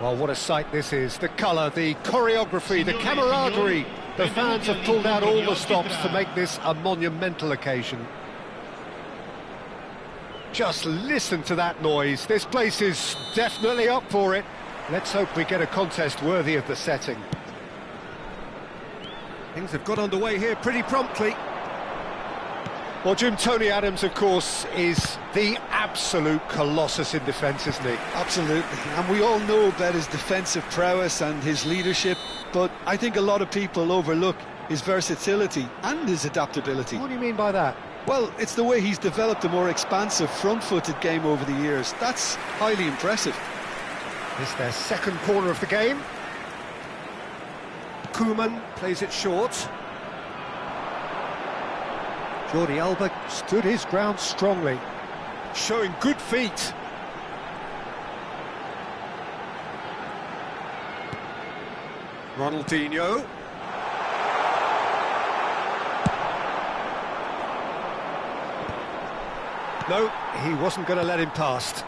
Well, what a sight this is. The colour, the choreography, the camaraderie. The fans have pulled out all the stops to make this a monumental occasion. Just listen to that noise. This place is definitely up for it. Let's hope we get a contest worthy of the setting. Things have got underway here pretty promptly. Well, Jim, Tony Adams, of course, is the absolute colossus in defence, isn't he? Absolutely, and we all know about his defensive prowess and his leadership, but I think a lot of people overlook his versatility and his adaptability. What do you mean by that? Well, it's the way he's developed a more expansive, front-footed game over the years. That's highly impressive. It's their second corner of the game. Koeman plays it short. Jordi Alba stood his ground strongly, showing good feet. Ronaldinho. No, he wasn't going to let him past.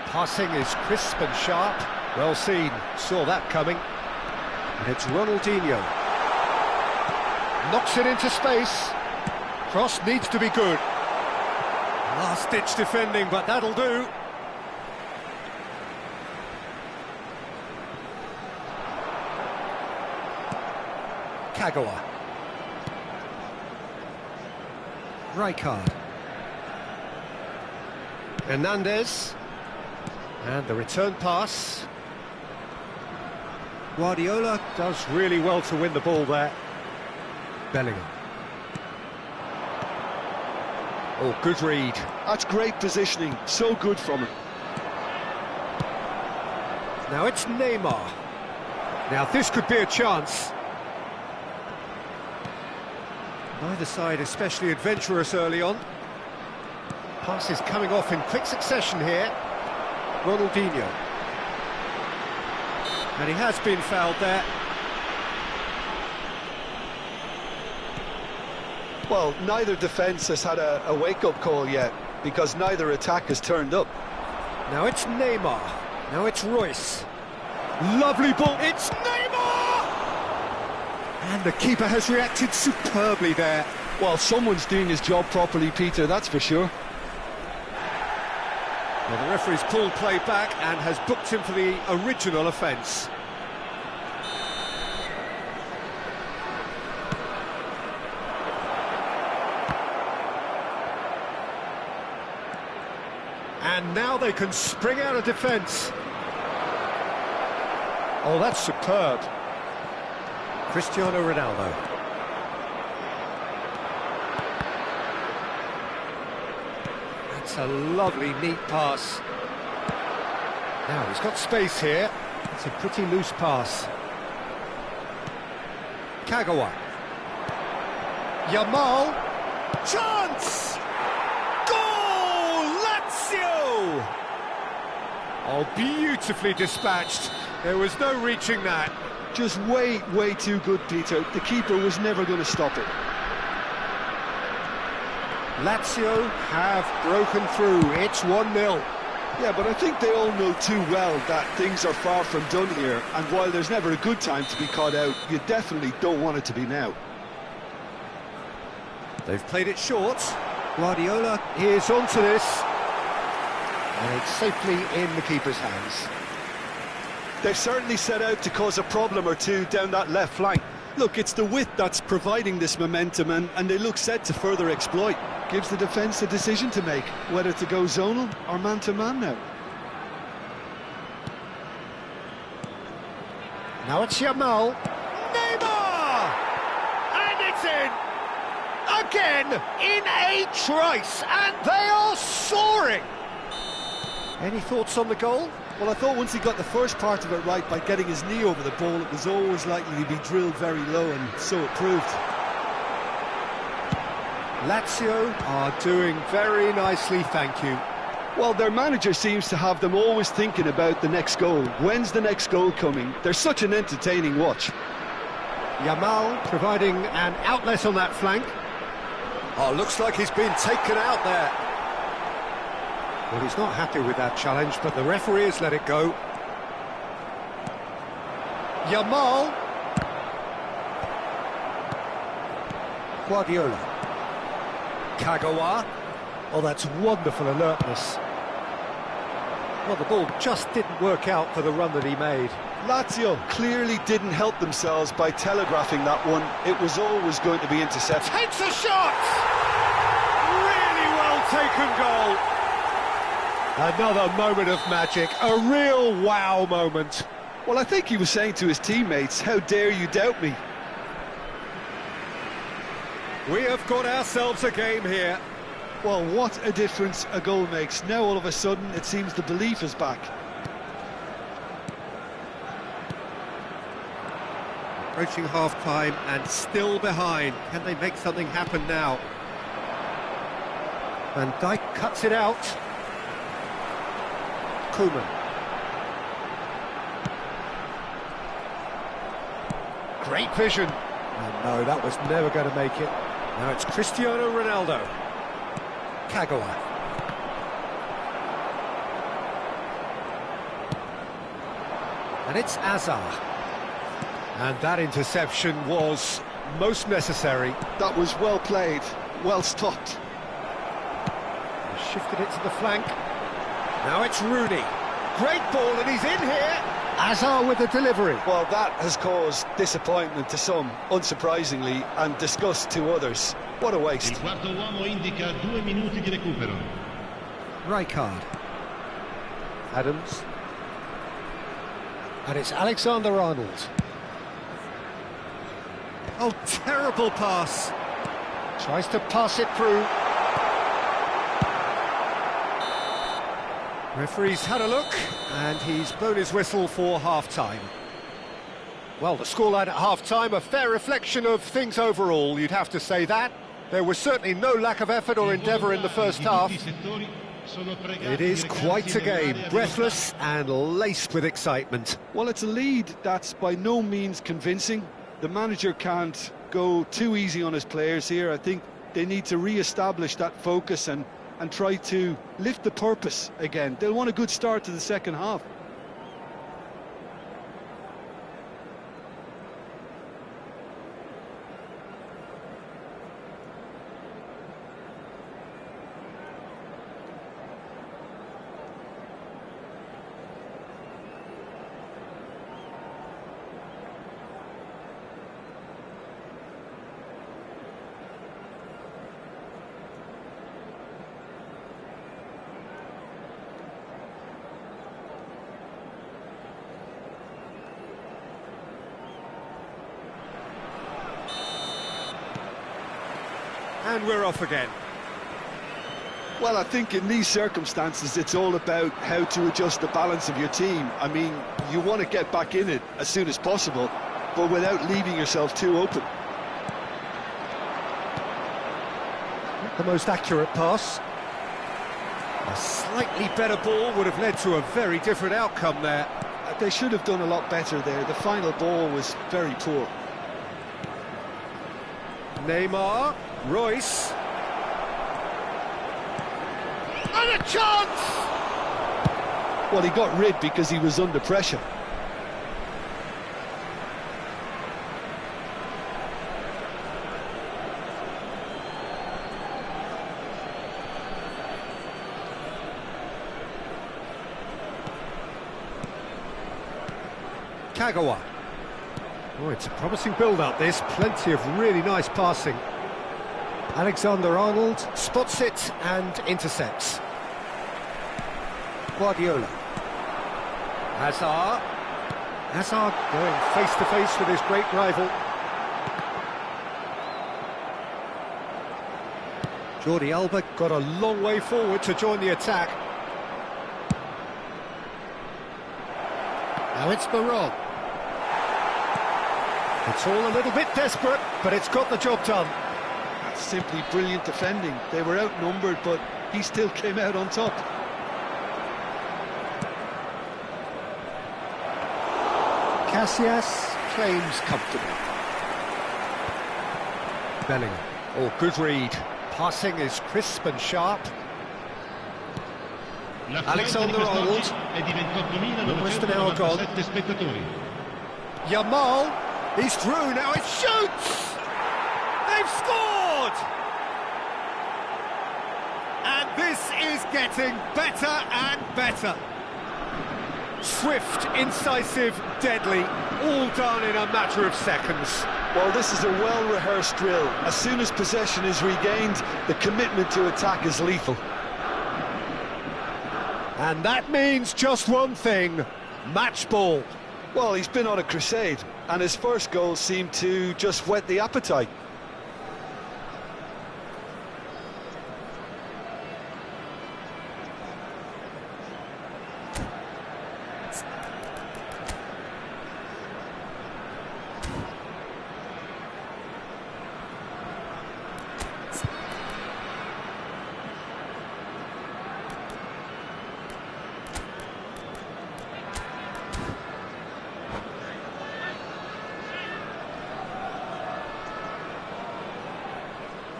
Passing is crisp and sharp. Well seen, saw that coming. And it's Ronaldinho. Knocks it into space. Cross needs to be good. Last-ditch defending, but that'll do. Kagawa. Rijkaard. Hernandez. And the return pass. Guardiola does really well to win the ball there. Bellingham. Oh, good read. That's great positioning, so good from him. Now it's Neymar. Now this could be a chance. Neither side especially adventurous early on. Passes coming off in quick succession here. Ronaldinho. And he has been fouled there. Well, neither defence has had a wake-up call yet, because neither attack has turned up. Now it's Neymar. Now it's Royce. Lovely ball. It's Neymar! And the keeper has reacted superbly there. Well, someone's doing his job properly, Peter, that's for sure. Well, the referee's pulled play back and has booked him for the original offence. And now they can spring out of defence. Oh, that's superb. Cristiano Ronaldo. That's a lovely, neat pass. Now, he's got space here. It's a pretty loose pass. Kagawa. Yamal. Chance! Oh, beautifully dispatched. There was no reaching that. Just way too good, Peter. The keeper was never going to stop it. Lazio have broken through. It's 1-0. Yeah, but I think they all know too well that things are far from done here, and while there's never a good time to be caught out, you definitely don't want it to be now. They've played it short. Guardiola is onto this. And it's safely in the keeper's hands. They've certainly set out to cause a problem or two down that left flank. Look, it's the width that's providing this momentum, and they look set to further exploit. Gives the defence a decision to make, whether to go zonal or man-to-man now. Now it's Yamal. Neymar! And it's in! Again, in a trice, and they are soaring! Any thoughts on the goal? Well, I thought once he got the first part of it right by getting his knee over the ball, it was always likely to be drilled very low, and so it proved. Lazio are doing very nicely, thank you. Well, their manager seems to have them always thinking about the next goal. When's the next goal coming? They're such an entertaining watch. Yamal providing an outlet on that flank. Oh, looks like he's been taken out there. Well, he's not happy with that challenge, but the referee has let it go. Yamal. Guardiola. Kagawa. Oh, that's wonderful alertness. Well, the ball just didn't work out for the run that he made. Lazio clearly didn't help themselves by telegraphing that one. It was always going to be intercepted. Takes a shot! Really well taken goal. Another moment of magic, a real wow moment. Well, I think he was saying to his teammates, how dare you doubt me? We have got ourselves a game here. Well, what a difference a goal makes. Now all of a sudden it seems the belief is back. Approaching half-time and still behind. Can they make something happen now? Van Dijk cuts it out. Komen. Great vision. Oh, no, that was never going to make it. Now it's Cristiano Ronaldo. Kagawa. And it's Azar. And that interception was most necessary. That was well played, well stopped. He shifted it to the flank. Now it's Rooney. Great ball, and he's in here. Azar with the delivery. Well, that has caused disappointment to some, unsurprisingly, and disgust to others. What a waste. Il quarto uomo indica 2 minuti di recupero. Rijkaard. Adams. And it's Alexander-Arnold. Oh, terrible pass. Tries to pass it through. Referee's had a look, and he's blown his whistle for half-time. Well, the scoreline at half-time, a fair reflection of things overall, you'd have to say that. There was certainly no lack of effort or endeavour in the first half. It is quite a game, breathless and laced with excitement. Well, it's a lead that's by no means convincing. The manager can't go too easy on his players here. I think they need to re-establish that focus and try to lift the purpose again. They'll want a good start to the second half. And we're off again. Well, I think in these circumstances, it's all about how to adjust the balance of your team. I mean, you want to get back in it as soon as possible, but without leaving yourself too open. Not the most accurate pass. A slightly better ball would have led to a very different outcome there. They should have done a lot better there. The final ball was very poor. Neymar, Royce. And a chance! Well, he got rid because he was under pressure. Kagawa. Oh, it's a promising build-up, this. Plenty of really nice passing. Alexander-Arnold spots it and intercepts. Guardiola. Hazard. Hazard going face-to-face with his great rival. Jordi Alba got a long way forward to join the attack. Now it's Barod. It's all a little bit desperate, but it's got the job done. That's simply brilliant defending. They were outnumbered, but he still came out on top. Casillas claims comfortably. Bellingham. Oh, good read. Passing is crisp and sharp. Alexander-Arnold. Almost an hour gone. Yamal. He's through, now it shoots! They've scored! And this is getting better and better. Swift, incisive, deadly, all done in a matter of seconds. Well, this is a well-rehearsed drill. As soon as possession is regained, the commitment to attack is lethal. And that means just one thing, match ball. Well, he's been on a crusade, and his first goal seemed to just whet the appetite.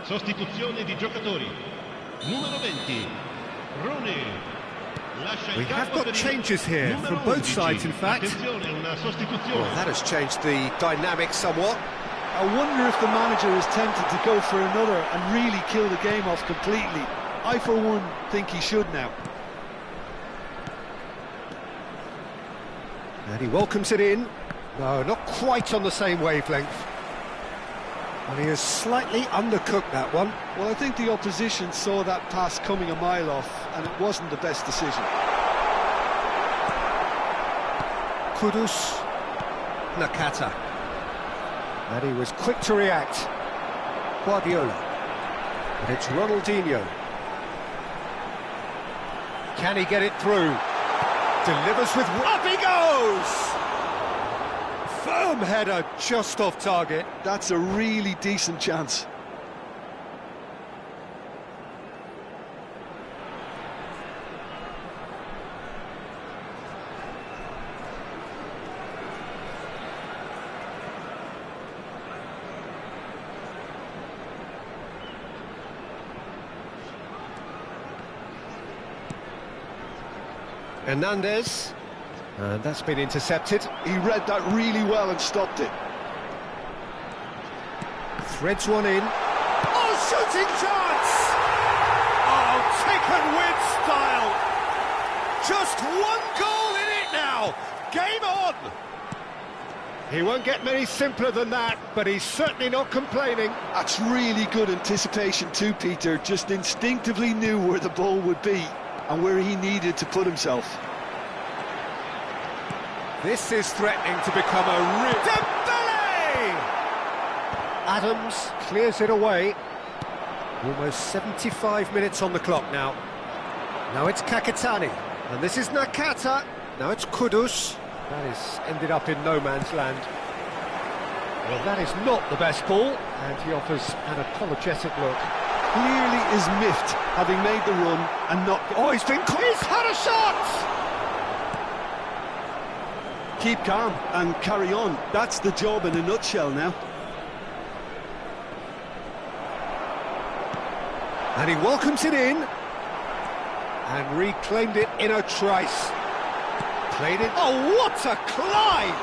Sostituzione di giocatori. Numero 20, Rone. We have got changes here from both sides, in fact. Well, that has changed the dynamic somewhat. I wonder if the manager is tempted to go for another and really kill the game off completely. I, for one, think he should now. And he welcomes it in. No, not quite on the same wavelength. And he has slightly undercooked that one. Well, I think the opposition saw that pass coming a mile off, and it wasn't the best decision. Kudus. Nakata. And he was quick to react. Guardiola. And it's Ronaldinho. Can he get it through? Delivers with... Up he goes! Firm header just off target. That's a really decent chance. Hernandez. And that's been intercepted. He read that really well and stopped it. Threads one in. Oh, shooting chance! Oh, taken with style. Just one goal in it now. Game on! He won't get many simpler than that, but he's certainly not complaining. That's really good anticipation too, Peter. Just instinctively knew where the ball would be and where he needed to put himself. This is threatening to become a real... Dembele! Adams clears it away. Almost 75 minutes on the clock now. Now it's Kakatani, and this is Nakata. Now it's Kudus. That is ended up in no man's land. Well, that is not the best ball, and he offers an apologetic look. Clearly is miffed, having made the run and not... Oh, he's had a shot! Keep calm and carry on. That's the job in a nutshell now. And he welcomes it in and reclaimed it in a trice. Played it. Oh, what a climb!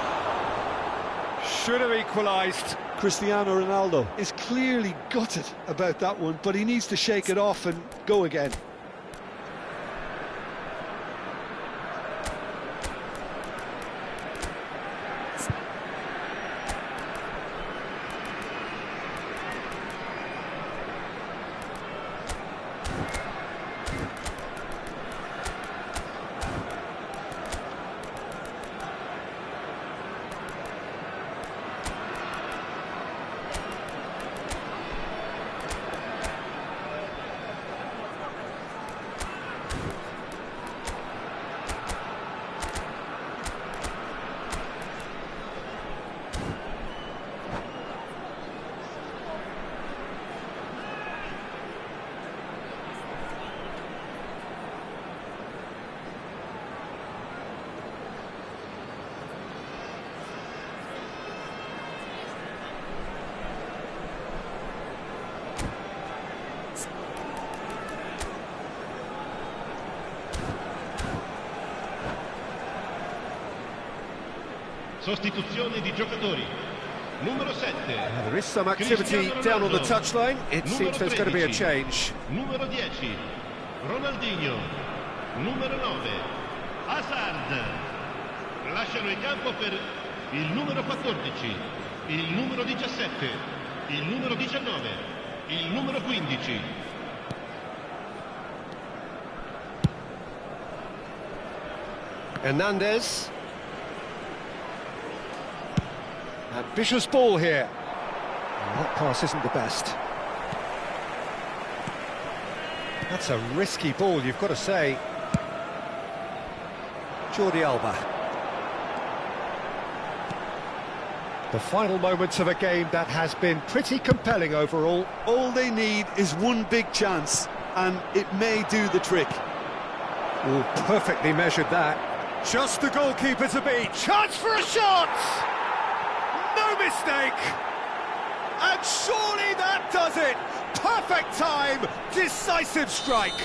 Should have equalised. Cristiano Ronaldo is clearly gutted about that one, but he needs to shake it off and go again. Sostituzione di giocatori. Numero 7. There is some activity down on the touchline. It seems there's going to be a change. Numero 10. Ronaldinho. Numero 9. Hazard. Lasciano il campo per il numero 14, il numero 17, il numero 19, il numero 15. Hernandez. Ambitious ball here. That pass isn't the best. That's a risky ball, you've got to say. Jordi Alba. The final moments of a game that has been pretty compelling overall. All they need is one big chance, and it may do the trick. Oh, perfectly measured that. Just the goalkeeper to beat. Chance for a shot! No mistake! And surely that does it! Perfect time, decisive strike.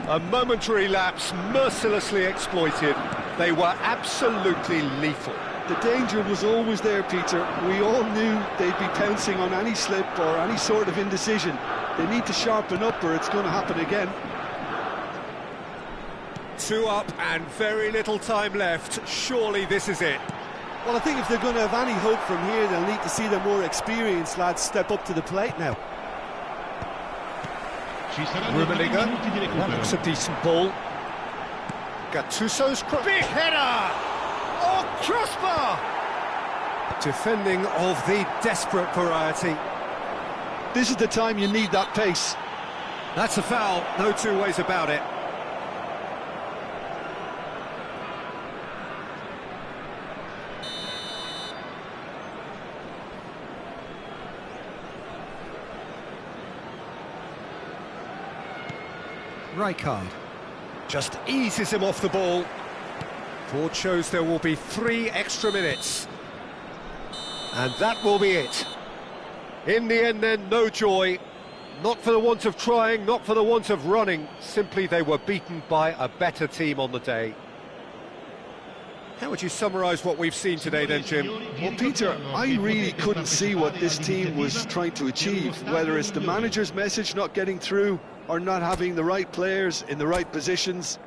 A momentary lapse mercilessly exploited. They were absolutely lethal. The danger was always there, Peter. We all knew they'd be pouncing on any slip or any sort of indecision. They need to sharpen up or it's going to happen again. 2 up and very little time left. Surely this is it. Well, I think if they're going to have any hope from here, they'll need to see the more experienced lads step up to the plate now. Rummenigge, that looks a decent ball. Gattuso's big header! Oh, crossbar! Defending of the desperate variety. This is the time you need that pace. That's a foul, no two ways about it. Rijkaard just eases him off the ball. Board shows there will be 3 extra minutes. And that will be it. In the end then, no joy. Not for the want of trying, not for the want of running. Simply they were beaten by a better team on the day. How would you summarise what we've seen today then, Jim? Well, Peter, I really couldn't see what this team was trying to achieve, whether it's the manager's message not getting through or not having the right players in the right positions.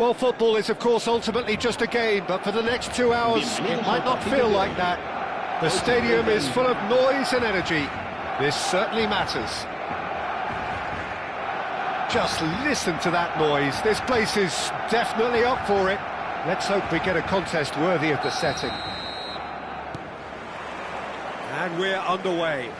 Well, football is, of course, ultimately just a game, but for the next 2 hours, it might not feel like that. The stadium is full of noise and energy. This certainly matters. Just listen to that noise. This place is definitely up for it. Let's hope we get a contest worthy of the setting. And we're underway.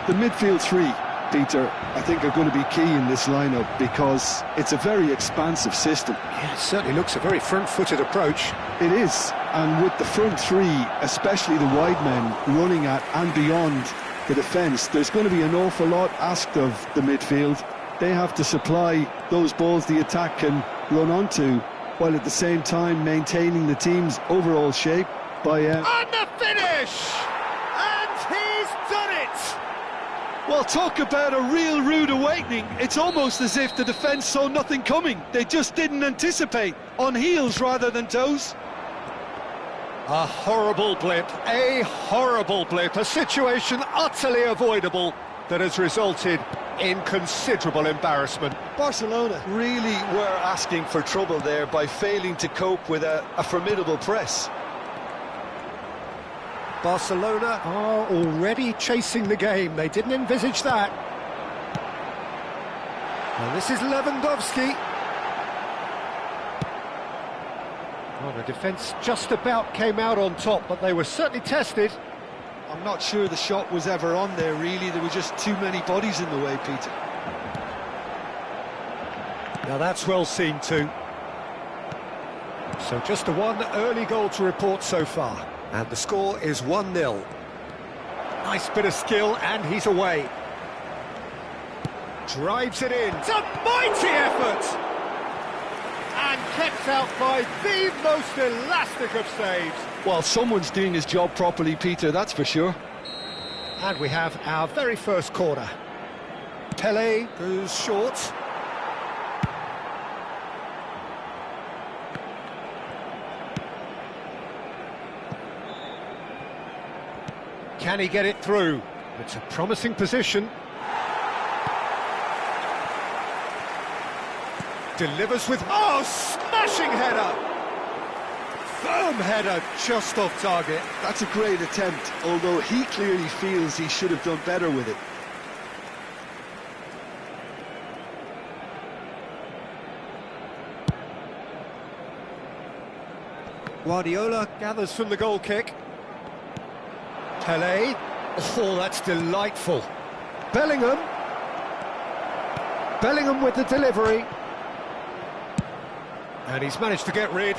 The midfield three, Peter, I think are going to be key in this lineup because it's a very expansive system. Yeah, it certainly looks a very front-footed approach. It is, and with the front three, especially the wide men, running at and beyond the defence, there's going to be an awful lot asked of the midfield. They have to supply those balls the attack can run onto, while at the same time maintaining the team's overall shape by... And the finish! And he's done it! Well, talk about a real rude awakening. It's almost as if the defence saw nothing coming. They just didn't anticipate, on heels rather than toes. A horrible blip, a situation utterly avoidable that has resulted in considerable embarrassment. Barcelona really were asking for trouble there by failing to cope with a formidable press. Barcelona are already chasing the game. They didn't envisage that. And this is Lewandowski. Well, the defence just about came out on top, but they were certainly tested. I'm not sure the shot was ever on there, really. There were just too many bodies in the way, Peter. Now that's well seen too. So just the one early goal to report so far. And the score is 1-0. Nice bit of skill, and he's away. Drives it in. It's a mighty effort! And kept out by the most elastic of saves. Well, someone's doing his job properly, Peter, that's for sure. And we have our very first corner. Pele goes short. Can he get it through? It's a promising position. Delivers with... Oh, smashing header! Firm header, just off target. That's a great attempt, although he clearly feels he should have done better with it. Guardiola gathers from the goal kick. Pele. Oh, that's delightful. Bellingham. Bellingham with the delivery. And he's managed to get rid.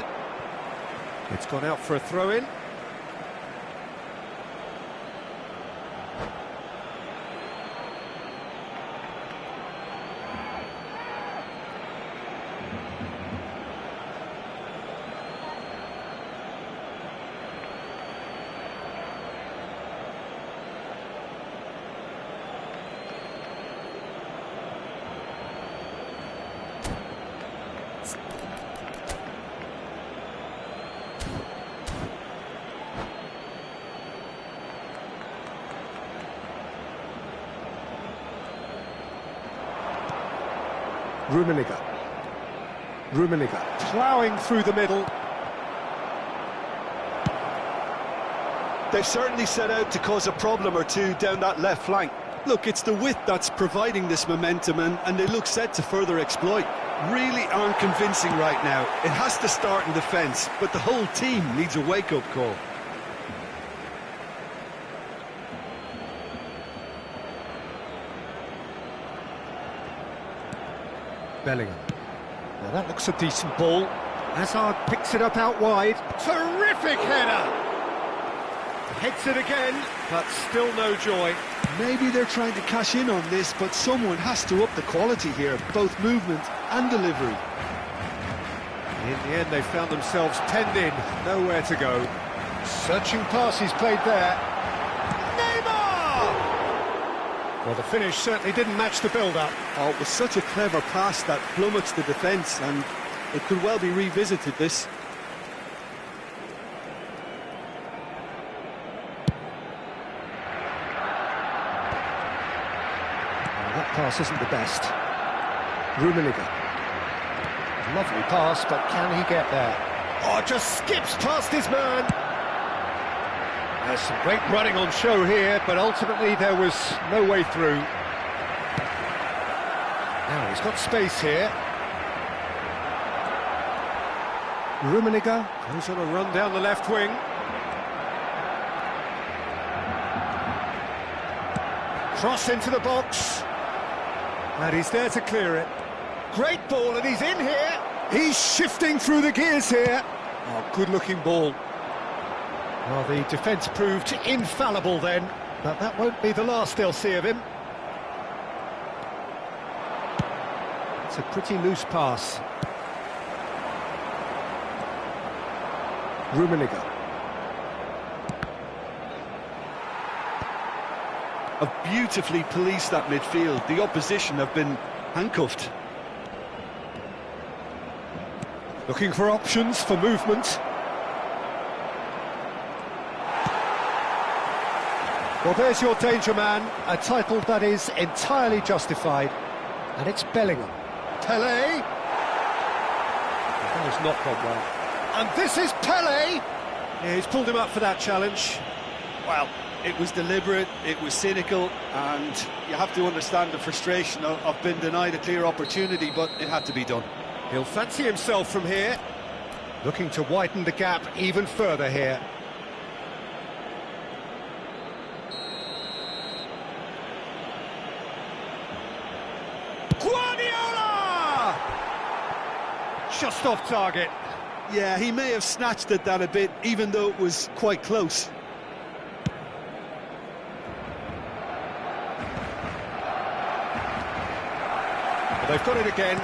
It's gone out for a throw-in. Rummenigge ploughing through the middle. They've certainly set out to cause a problem or two down that left flank. Look, it's the width that's providing this momentum, and they look set to further exploit. Really aren't convincing right now. It has to start in defence, but the whole team needs a wake-up call. Bellingham. Now that looks a decent ball. Hazard picks it up out wide. Terrific header! Hits it again, but still no joy. Maybe they're trying to cash in on this, but someone has to up the quality here, both movement and delivery. In the end, they found themselves penned in, nowhere to go. Searching pass he's played there. Well, the finish certainly didn't match the build-up. Oh, it was such a clever pass that flummoxed the defence, and it could well be revisited, this. Well, that pass isn't the best. Rummenigge. Lovely pass, but can he get there? Oh, just skips past his man. There's some great running on show here, but ultimately there was no way through. Now he's got space here. Rummenigge goes on a run down the left wing. Cross into the box. And he's there to clear it. Great ball, and he's in here. He's shifting through the gears here. Oh, good-looking ball. Well, the defence proved infallible then, but that won't be the last they'll see of him. It's a pretty loose pass. Rummenigge. Have beautifully policed that midfield. The opposition have been handcuffed. Looking for options for movement. Well, there's your danger man, a title that is entirely justified. And it's Bellingham. Pelé. That has not gone well. And this is Pelé. Yeah, he's pulled him up for that challenge. Well, it was deliberate, it was cynical, and you have to understand the frustration of being denied a clear opportunity, but it had to be done. He'll fancy himself from here. Looking to widen the gap even further here. Guardiola! Just off target. Yeah, he may have snatched at that a bit, even though it was quite close. But they've got it again.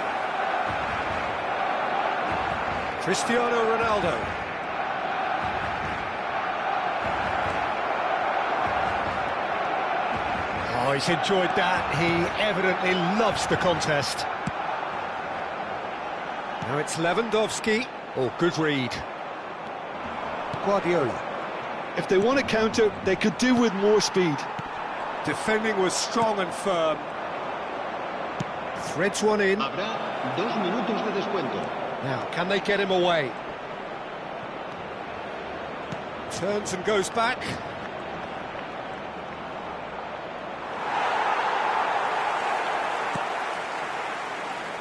Cristiano Ronaldo. Oh, he's enjoyed that. He evidently loves the contest. Now it's Lewandowski. Oh, good read. Guardiola. If they want to counter, they could do with more speed. Defending was strong and firm. Threads one in. Habrá 2 minutos de descuento. Now, can they get him away? Turns and goes back.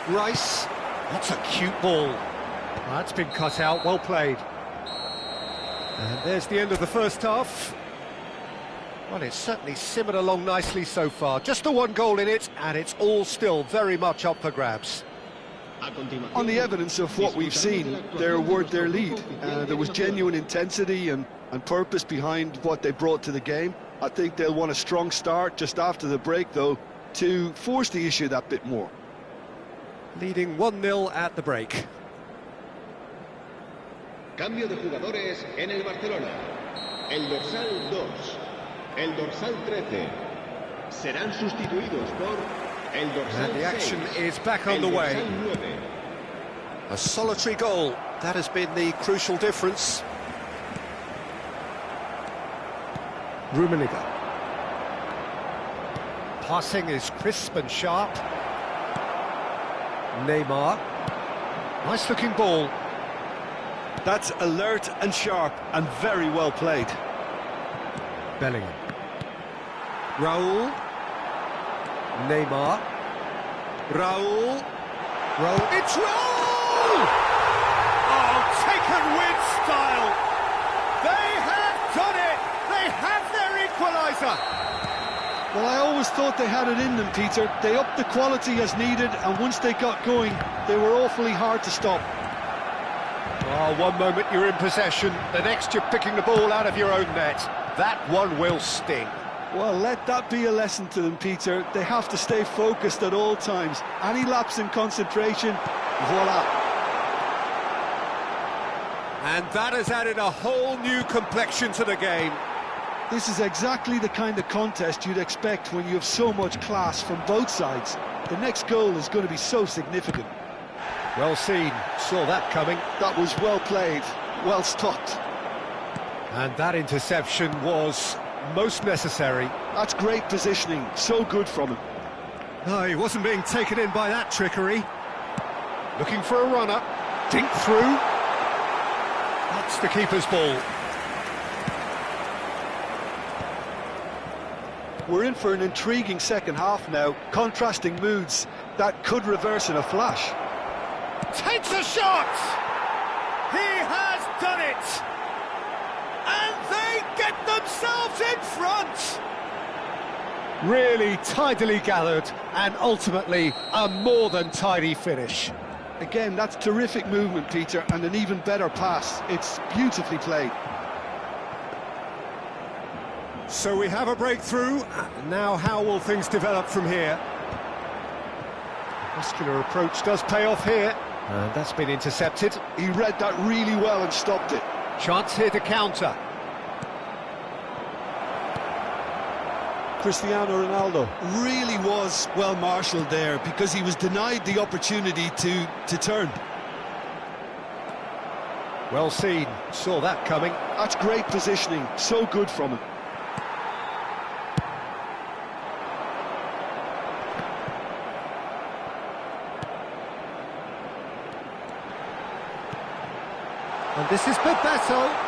Rice. That's a cute ball. That's been cut out, well played. And there's the end of the first half. Well, it's certainly simmered along nicely so far. Just the one goal in it, and it's all still very much up for grabs. On the evidence of what we've seen, they're worth their lead. There was genuine intensity and purpose behind what they brought to the game. I think they'll want a strong start just after the break, though, to force the issue that bit more. Leading 1-0 at the break. Cambio de jugadores en el Barcelona. El dorsal 2, el dorsal 13 serán sustituidos por el dorsal 6. And the action is back on the way. A solitary goal, that has been the crucial difference. Rummenigge. Passing is crisp and sharp. Neymar. Nice looking ball. That's alert and sharp and very well played. Bellingham. Raul. Neymar. Raul. It's Raul! Oh, taken with style. They have done it. They have their equaliser. Well, I always thought they had it in them, Peter. They upped the quality as needed, and once they got going, they were awfully hard to stop. Oh, one moment you're in possession, the next you're picking the ball out of your own net. That one will sting. Well, let that be a lesson to them, Peter. They have to stay focused at all times. Any lapse in concentration, voila. And that has added a whole new complexion to the game. This is exactly the kind of contest you'd expect when you have so much class from both sides. The next goal is going to be so significant. Well seen, saw that coming. That was well played, well stopped. And that interception was most necessary. That's great positioning, so good from him. No, he wasn't being taken in by that trickery. Looking for a runner. Dink through. That's the keeper's ball. We're in for an intriguing second half now. Contrasting moods that could reverse in a flash. Takes a shot! He has done it! And they get themselves in front! Really tidily gathered, and ultimately a more than tidy finish. Again, that's terrific movement, Peter, and an even better pass. It's beautifully played. So we have a breakthrough. Now how will things develop from here? Muscular approach does pay off here. And that's been intercepted. He read that really well and stopped it. Chance here to counter. Cristiano Ronaldo really was well marshalled there because he was denied the opportunity to turn. Well seen, saw that coming. That's great positioning, so good from him. And this is Bebeto.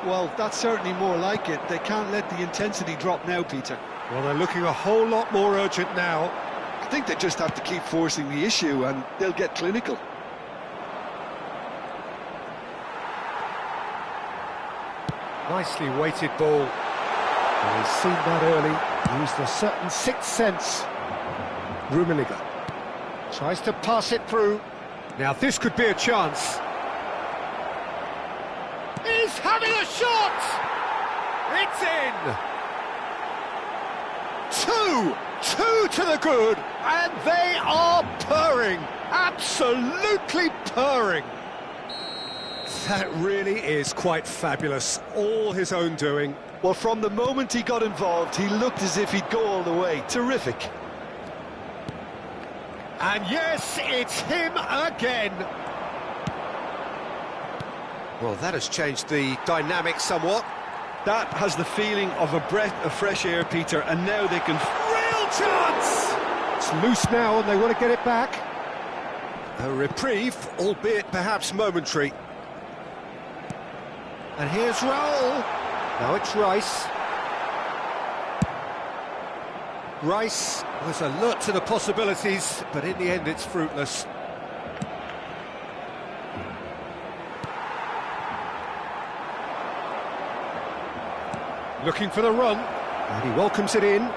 Well, that's certainly more like it. They can't let the intensity drop now, Peter. Well, they're looking a whole lot more urgent now. I think they just have to keep forcing the issue and they'll get clinical. Nicely weighted ball. And he's seen that early, used a certain sixth sense. Rummenigge tries to pass it through. Now this could be a chance. He's having a shot! It's in! Two to the good, and they are purring, absolutely purring. That really is quite fabulous, all his own doing. Well, from the moment he got involved, he looked as if he'd go all the way. Terrific. And yes, it's him again. Well, that has changed the dynamic somewhat. That has the feeling of a breath of fresh air, Peter, and now they can... Real chance! It's loose now and they want to get it back. A reprieve, albeit perhaps momentary. And here's Raul. Now it's Rice. Rice was alert to the possibilities, but in the end it's fruitless. Looking for the run, and he welcomes it in.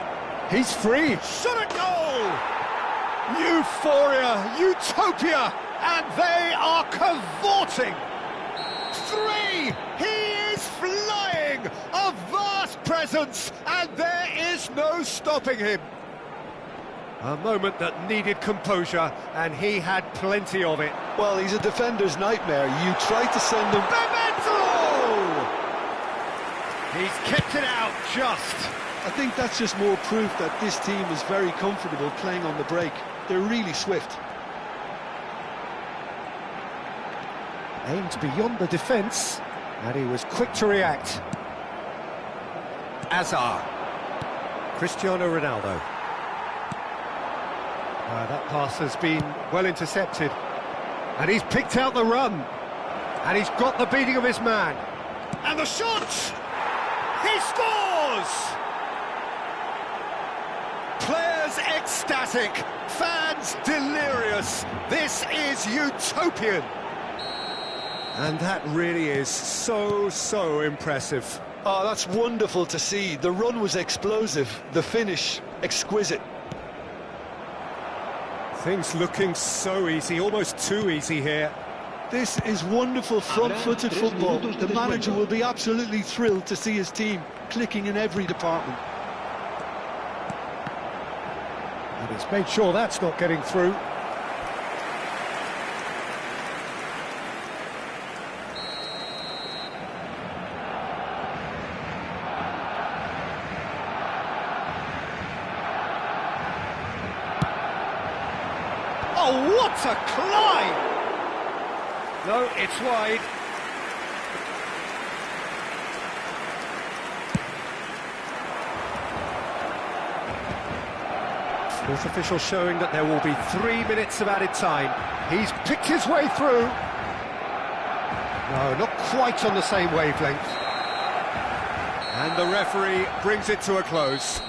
He's free. Shot at goal! Euphoria, utopia, and they are cavorting. Three! He is flying! A vast presence, and there is no stopping him. A moment that needed composure, and he had plenty of it. Well, he's a defender's nightmare. You try to send him... Bebeto! He's kept it out just. I think that's just more proof that this team is very comfortable playing on the break. They're really swift. Aimed beyond the defence, and he was quick to react. Azar. Cristiano Ronaldo. That pass has been well intercepted. And he's picked out the run. And he's got the beating of his man. And the shot! He scores! Players ecstatic, fans delirious. This is utopian. And that really is so impressive. Oh, that's wonderful to see. The run was explosive, the finish exquisite. Things looking so easy, almost too easy here. This is wonderful front-footed football. The manager will be absolutely thrilled to see his team clicking in every department. And he's made sure that's not getting through. Oh, what a climb! No, it's wide. Fourth official showing that there will be 3 minutes of added time. He's picked his way through. No, not quite on the same wavelength. And the referee brings it to a close.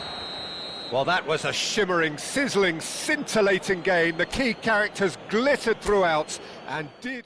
Well, that was a shimmering, sizzling, scintillating game. The key characters glittered throughout and did...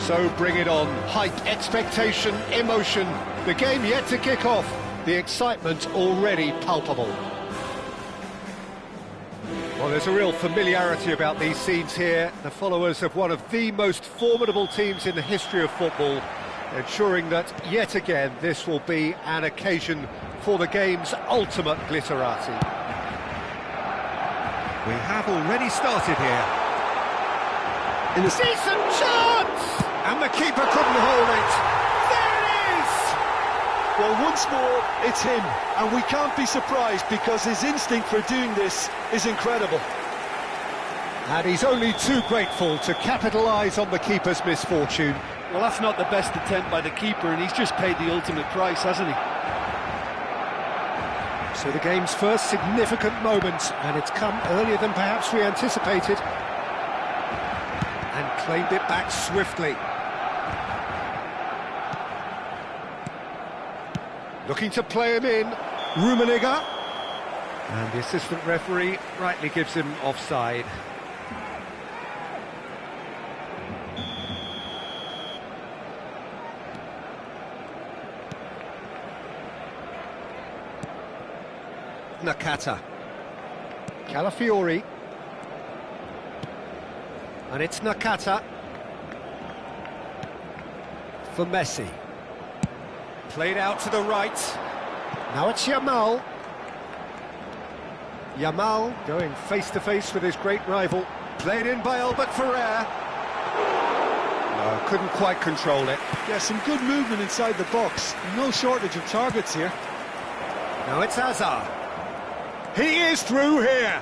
So bring it on. Hype, expectation, emotion. The game yet to kick off. The excitement already palpable. Well, there's a real familiarity about these scenes here. The followers of one of the most formidable teams in the history of football, ensuring that, yet again, this will be an occasion for the game's ultimate glitterati. We have already started here. In a decent chance! And the keeper couldn't hold it. There it is! Well, once more, it's him, and we can't be surprised because his instinct for doing this is incredible. And he's only too grateful to capitalise on the keeper's misfortune. Well, that's not the best attempt by the keeper, and he's just paid the ultimate price, hasn't he? So the game's first significant moment, and it's come earlier than perhaps we anticipated. And claimed it back swiftly. Looking to play him in, Rummenigge. And the assistant referee rightly gives him offside. Nakata. Calafiori. And it's Nakata. For Messi. Played out to the right. Now it's Yamal. Yamal going face-to-face with his great rival. Played in by Albert Ferrer. No, couldn't quite control it. Yeah, some good movement inside the box. No shortage of targets here. Now it's Hazard. He is through here.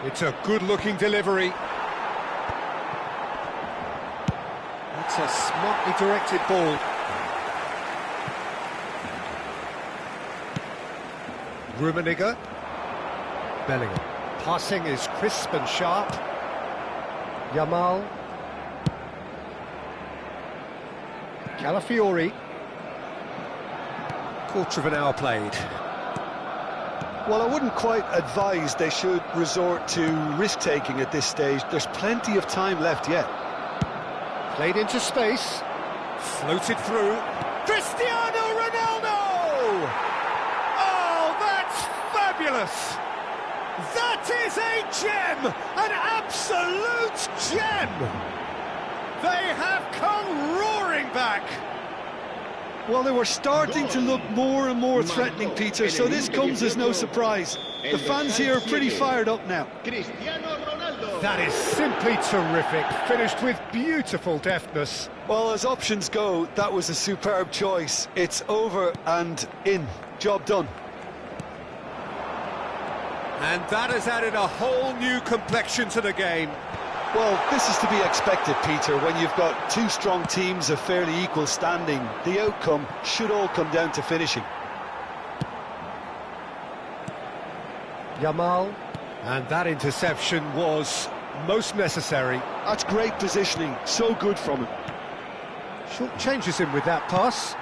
It's a good-looking delivery. That's a smartly directed ball. Rummenigge. Bellingham. Passing is crisp and sharp. Yamal. Calafiori. Quarter of an hour played. Well, I wouldn't quite advise they should resort to risk-taking at this stage. There's plenty of time left yet. Played into space. Floated through. Cristiano Ronaldo! Oh, that's fabulous! That is a gem! An absolute gem! They have come roaring back! Well, they were starting to look more and more threatening, Peter, so this comes as no surprise. The fans here are pretty fired up now. That is simply terrific, finished with beautiful deftness. Well, as options go, that was a superb choice. It's over and in. Job done. And that has added a whole new complexion to the game. Well, this is to be expected, Peter, when you've got two strong teams of fairly equal standing. The outcome should all come down to finishing. Yamal, and that interception was most necessary. That's great positioning, so good from him. Short changes him with that pass.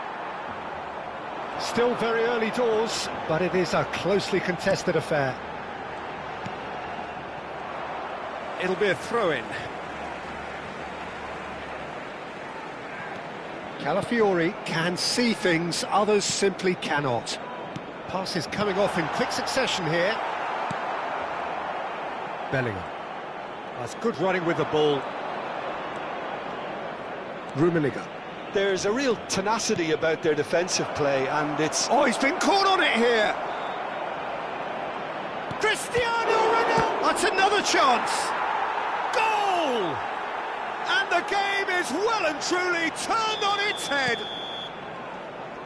Still very early doors, but it is a closely contested affair. It'll be a throw-in. Calafiori can see things others simply cannot. Passes coming off in quick succession here. Bellingham. That's good running with the ball. Rummenigge. There's a real tenacity about their defensive play, and it's... Oh, he's been caught on it here! Cristiano Ronaldo! That's another chance! Goal! And the game is well and truly turned on its head.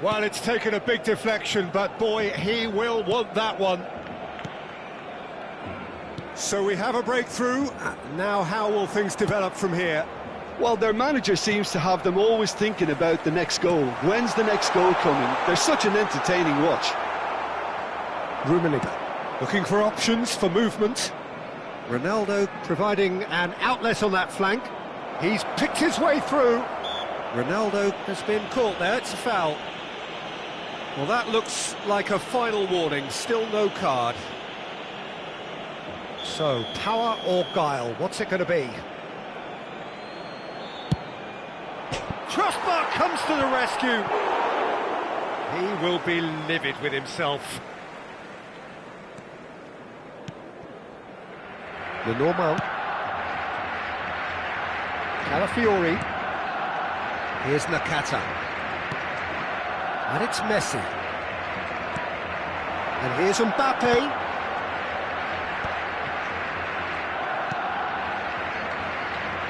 Well, it's taken a big deflection, but boy, he will want that one. So we have a breakthrough. Now how will things develop from here? Well, their manager seems to have them always thinking about the next goal. When's the next goal coming? They're such an entertaining watch. Rummenigge looking for options for movement. Ronaldo providing an outlet on that flank. He's picked his way through. Ronaldo has been caught there, it's a foul. Well, that looks like a final warning, still no card. So, power or guile, what's it going to be? crossbar comes to the rescue. He will be livid with himself. The normal. Calafiori. Here's Nakata. And it's Messi. And here's Mbappe.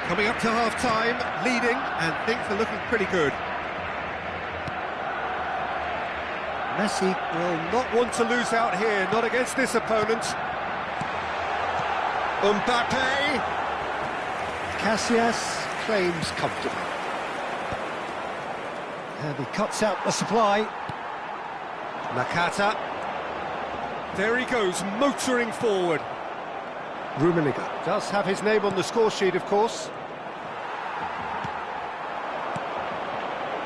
Coming up to half-time, leading, and things are looking pretty good. Messi will not want to lose out here, not against this opponent. Mbappe! Casillas claims comfortably. And he cuts out the supply. Nakata. There he goes, motoring forward. Rummenigge does have his name on the score sheet, of course.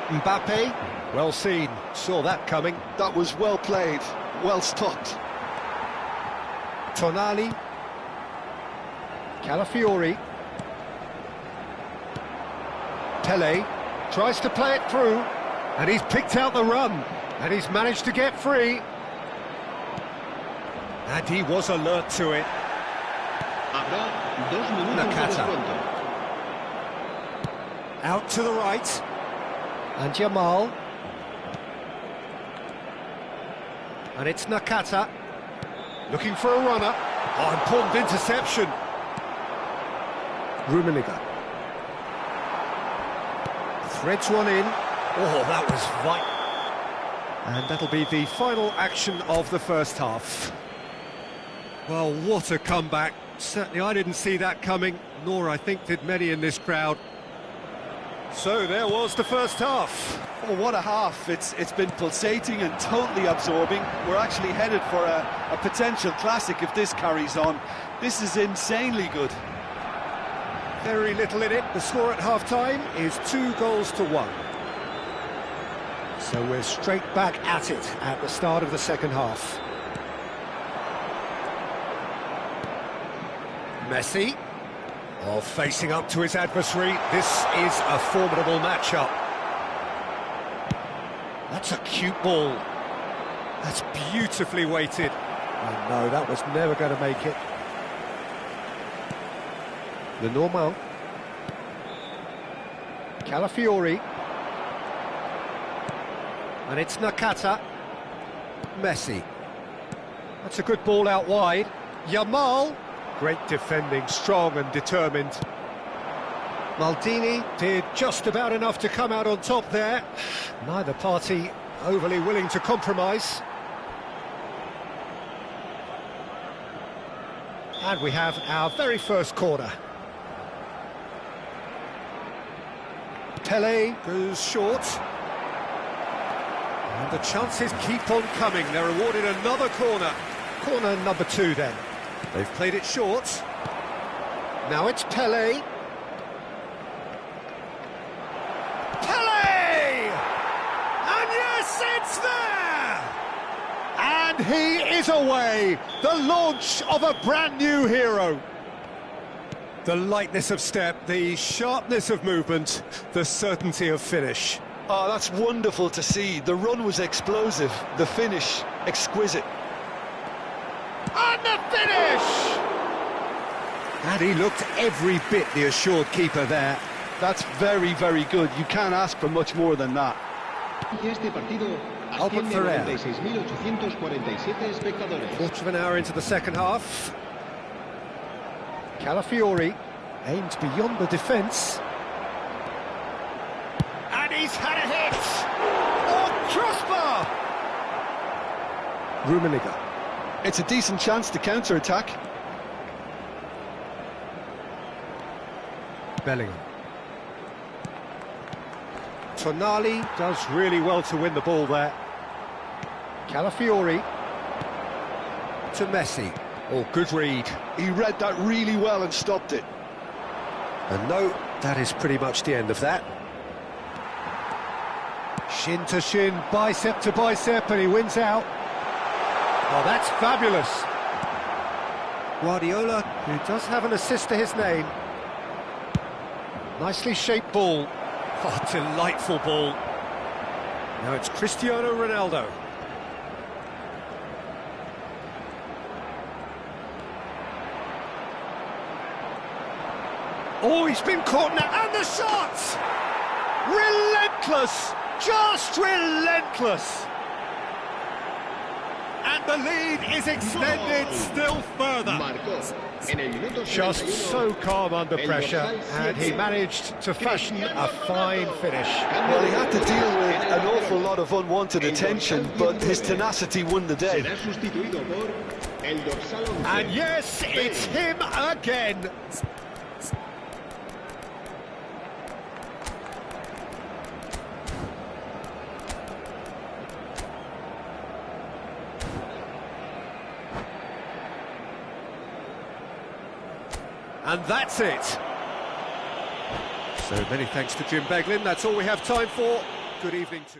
Mbappe, well seen, saw that coming. That was well played, well stopped. Tonali. Calafiori. Pele tries to play it through, and he's picked out the run, and he's managed to get free. And he was alert to it. Nakata. Out to the right. And Jamal. And it's Nakata. Looking for a runner. Oh, important interception. Rummenigge. Threads one in. Oh, that was vital. And that'll be the final action of the first half. Well, what a comeback. Certainly I didn't see that coming, nor I think did many in this crowd. So there was the first half. Oh, what a half. It's been pulsating and totally absorbing. We're actually headed for a potential classic if this carries on. This is insanely good. Very little in it. The score at half-time is 2-1. So we're straight back at it at the start of the second half. Messi, facing up to his adversary. This is a formidable matchup. That's a cute ball. That's beautifully weighted. Oh no, that was never going to make it. The normal. Calafiori. And it's Nakata. Messi. That's a good ball out wide. Jamal. Great defending, strong and determined. Maldini did just about enough to come out on top there. Neither party overly willing to compromise. And we have our very first corner. Pele goes short. And the chances keep on coming. They're awarded another corner. Corner number 2 then. They've played it short. Now it's Pele. Pele! And yes, it's there! And he is away. The launch of a brand new hero. The lightness of step, the sharpness of movement, the certainty of finish. Oh, that's wonderful to see. The run was explosive, the finish exquisite. And the finish! And he looked every bit the assured keeper there. That's very, very good. You can't ask for much more than that. Albert Ferrer. Quarter of an hour into the second half. Calafiori aimed beyond the defence. And he's had a hit! Oh, crossbar! Rummenigge. It's a decent chance to counter-attack. Bellingham. Tonali does really well to win the ball there. Calafiori to Messi. Oh, good read. He read that really well and stopped it. And no, that is pretty much the end of that. Shin to shin, bicep to bicep, and he wins out. Oh, that's fabulous. Guardiola, who does have an assist to his name. Nicely shaped ball. Oh, delightful ball. Now it's Cristiano Ronaldo. Oh, he's been caught now, and the shot! Relentless! Just relentless! And the lead is extended still further. Just so calm under pressure, and he managed to fashion a fine finish. Well, he had to deal with an awful lot of unwanted attention, but his tenacity won the day. And yes, it's him again. And that's it. So many thanks to Jim Beglin. That's all we have time for. Good evening to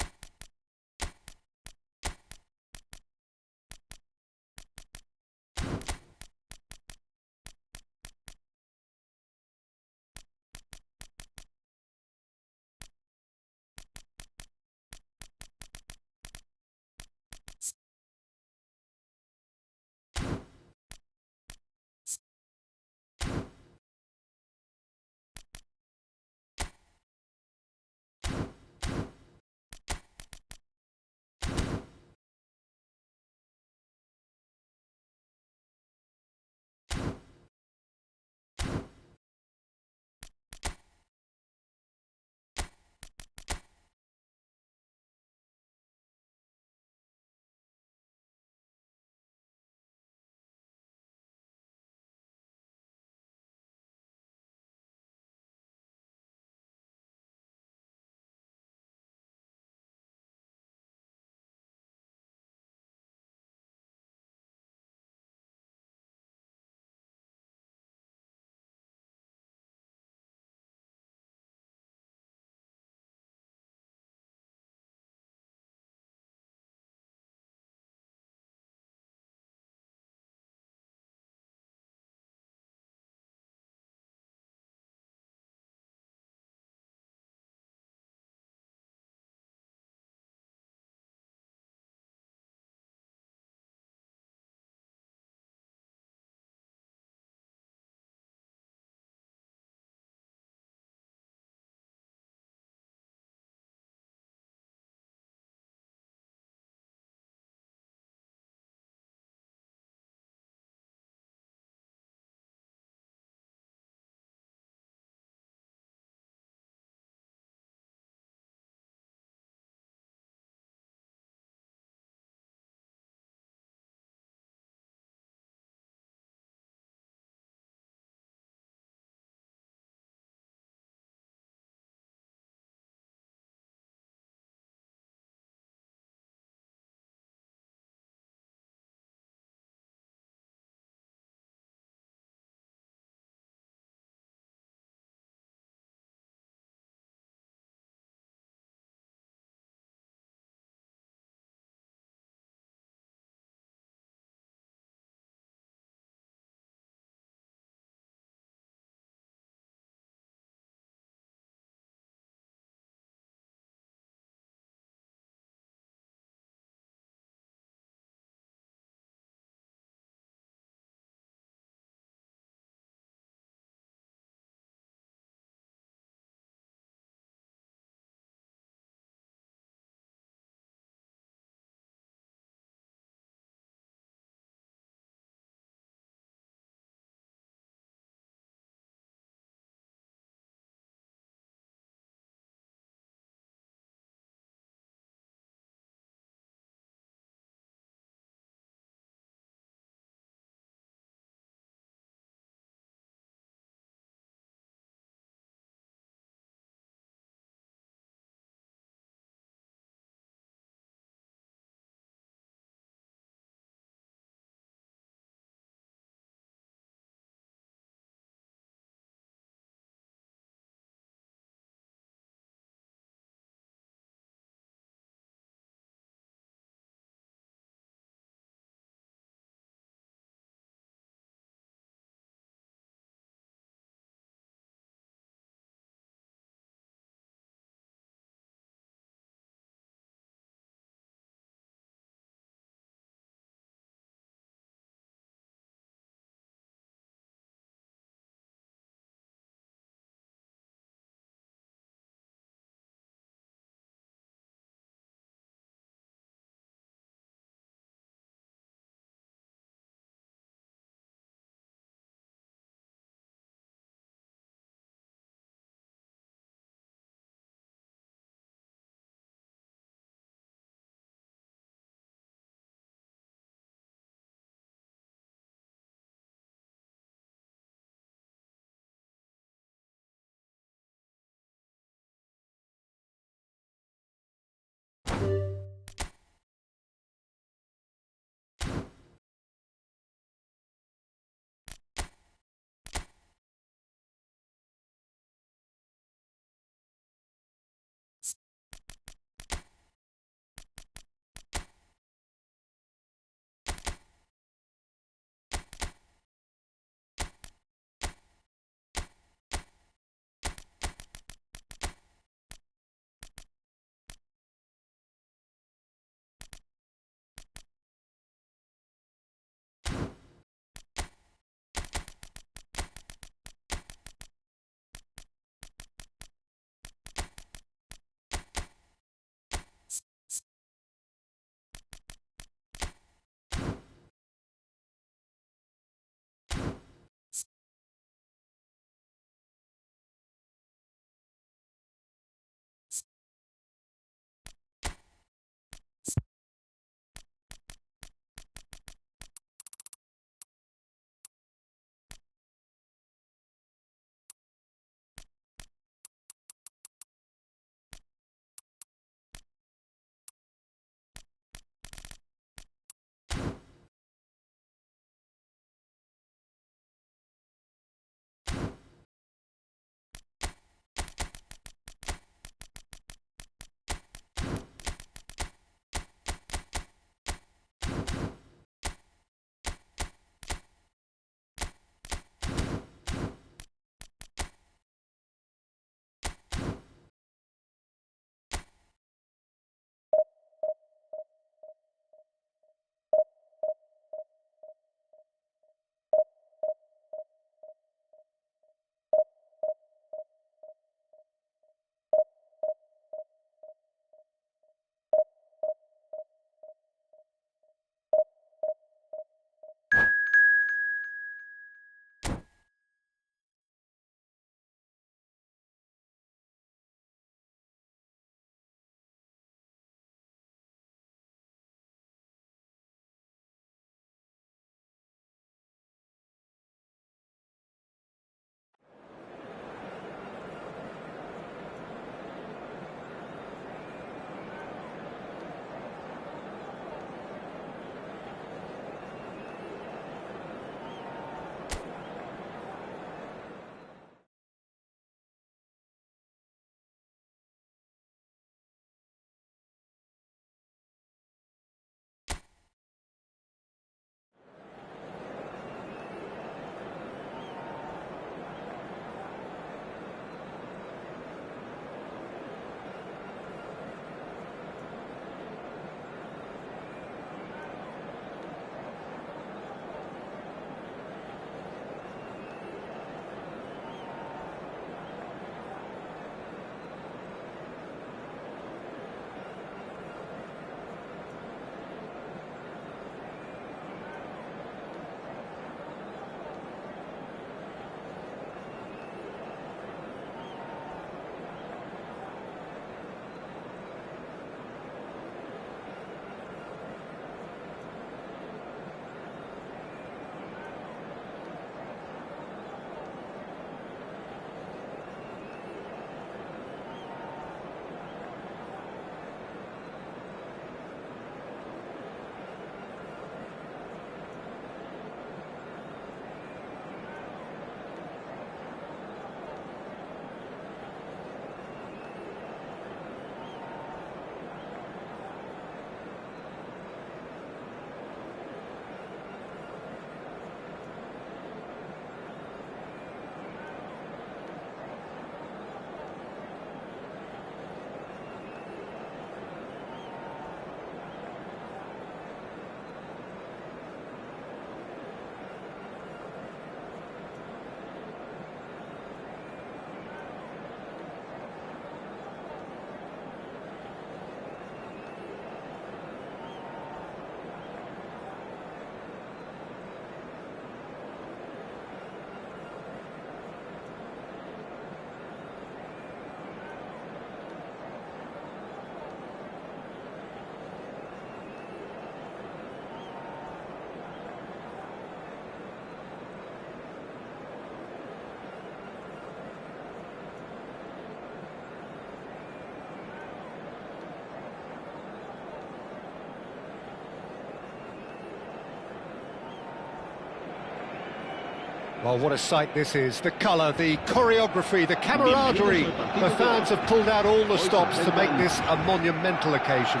Well, what a sight this is. The colour, the choreography, the camaraderie. The fans have pulled out all the stops to make this a monumental occasion.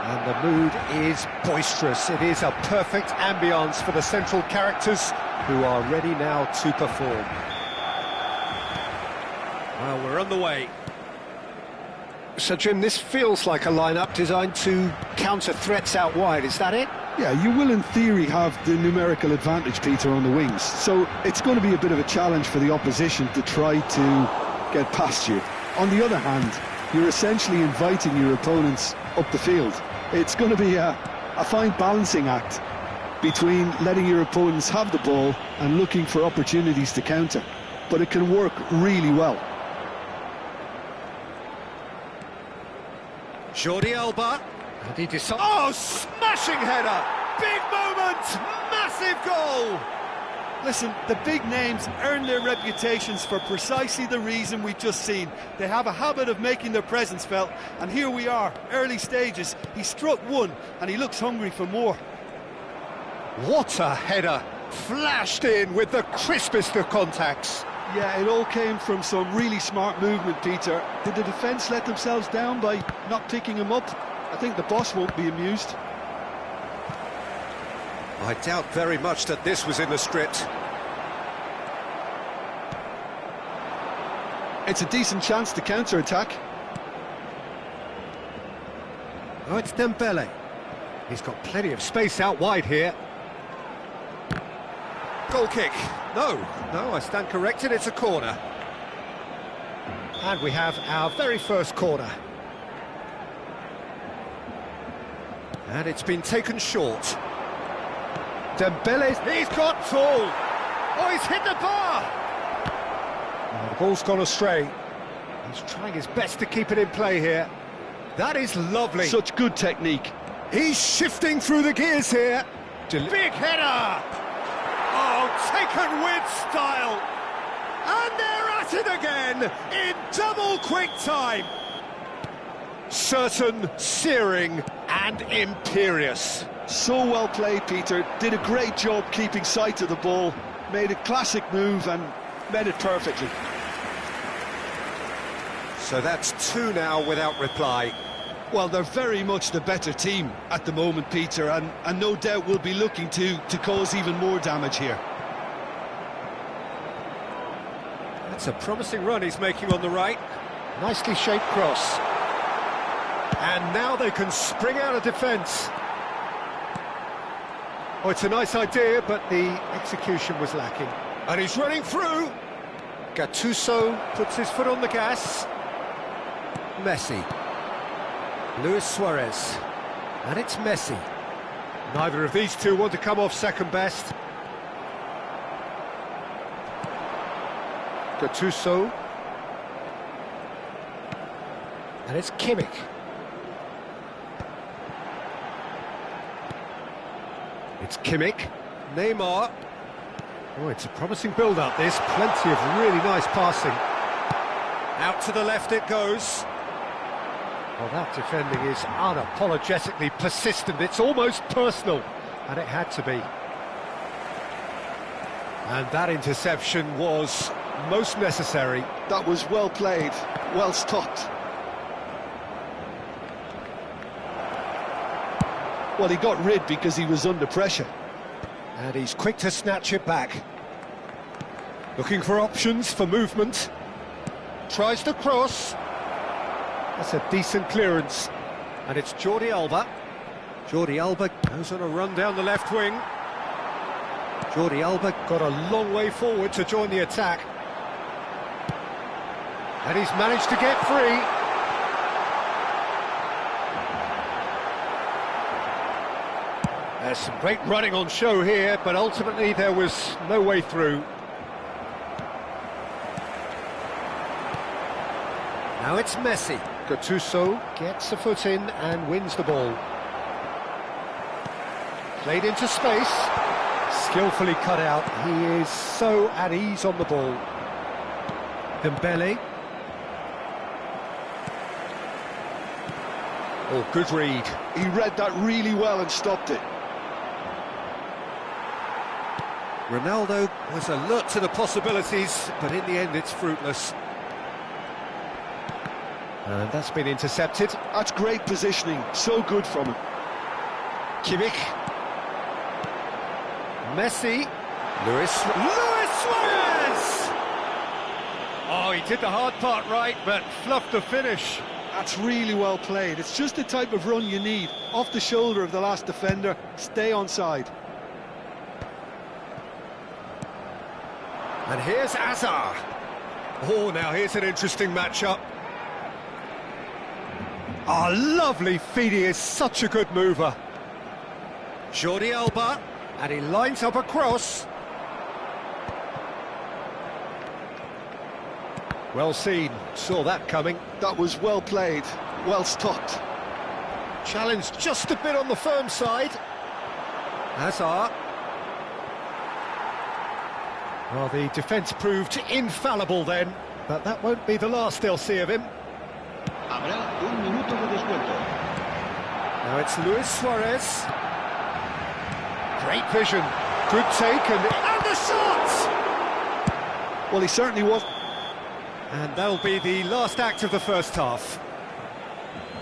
And the mood is boisterous. It is a perfect ambience for the central characters who are ready now to perform. Well, we're on the way. So, Jim, this feels like a lineup designed to counter threats out wide, is that it? Yeah, you will in theory have the numerical advantage, Peter, on the wings. So it's going to be a bit of a challenge for the opposition to try to get past you. On the other hand, you're essentially inviting your opponents up the field. It's going to be a fine balancing act between letting your opponents have the ball and looking for opportunities to counter. But it can work really well. Jordi Alba. And he decides... Oh, smashing header! Big moment! Massive goal! Listen, the big names earn their reputations for precisely the reason we've just seen. They have a habit of making their presence felt, and here we are, early stages. He struck one, and he looks hungry for more. What a header! Flashed in with the crispest of contacts. Yeah, it all came from some really smart movement, Peter. Did the defence let themselves down by not picking him up? I think the boss won't be amused. I doubt very much that this was in the script. It's a decent chance to counter-attack. Oh, it's Dembele. He's got plenty of space out wide here. Goal kick. No, I stand corrected, it's a corner. And we have our very first corner. And it's been taken short. Dembele, he's got full. Oh, he's hit the bar. Oh, the ball's gone astray. He's trying his best to keep it in play here. That is lovely. Such good technique. He's shifting through the gears here. Big header. Oh, taken with style. And they're at it again in double quick time. Certain, searing and imperious. So well played, Peter. Did a great job keeping sight of the ball. Made a classic move and made it perfectly. So that's two now without reply. Well, they're very much the better team at the moment, Peter, and no doubt will be looking to cause even more damage here. That's a promising run he's making on the right. Nicely shaped cross. And now they can spring out of defence. Oh, it's a nice idea, but the execution was lacking. And he's running through. Gattuso puts his foot on the gas. Messi. Luis Suarez. And it's Messi. Neither of these two want to come off second best. Gattuso. And it's Kimmich. It's Kimmich. Neymar. Oh, it's a promising build-up, this. Plenty of really nice passing. Out to the left it goes. Well, that defending is unapologetically persistent. It's almost personal, and it had to be. And that interception was most necessary. That was well played, well stopped. Well, he got rid because he was under pressure. And he's quick to snatch it back. Looking for options for movement. Tries to cross. That's a decent clearance. And it's Jordi Alba. Jordi Alba goes on a run down the left wing. Jordi Alba got a long way forward to join the attack. And he's managed to get free. There's some great running on show here, but ultimately there was no way through. Now it's Messi. Gattuso gets a foot in and wins the ball. Played into space. Skillfully cut out. He is so at ease on the ball. Dembele. Oh, good read. He read that really well and stopped it. Ronaldo was alert to the possibilities, but in the end it's fruitless. And that's been intercepted. That's great positioning, so good from him. Kimmich. Messi. Luis Suarez! Oh, he did the hard part right, but fluffed the finish. That's really well played. It's just the type of run you need. Off the shoulder of the last defender, stay onside. And here's Hazard. Oh, now here's an interesting matchup. Oh, lovely feed, he is such a good mover. Jordi Alba, and he lines up a cross. Well seen, saw that coming. That was well played, well stopped. Challenged just a bit on the firm side. Hazard. Well, the defence proved infallible then, but that won't be the last they'll see of him. Habrá un minuto de descuento. Now it's Luis Suarez. Great vision, good take, and the shot! Well, he certainly was. And that'll be the last act of the first half.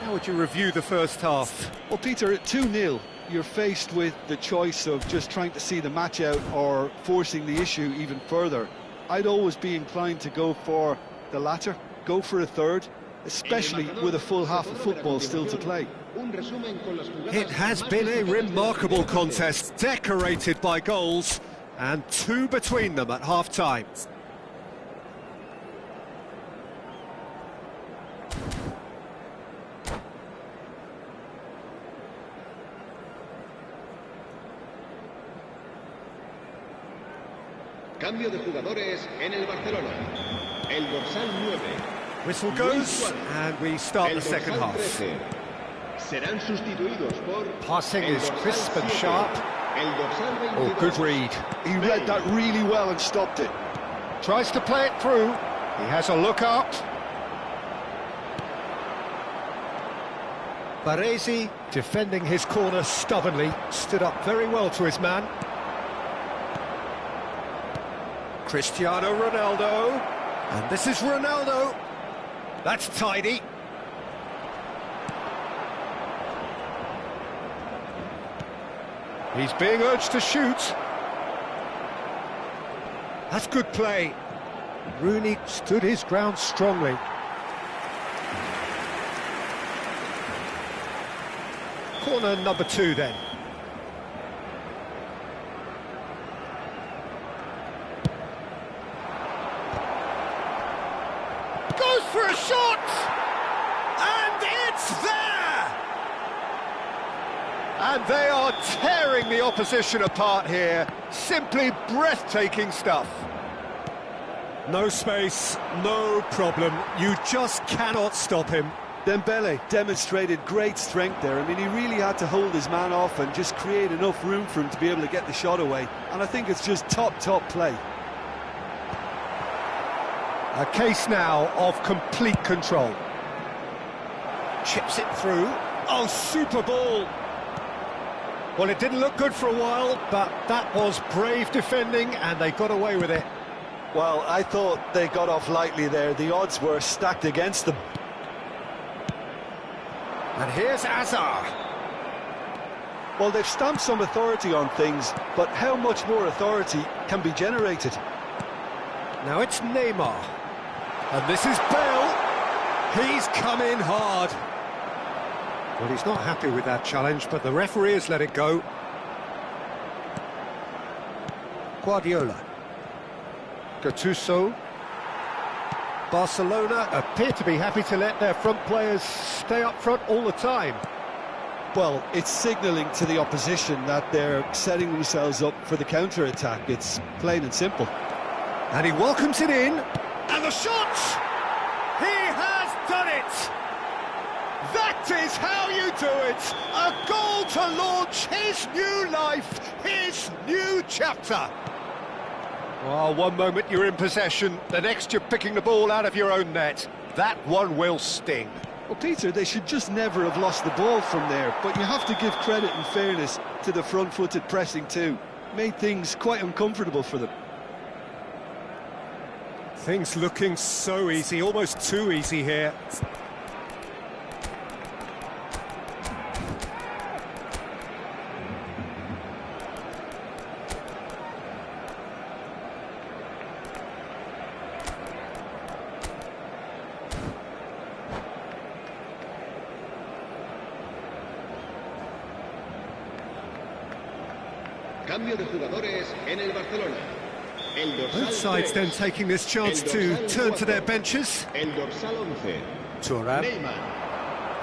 How would you review the first half? Well, Peter, at 2-0, you're faced with the choice of just trying to see the match out or forcing the issue even further. I'd always be inclined to go for the latter, go for a third, especially with a full half of football still to play. It has been a remarkable contest, decorated by goals, and two between them at half-time. Cambio de jugadores en el Barcelona. El dorsal 9. Whistle goes, and we start the second half. Serán sustituidos por Passing is crisp and sharp. Oh, good read. He read that really well and stopped it. Tries to play it through. He has a look up. Baresi, defending his corner stubbornly, stood up very well to his man. Cristiano Ronaldo, and this is Ronaldo. That's tidy. He's being urged to shoot. That's good play. Rooney stood his ground strongly. Corner number 2 then. Goes for a shot! And it's there! And they are tearing the opposition apart here. Simply breathtaking stuff. No space, no problem. You just cannot stop him. Dembele demonstrated great strength there. I mean, he really had to hold his man off and just create enough room for him to be able to get the shot away. And I think it's just top play. A case now of complete control. Chips it through. Oh, super ball. Well, it didn't look good for a while, but that was brave defending, and they got away with it. Well, I thought they got off lightly there. The odds were stacked against them. And here's Hazard. Well, they've stamped some authority on things, but how much more authority can be generated? Now it's Neymar. And this is Bale. He's come in hard. Well, he's not happy with that challenge, but the referee has let it go. Guardiola. Gattuso. Barcelona appear to be happy to let their front players stay up front all the time. Well, it's signalling to the opposition that they're setting themselves up for the counter-attack. It's plain and simple. And he welcomes it in. And the shot! He has done it! That is how you do it! A goal to launch his new life, his new chapter. Well, one moment you're in possession, the next you're picking the ball out of your own net. That one will sting. Well, Peter, they should just never have lost the ball from there, but you have to give credit and fairness to the front-footed pressing too. made things quite uncomfortable for them. Things looking so easy, almost too easy here. Cambio de jugadores en el Barcelona. El dorsal Both sides 3. then taking this chance El to dorsal turn to 4. their benches. El dorsal 11. Thuram. Neymar.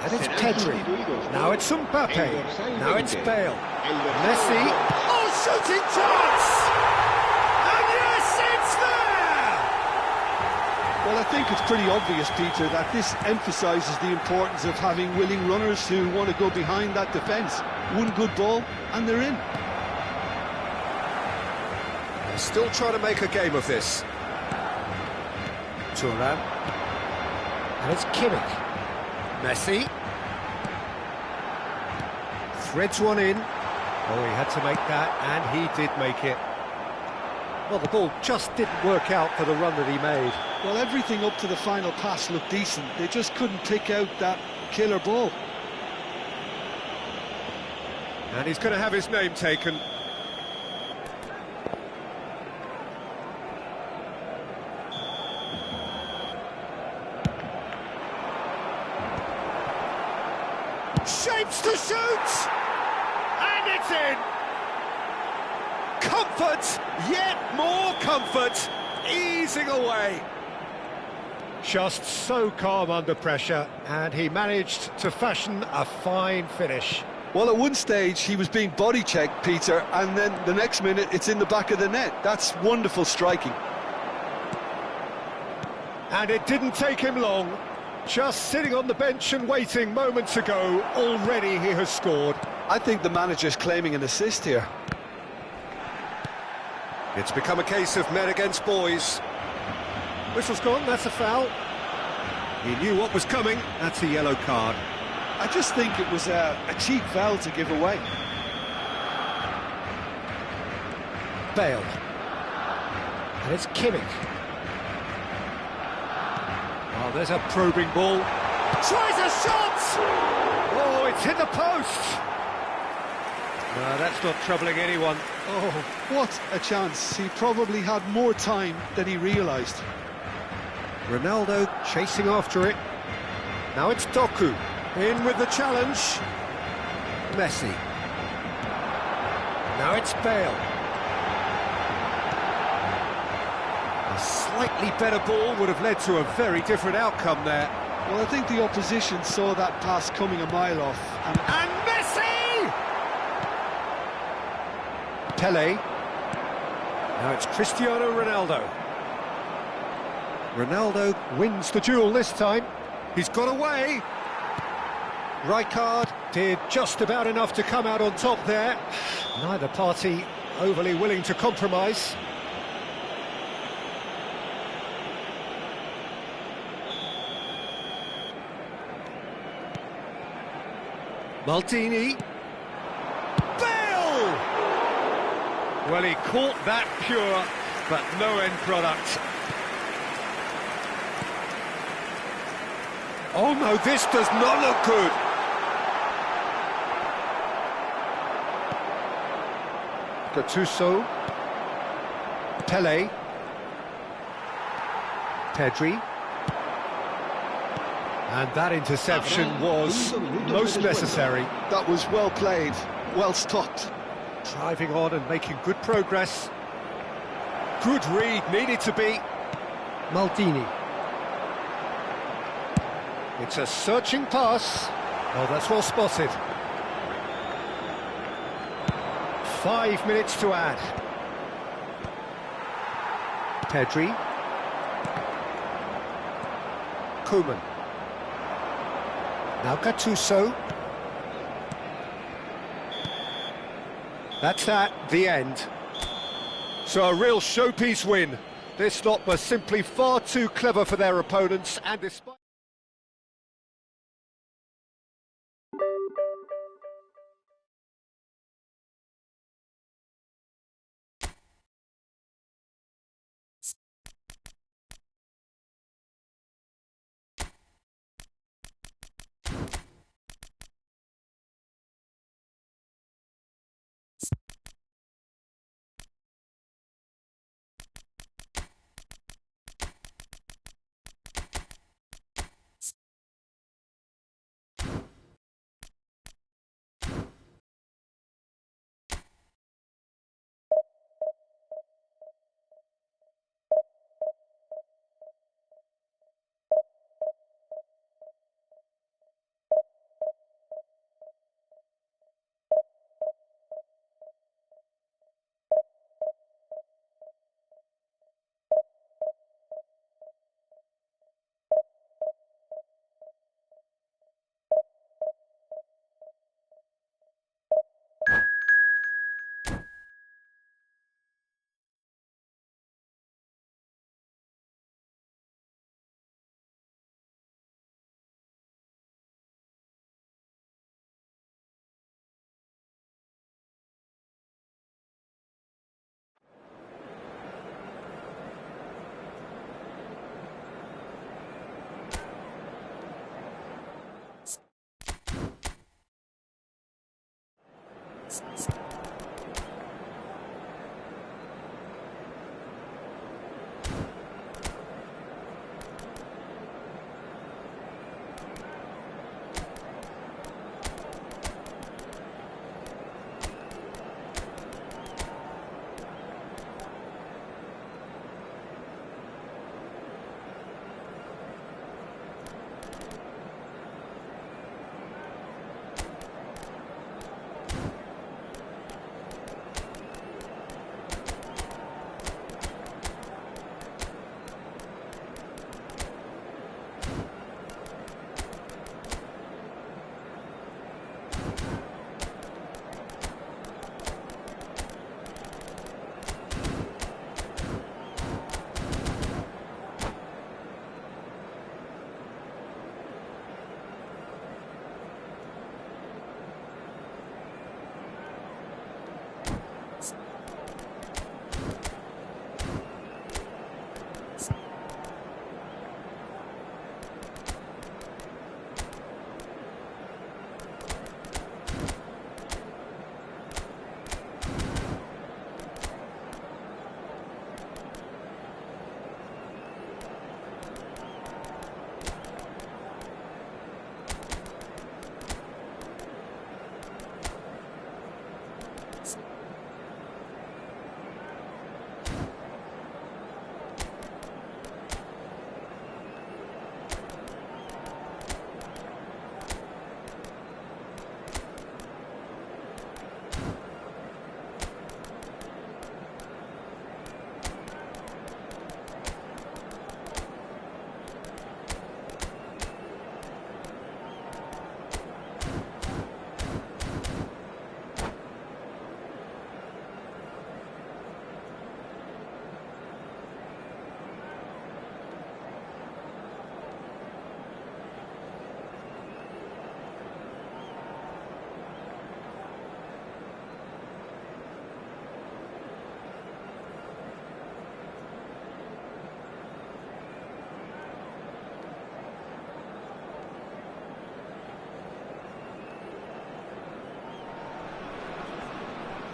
And it's Serán Pedri. sustituidos Now por it's Mbappe. el dorsal Now it's 20. Bale. El dorsal Messi. 2. Oh, shooting chance! And yes, it's there! Well, I think it's pretty obvious, Peter, that this emphasises the importance of having willing runners who want to go behind that defence. One good ball, and they're in. They're still trying to make a game of this. Thuram. And it's Kimmich. Messi. Threads one in. Oh, he had to make that, and he did make it. Well, the ball just didn't work out for the run that he made. Well, everything up to the final pass looked decent. They just couldn't pick out that killer ball. And he's going to have his name taken. Shapes to shoot! And it's in! Comfort, yet more comfort, easing away. Just so calm under pressure, and he managed to fashion a fine finish. Well, at one stage, he was being body-checked, Peter, and then the next minute, it's in the back of the net. That's wonderful striking. And it didn't take him long. Just sitting on the bench and waiting moments ago, already he has scored. I think the manager's claiming an assist here. It's become a case of men against boys. Whistle's gone, that's a foul. He knew what was coming, that's a yellow card. I just think it was a cheap foul to give away. Bale. And it's Kimmich. Oh, there's a probing ball. Tries a shot! Oh, it's hit the post! No, that's not troubling anyone. Oh, what a chance. He probably had more time than he realised. Ronaldo chasing after it. Now it's Doku. In with the challenge. Messi. Now it's Bale. A slightly better ball would have led to a very different outcome there. Well, I think the opposition saw that pass coming a mile off. And Messi! Pele. Now it's Cristiano Ronaldo. Ronaldo wins the duel this time. He's got away. Rijkaard did just about enough to come out on top there. Neither party overly willing to compromise. Maldini. Bale! Well, he caught that pure, but no end product. Oh no, this does not look good. Gattuso. Pele. Pedri. And that interception was most necessary. That was well played, well stopped. Driving on and making good progress. Good read, needed to be. Maldini. It's a searching pass. Oh, that's well spotted. 5 minutes to add. Pedri. Komen. Now Gattuso. That's that, the end. So a real showpiece win. This lot were simply far too clever for their opponents, and despite...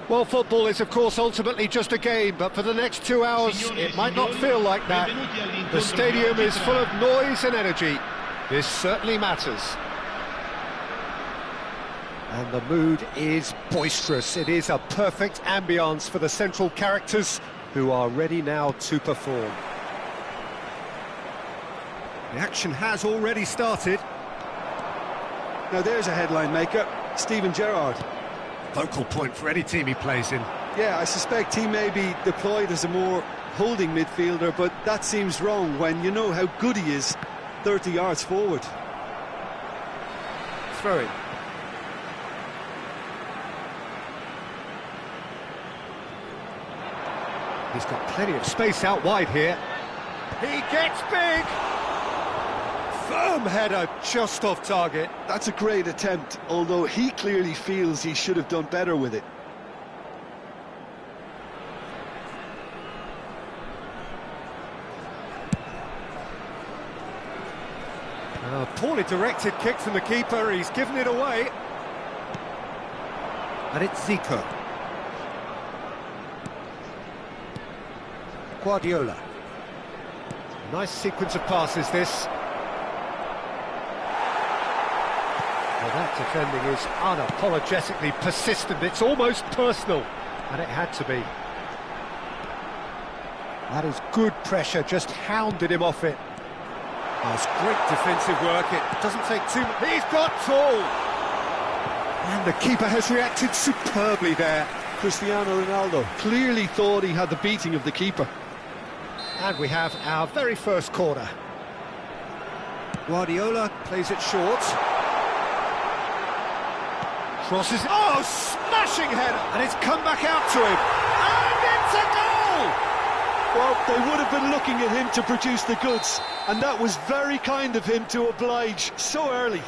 Well, football is, of course, ultimately just a game, but for the next 2 hours, it might not feel like that. The stadium is full of noise and energy. This certainly matters. And the mood is boisterous. It is a perfect ambience for the central characters, who are ready now to perform. The action has already started. Now there's a headline maker, Steven Gerrard. Focal point for any team he plays in. Yeah, I suspect he may be deployed as a more holding midfielder, but that seems wrong when you know how good he is 30 yards forward. Throw in. He's got plenty of space out wide here. He gets big! Firm header, just off target. That's a great attempt, although he clearly feels he should have done better with it. A poorly directed kick from the keeper, he's given it away. And it's Zico. Guardiola. Nice sequence of passes, this. Well, that defending is unapologetically persistent. It's almost personal, and it had to be. That is good pressure, just hounded him off it. That's great defensive work. It doesn't take too much. He's got tall! And the keeper has reacted superbly there. Cristiano Ronaldo clearly thought he had the beating of the keeper. And we have our very first corner. Guardiola plays it short. Crosses, oh, smashing header, and it's come back out to him, and it's a goal! Well, they would have been looking at him to produce the goods, and that was very kind of him to oblige so early.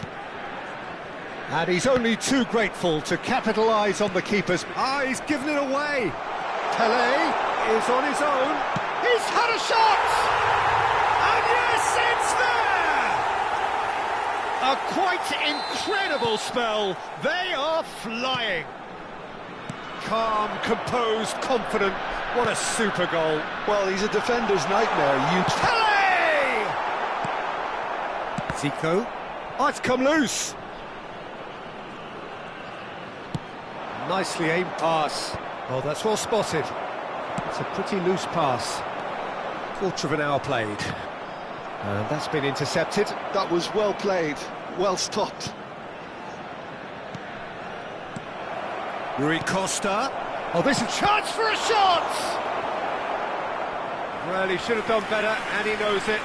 And he's only too grateful to capitalise on the keeper's... he's given it away. Pelé is on his own. He's had a shot! And yes, it's there! A quite incredible spell. They are flying. calm, composed, confident. What a super goal. Well, he's a defender's nightmare. Pele! Zico. Oh, it's come loose. Nicely aimed pass. Oh, that's well spotted. It's a pretty loose pass. Quarter of an hour played. And that's been intercepted. That was well played, well stopped. Rui Costa. Oh, this is a chance for a shot! Well, he should have done better, and he knows it.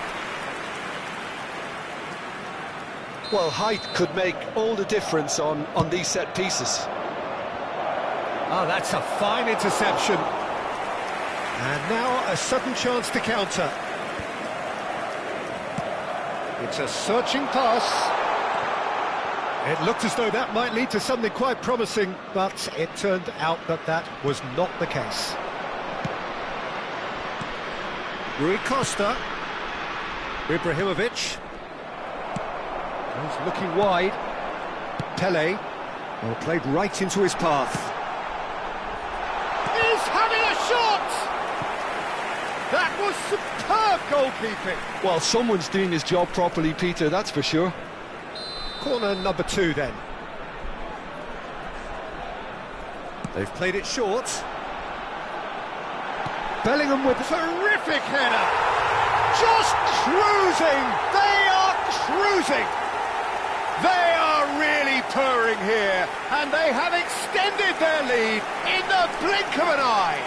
Well, height could make all the difference on these set pieces. Oh, that's a fine interception. And now a sudden chance to counter. It's a searching pass. It looked as though that might lead to something quite promising, but it turned out that that was not the case. Rui Costa. Ibrahimovic. He's looking wide. Pele. Well, played right into his path. He's having a shot! That was superb goalkeeping. Well, someone's doing his job properly, Peter, that's for sure. Corner number 2 then. They've played it short. Bellingham with a terrific header. Just cruising. They are cruising. They are really purring here, and they have extended their lead in the blink of an eye.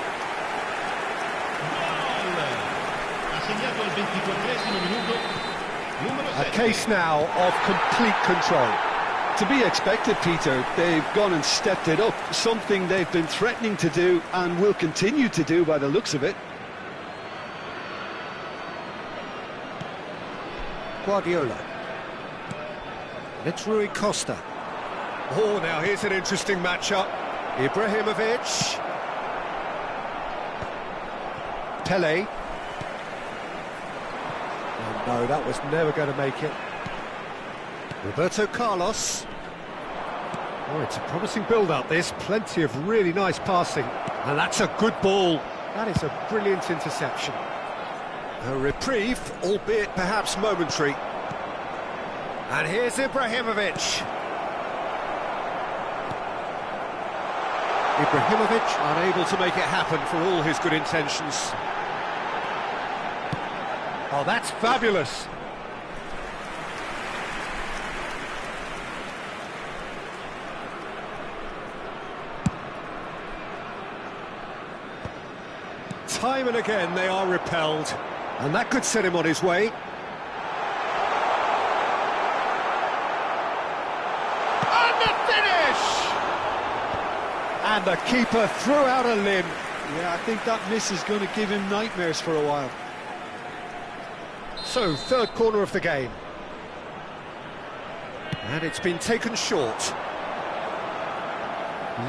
A case now of complete control. To be expected, Peter. They've gone and stepped it up, something they've been threatening to do and will continue to do by the looks of it. Guardiola. It's Rui Costa. Oh, now here's an interesting matchup. Ibrahimovic. Pele. Oh, no, that was never going to make it. Roberto Carlos. Oh, it's a promising build-up, this. Plenty of really nice passing. And that's a good ball. That is a brilliant interception. A reprieve, albeit perhaps momentary. And here's Ibrahimovic. Ibrahimovic unable to make it happen for all his good intentions. Oh, that's fabulous. Time and again they are repelled, and that could set him on his way. And the finish! And the keeper threw out a limb. Yeah, I think that miss is going to give him nightmares for a while. So, third corner of the game. And it's been taken short.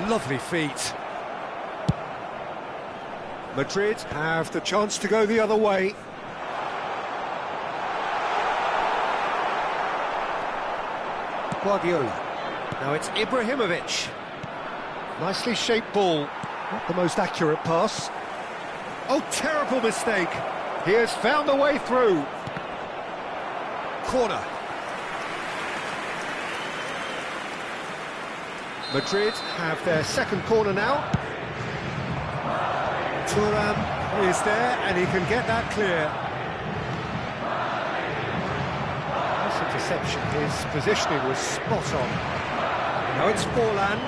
Lovely feet. Madrid have the chance to go the other way. Guardiola. Now it's Ibrahimovic. Nicely shaped ball. Not the most accurate pass. Oh, terrible mistake. He has found a way through. Corner. Madrid have their second corner now. Thuram is there, and he can get that clear. Nice interception. His positioning was spot on. Now it's Forlan.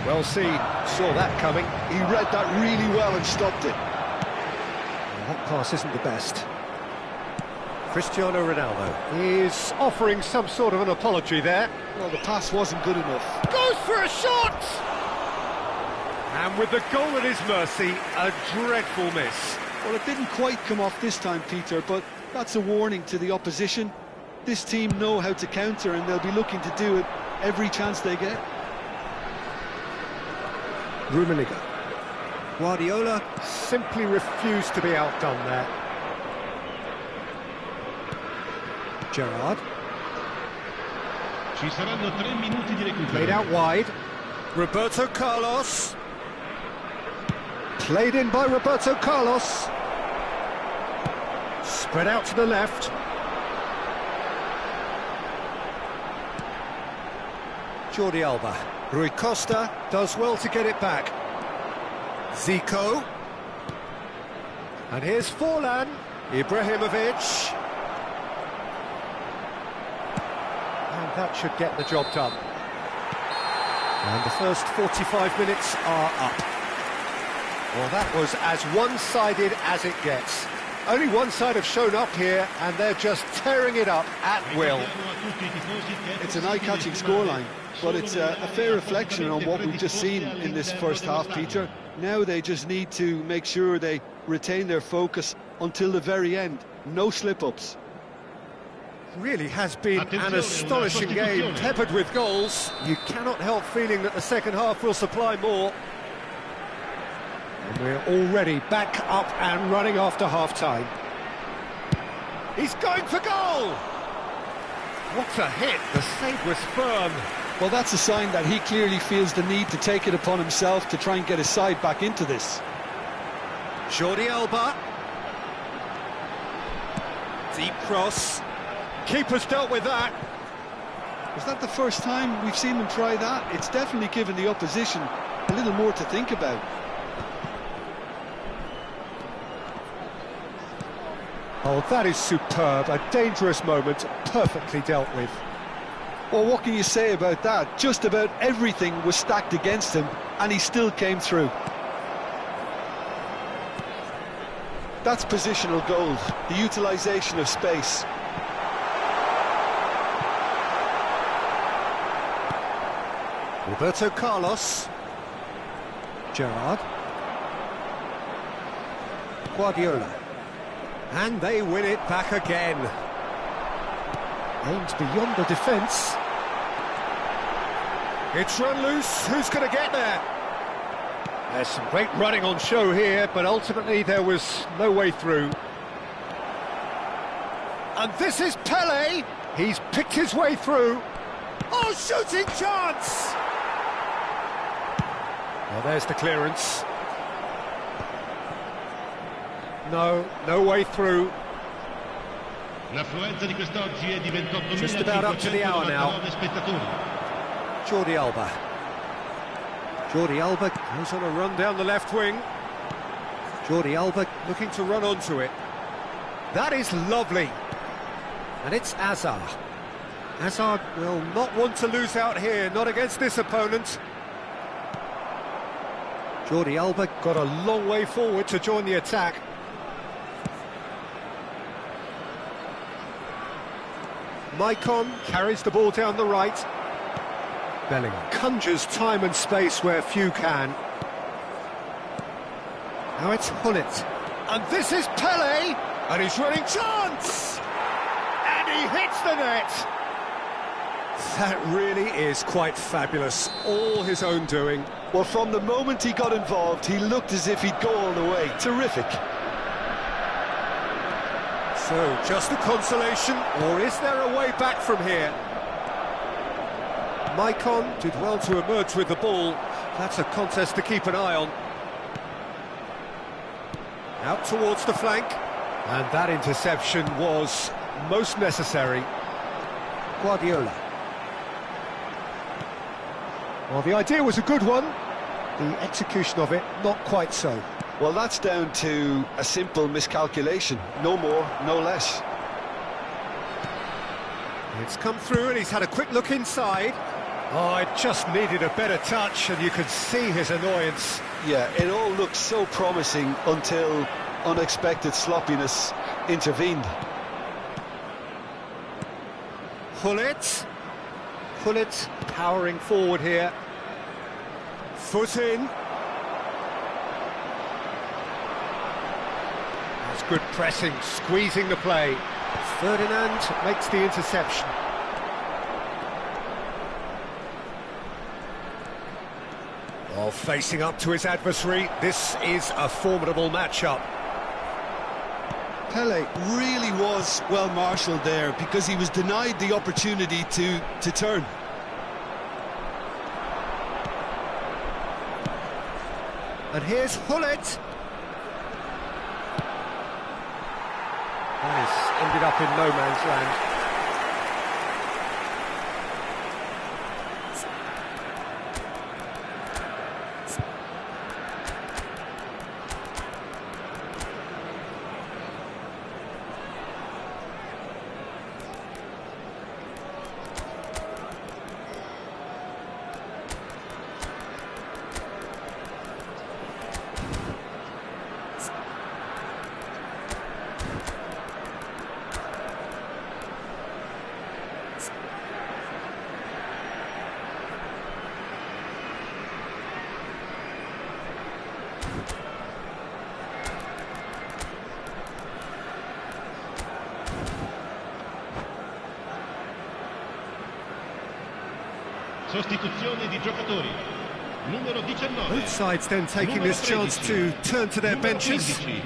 Well seen. Saw that coming. He read that really well and stopped it. Well, that pass isn't the best. Cristiano Ronaldo is offering some sort of an apology there. Well, the pass wasn't good enough. Goes for a shot! And with the goal at his mercy, a dreadful miss. Well, it didn't quite come off this time, Peter, but that's a warning to the opposition. This team know how to counter, and they'll be looking to do it every chance they get. Rummenigge. Guardiola simply refused to be outdone there. Gerrard. Ci saranno 3 minuti di recupero. Played out wide. Roberto Carlos. Played in by Roberto Carlos. Spread out to the left. Jordi Alba. Rui Costa does well to get it back. Zico. And here's Forlan. Ibrahimovic. And that should get the job done. And the first 45 minutes are up. Well, that was as one-sided as it gets. Only one side have shown up here, and they're just tearing it up at will. It's an eye-catching scoreline, but it's a fair reflection on what we've just seen in this first half, Peter. Now they just need to make sure they retain their focus until the very end. No slip-ups. Really has been an astonishing game, peppered with goals. You cannot help feeling that the second half will supply more. And we're already back up and running after half-time. He's going for goal! What a hit, the save was firm. Well, that's a sign that he clearly feels the need to take it upon himself to try and get his side back into this. Jordi Alba. Deep cross. Keeper's dealt with that. Was that the first time we've seen them try that? It's definitely given the opposition a little more to think about. Oh, that is superb. A dangerous moment, perfectly dealt with. Well, what can you say about that? Just about everything was stacked against him, and he still came through. That's positional goal, the utilisation of space. Roberto Carlos. Gerrard. Guardiola. And they win it back again. Aimed beyond the defence. It's run loose. Who's going to get there? There's some great running on show here, but ultimately there was no way through. And this is Pele. He's picked his way through. Oh, shooting chance! Well, there's the clearance. No way through. Just about up to the hour now. Jordi Alba. Jordi Alba goes on a run down the left wing. Jordi Alba looking to run onto it. That is lovely. And it's Hazard. Hazard will not want to lose out here, not against this opponent. Jordi Alba got a long way forward to join the attack. Maicon carries the ball down the right. Bellingham conjures time and space where few can. Now it's Hullet. And this is Pele! And he's running chance! And he hits the net! That really is quite fabulous. All his own doing. Well, from the moment he got involved, he looked as if he'd go all the way. Terrific. So, just a consolation, or is there a way back from here? Maicon did well to emerge with the ball. That's a contest to keep an eye on. Out towards the flank. And that interception was most necessary. Guardiola. Well, the idea was a good one. The execution of it, not quite so. Well, that's down to a simple miscalculation. No more, no less. It's come through and he's had a quick look inside. Oh, it just needed a better touch and you could see his annoyance. Yeah, it all looked so promising until unexpected sloppiness intervened. Hullet powering forward here. Foot in. That's good pressing, squeezing the play. Ferdinand makes the interception. Oh, facing up to his adversary, this is a formidable matchup. Pele really was well marshalled there because he was denied the opportunity to turn. And here's Hullet. That has ended up in no man's land. Sostituzione di giocatori. Numero 19. Both sides then taking this chance to turn to their benches. 15.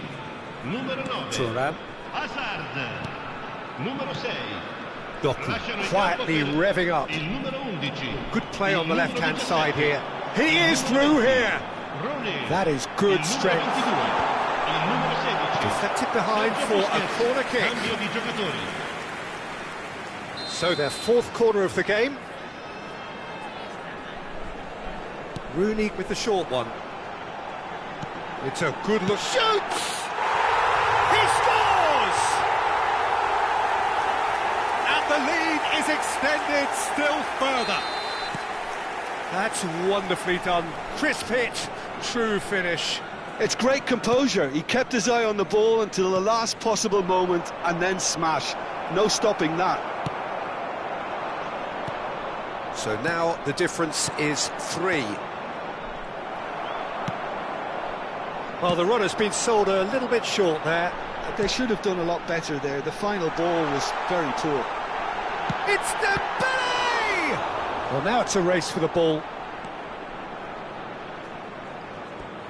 Numero 9. Thuram. Hazard. Numero 6. Doku quietly revving up. Il numero 11. Good play on the left-hand side here. He is through here. Rooney. That is good Il strength. numero 22. Il numero 16. Deflected behind for a corner kick. Cambio di giocatori. So their fourth corner of the game. Rooney with the short one. It's a good look. Shoots! He scores! And the lead is extended still further. That's wonderfully done. Crisp hit, true finish. It's great composure. He kept his eye on the ball until the last possible moment and then smash. No stopping that. So now the difference is 3. Well, the run has been sold a little bit short there. They should have done a lot better there. The final ball was very poor. It's Dembele! Well, now it's a race for the ball.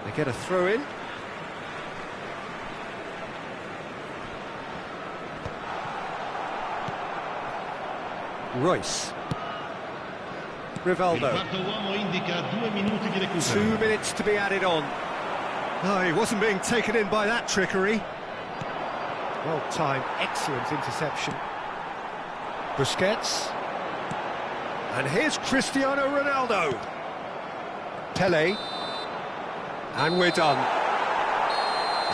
They get a throw in. Royce. Rivaldo. Il quarto uomo indica 2 minuti di recupero. 2 minutes to be added on. Oh, he wasn't being taken in by that trickery. Well timed, excellent interception. Busquets. And here's Cristiano Ronaldo. Pele. And we're done.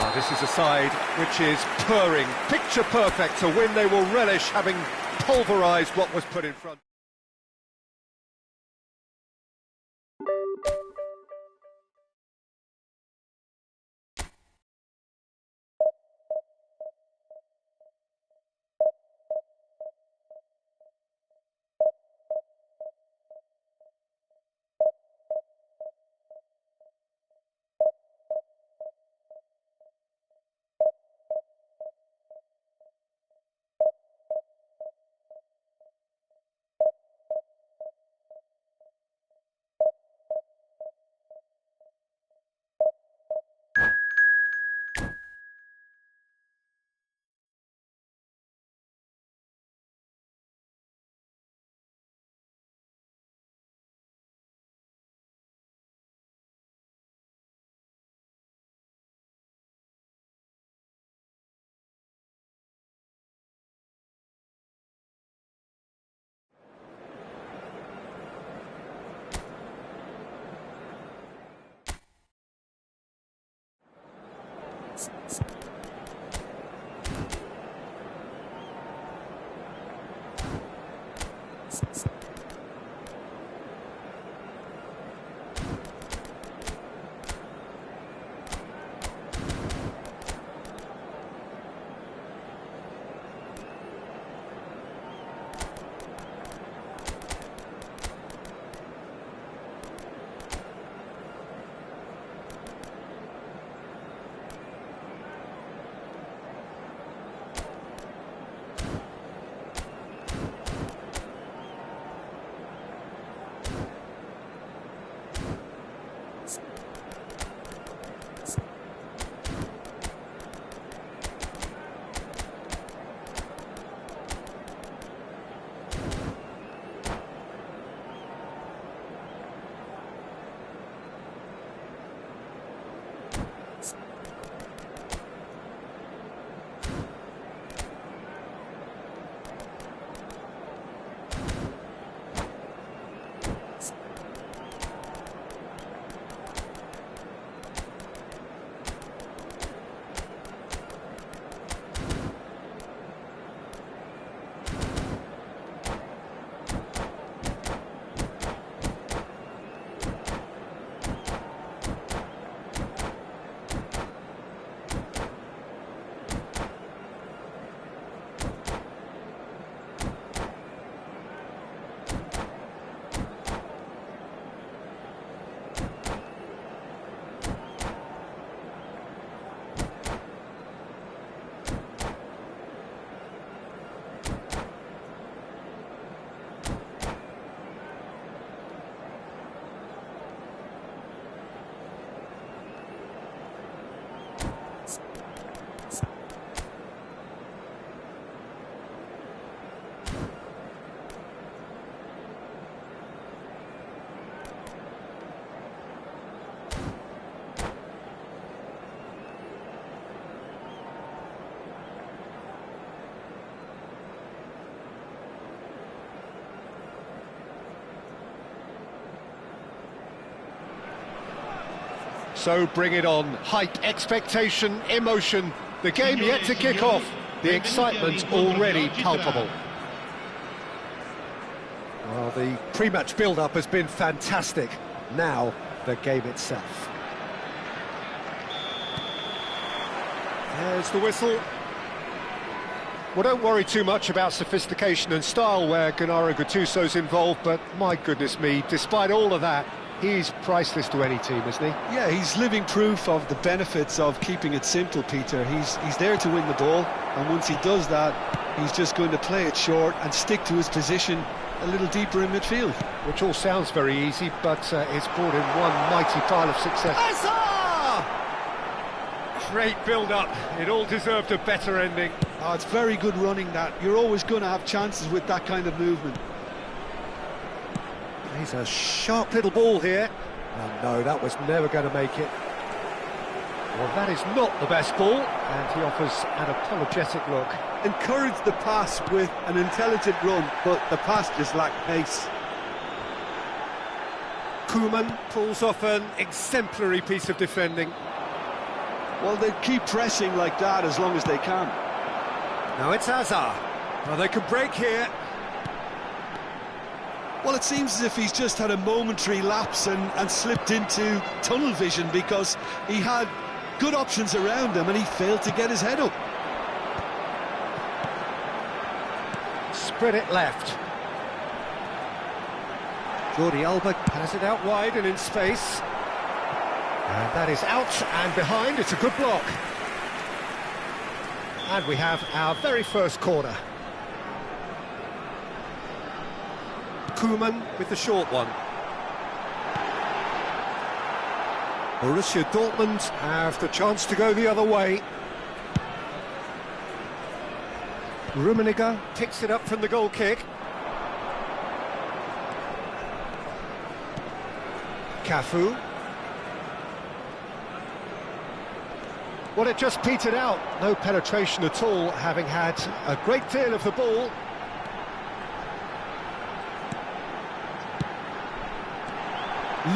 Oh, this is a side which is purring, picture perfect, a win they will relish, having pulverised what was put in front. So bring it on. Hype, expectation, emotion. The game yet to kick off. The excitement already palpable. Well, the pre-match build-up has been fantastic. Now, the game itself. There's the whistle. Well, don't worry too much about sophistication and style where Gennaro Gattuso's involved, but my goodness me, despite all of that, he's priceless to any team, isn't he? Yeah, he's living proof of the benefits of keeping it simple, Peter. He's there to win the ball, and once he does that, he's just going to play it short and stick to his position a little deeper in midfield. Which all sounds very easy, but it's brought in one mighty pile of success. Great build-up. It all deserved a better ending. Oh, it's very good running that. You're always going to have chances with that kind of movement. He's a sharp little ball here. Oh, no, that was never going to make it. Well, that is not the best ball, and he offers an apologetic look. Encourage the pass with an intelligent run, but the pass just lacked pace. Koeman pulls off an exemplary piece of defending. Well, they keep pressing like that as long as they can. Now it's Hazard. Well, they can break here. Well, it seems as if he's just had a momentary lapse and slipped into tunnel vision because he had good options around him and he failed to get his head up. Spread it left. Jordi Alba has it out wide and in space. And that is out and behind. It's a good block. And we have our very first corner. Koeman with the short one. Borussia Dortmund have the chance to go the other way. Rummenigge picks it up from the goal kick. Cafu. Well, it just petered out. No penetration at all, having had a great deal of the ball.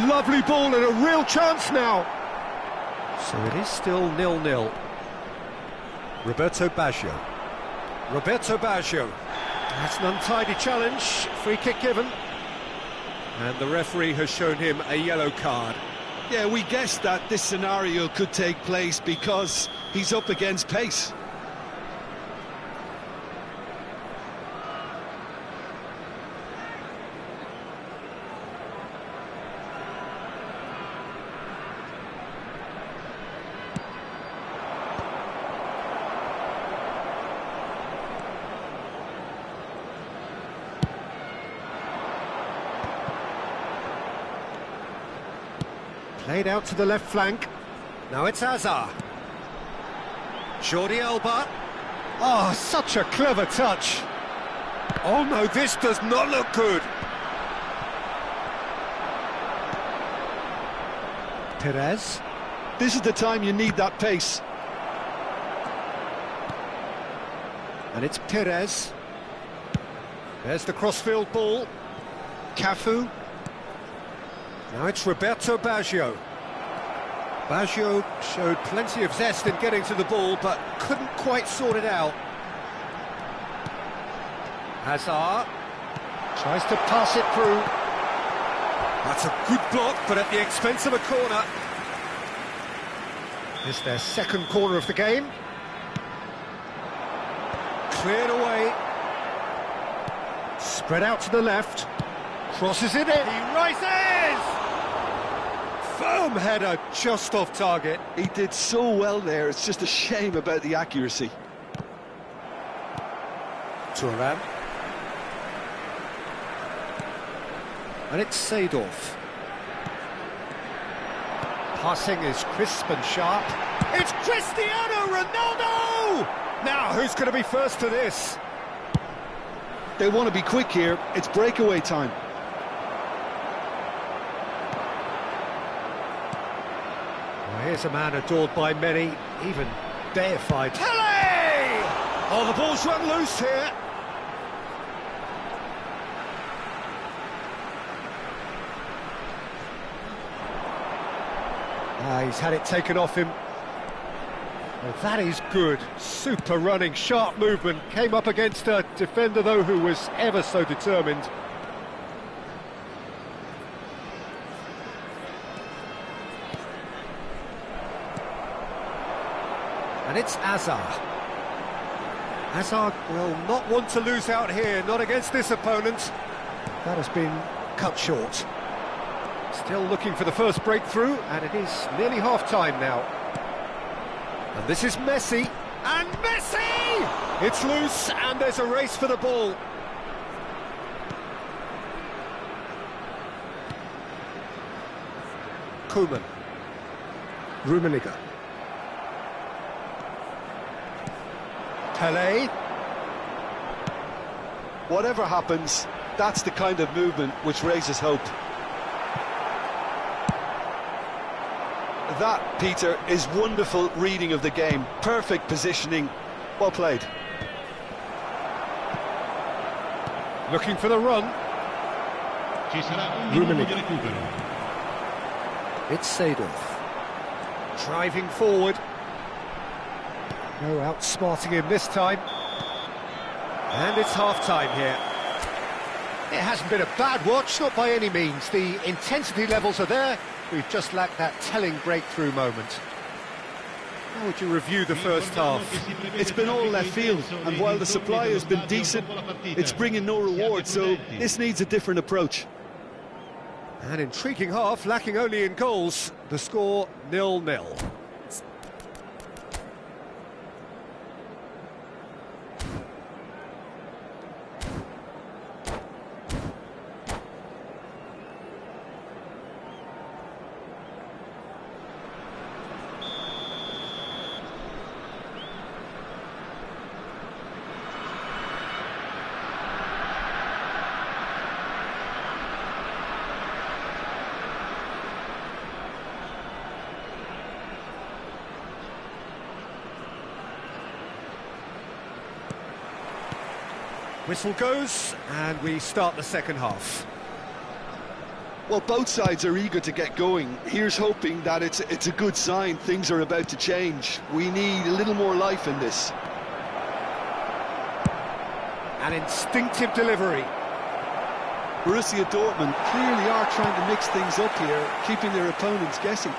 Lovely ball and a real chance now. So it is still 0-0. Roberto Baggio. Roberto Baggio. That's an untidy challenge. Free kick given. And the referee has shown him a yellow card. Yeah, we guessed that this scenario could take place because he's up against pace. Played out to the left flank. Now it's Hazard. Jordi Alba. Oh, such a clever touch. Oh no, this does not look good. Perez. This is the time you need that pace. And it's Perez. There's the crossfield ball. Cafu. Now it's Roberto Baggio. Baggio showed plenty of zest in getting to the ball, but couldn't quite sort it out. Hazard tries to pass it through. That's a good block, but at the expense of a corner. It's their second corner of the game. Cleared away. Spread out to the left. Crosses it in. He rises! Firm header, just off target. He did so well there, it's just a shame about the accuracy. Thuram. And it's Seedorf. Passing is crisp and sharp. It's Cristiano Ronaldo! Now, who's going to be first to this? They want to be quick here, it's breakaway time. Here's a man adored by many, even deified. Pele! Oh, the ball's run loose here. He's had it taken off him. Well, that is good. Super running, sharp movement. Came up against a defender, though, who was ever so determined. And it's Azar. Azar will not want to lose out here, not against this opponent. That has been cut short. Still looking for the first breakthrough, and it is nearly half-time now. And this is Messi, and Messi! It's loose, and there's a race for the ball. Komen. Rummenigge. Pelé. Whatever happens, that's the kind of movement which raises hope. That, Peter, is wonderful reading of the game. Perfect positioning. Well played. Looking for the run. Rummenigge. It's Seedorf. Driving forward. No outsmarting him this time. And it's half-time here. It hasn't been a bad watch, not by any means. The intensity levels are there. We've just lacked that telling breakthrough moment. How would you review the first half? It's been all left field, and while the supply has been decent, it's bringing no reward, so this needs a different approach. An intriguing half, lacking only in goals. The score 0-0. Whistle goes, and we start the second half. Well, both sides are eager to get going. Here's hoping that it's a good sign. Things are about to change. We need a little more life in this. An instinctive delivery. Borussia Dortmund clearly are trying to mix things up here, keeping their opponents guessing.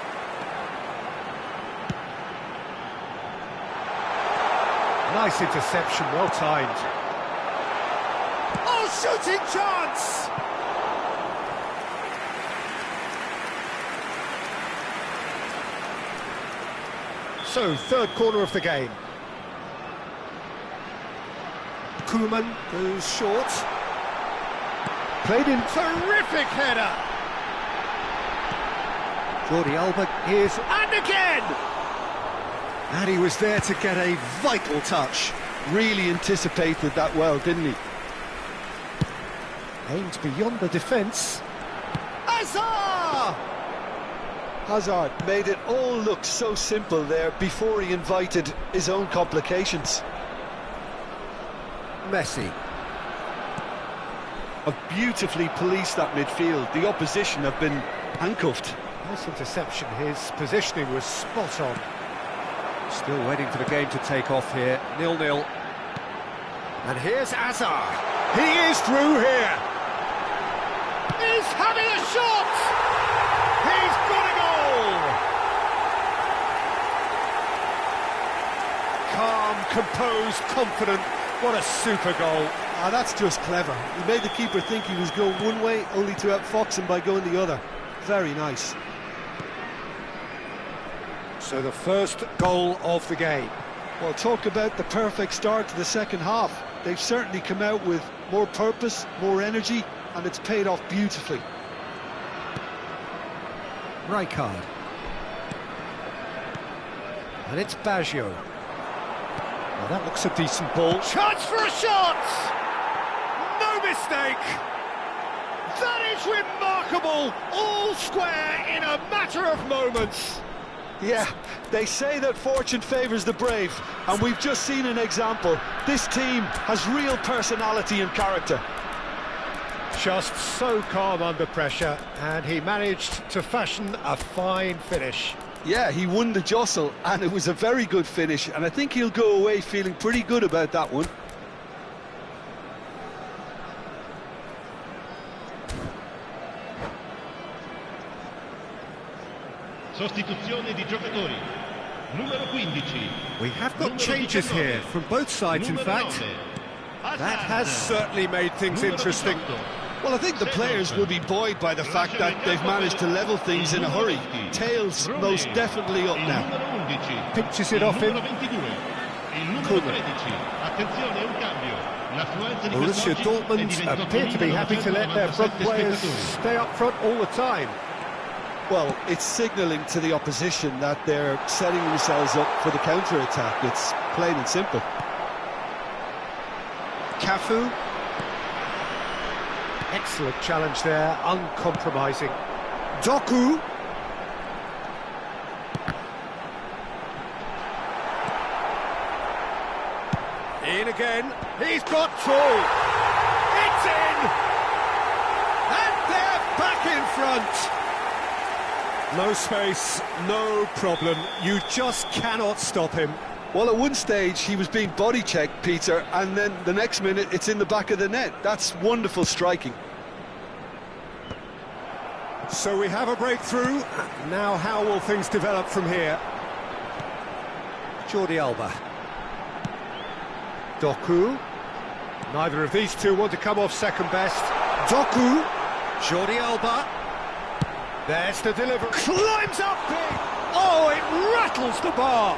Nice interception, well timed. Oh, shooting chance! So, third corner of the game. Koeman goes short. Played in. Terrific header! Jordi Alba is, and again! And he was there to get a vital touch. Really anticipated that well, didn't he? Aimed beyond the defence. Hazard! Hazard made it all look so simple there before he invited his own complications. Messi. Have beautifully policed that midfield. The opposition have been handcuffed. Nice interception. His positioning was spot on. Still waiting for the game to take off here. 0-0. And here's Azar. He is through here. He's having a shot. He's got a goal. Calm, composed, confident. What a super goal. Ah, that's just clever. He made the keeper think he was going one way, only to outfox him by going the other. Very nice. So the first goal of the game. Well, talk about the perfect start to the second half. They've certainly come out with more purpose, more energy, and it's paid off beautifully. Rijkaard. And it's Baggio. Well, that looks a decent ball. Chance for a shot! No mistake! That is remarkable! All square in a matter of moments. Yeah, they say that fortune favours the brave, and we've just seen an example. This team has real personality and character. Just so calm under pressure, and he managed to fashion a fine finish. Yeah, he won the jostle, and it was a very good finish, and I think he'll go away feeling pretty good about that one. Sostituzione di giocatori. Numero 15. We have got changes here from both sides, in fact. That has certainly made things interesting. Well, I think the players will be buoyed by the fact that they've managed to level things in a hurry. Tails most definitely up now. Pinches it off him. Komen. Borussia Dortmund appear to be happy to let their front players stay up front all the time. Well, it's signalling to the opposition that they're setting themselves up for the counter-attack. It's plain and simple. Cafu. Excellent challenge there, uncompromising. Doku. In again. He's got through. It's in. And they're back in front. No space, no problem. You just cannot stop him. Well, at one stage he was being body-checked, Peter, and then the next minute it's in the back of the net. That's wonderful striking. So we have a breakthrough. Now how will things develop from here? Jordi Alba. Doku. Neither of these two want to come off second best. Doku. Jordi Alba. There's the delivery. Climbs up big. Oh, it rattles the bar.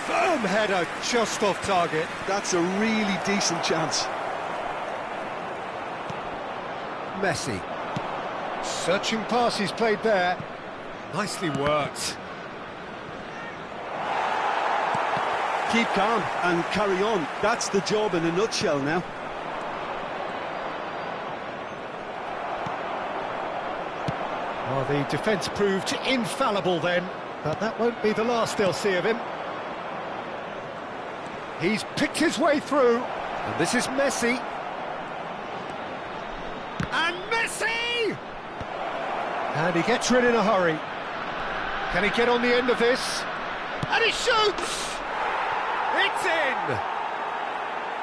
Firm header just off target. That's a really decent chance. Messi. Searching pass he's played there. Nicely worked. Keep calm and carry on. That's the job in a nutshell now. Well, the defence proved infallible then, but that won't be the last they'll see of him. He's picked his way through, and this is Messi. And Messi! And he gets rid in a hurry. Can he get on the end of this? And he shoots! It's in!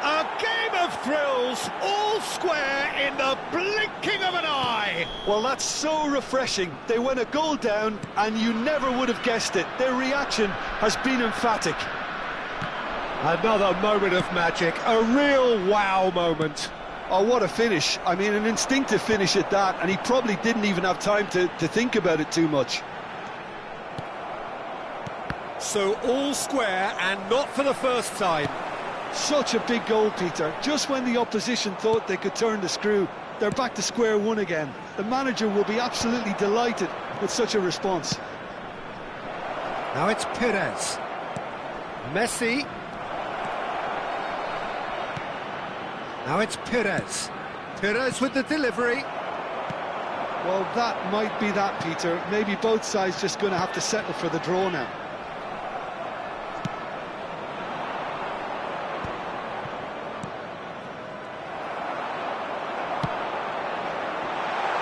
A game of thrills, all square in the blinking of an eye! Well, that's so refreshing. They went a goal down, and you never would have guessed it. Their reaction has been emphatic. Another moment of magic, a real wow moment. Oh, what a finish. I mean, an instinctive finish at that, and he probably didn't even have time to think about it too much. So all square, and not for the first time. Such a big goal, Peter. Just when the opposition thought they could turn the screw, they're back to square one again. The manager will be absolutely delighted with such a response. Now it's Perez. Messi. Now it's Perez. Perez with the delivery. Well, that might be that, Peter. Maybe both sides just going to have to settle for the draw now.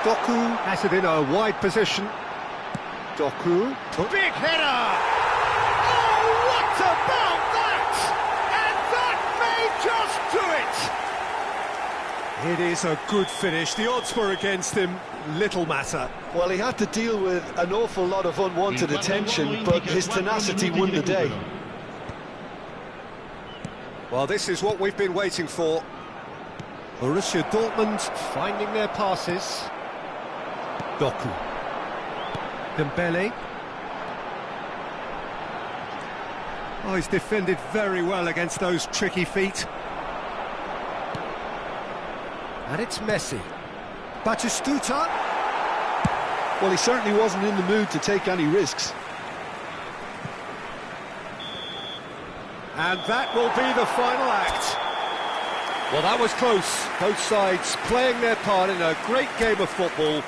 Doku has it in a wide position. Doku. Big header! Oh, what about that? And that may just do it! It is a good finish. The odds were against him. Little matter. Well, he had to deal with an awful lot of unwanted attention, but his tenacity won the day. Well, this is what we've been waiting for. Borussia Dortmund finding their passes. Doku. Dembele. Oh, he's defended very well against those tricky feet. And it's Messi. Batistuta. Well, he certainly wasn't in the mood to take any risks. And that will be the final act. Well, that was close. Both sides playing their part in a great game of football.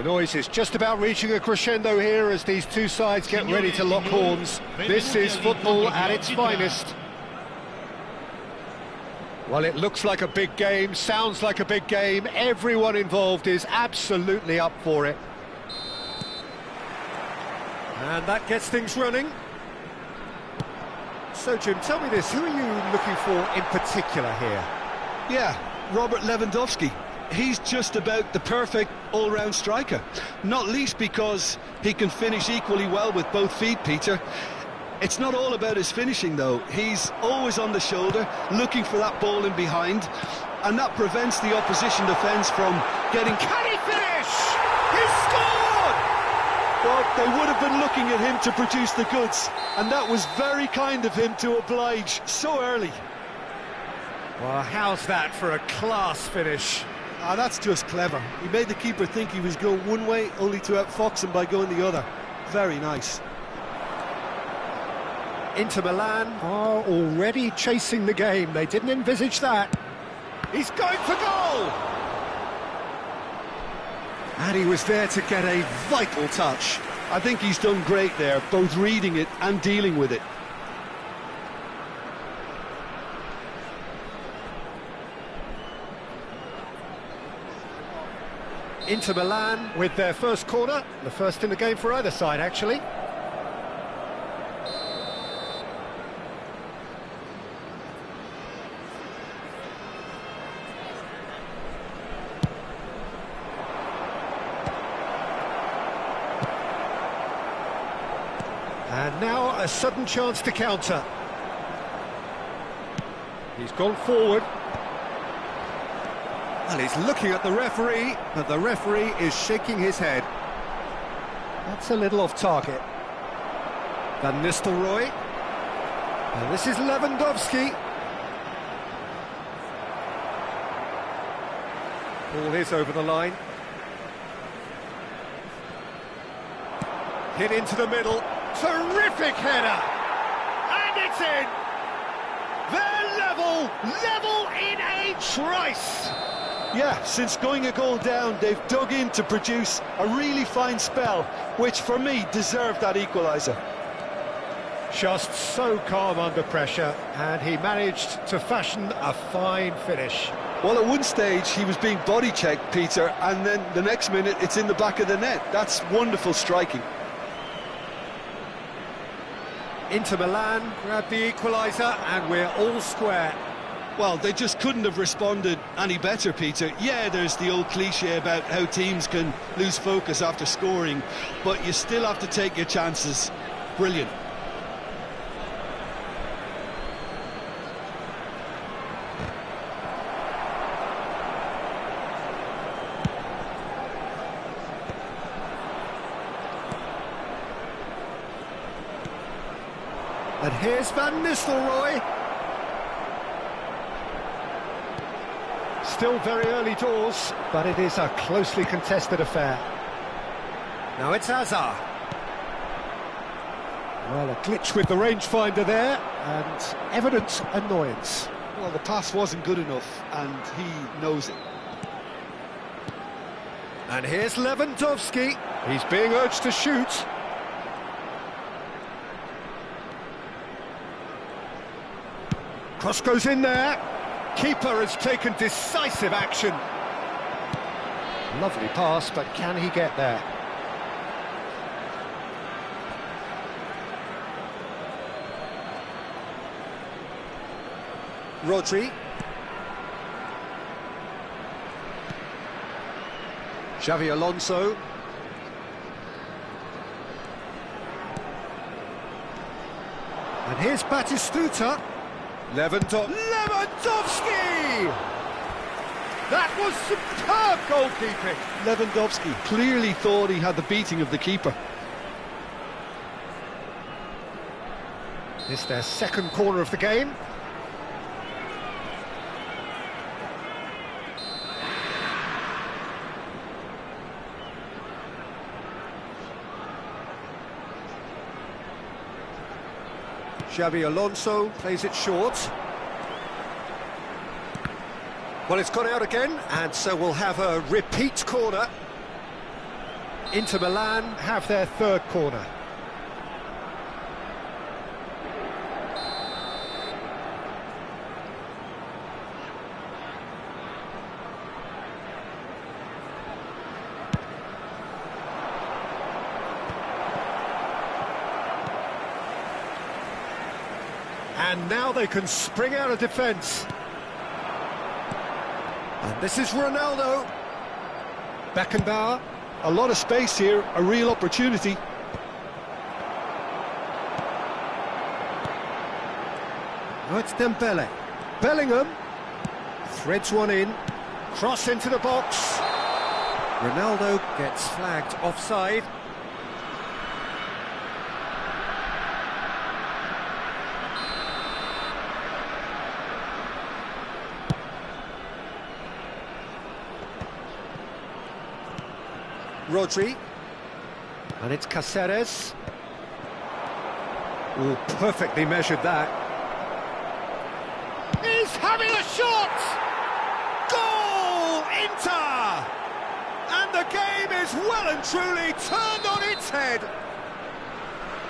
The noise is just about reaching a crescendo here as these two sides get ready to lock horns. This is football at its finest. Well, it looks like a big game, sounds like a big game. Everyone involved is absolutely up for it. And that gets things running. So, Jim, tell me this, who are you looking for in particular here? Yeah, Robert Lewandowski. He's just about the perfect all-round striker. Not least because he can finish equally well with both feet, Peter. It's not all about his finishing, though. He's always on the shoulder, looking for that ball in behind, and that prevents the opposition defence from getting... Can he finish? He scored! Well, they would have been looking at him to produce the goods, and that was very kind of him to oblige so early. Well, how's that for a class finish? Ah, that's just clever. He made the keeper think he was going one way, only to outfox him by going the other. Very nice. Inter Milan are already chasing the game. They didn't envisage that. He's going for goal! And he was there to get a vital touch. I think he's done great there, both reading it and dealing with it. Inter Milan with their first corner, the first in the game for either side, actually. And now a sudden chance to counter. He's gone forward. And he's looking at the referee, but the referee is shaking his head. That's a little off target. Van Nistelrooy. And this is Lewandowski. Ball is over the line. Hit into the middle. Terrific header! And it's in! They're level in a trice! Yeah, since going a goal down, they've dug in to produce a really fine spell, which for me deserved that equaliser. Just so calm under pressure, and he managed to fashion a fine finish. Well, at one stage he was being body-checked, Peter, and then the next minute it's in the back of the net. That's wonderful striking. Inter Milan grab the equaliser, and we're all square. Well, they just couldn't have responded any better, Peter. Yeah, there's the old cliche about how teams can lose focus after scoring, but you still have to take your chances. Brilliant. And here's Van Nistelrooy. Still very early doors, but it is a closely contested affair. Now it's Hazard. Well, a glitch with the rangefinder there, and evident annoyance. Well, the pass wasn't good enough, and he knows it. And here's Lewandowski. He's being urged to shoot. Cross goes in there. Keeper has taken decisive action. Lovely pass, but can he get there? Rodri. Xavi Alonso. And here's Batistuta. Lewandowski! That was superb goalkeeping! Lewandowski clearly thought he had the beating of the keeper. It's their second corner of the game. Xavi Alonso plays it short. Well, it's gone out again, and so we'll have a repeat corner. Inter Milan have their third corner. And now they can spring out of defence. And this is Ronaldo. Beckenbauer. A lot of space here, a real opportunity. Oh, it's Dembele. Bellingham. Threads one in. Cross into the box. Ronaldo gets flagged offside. Rodri, and it's Cáceres. Oh, perfectly measured that. He's having a shot! Goal! Inter! And the game is well and truly turned on its head.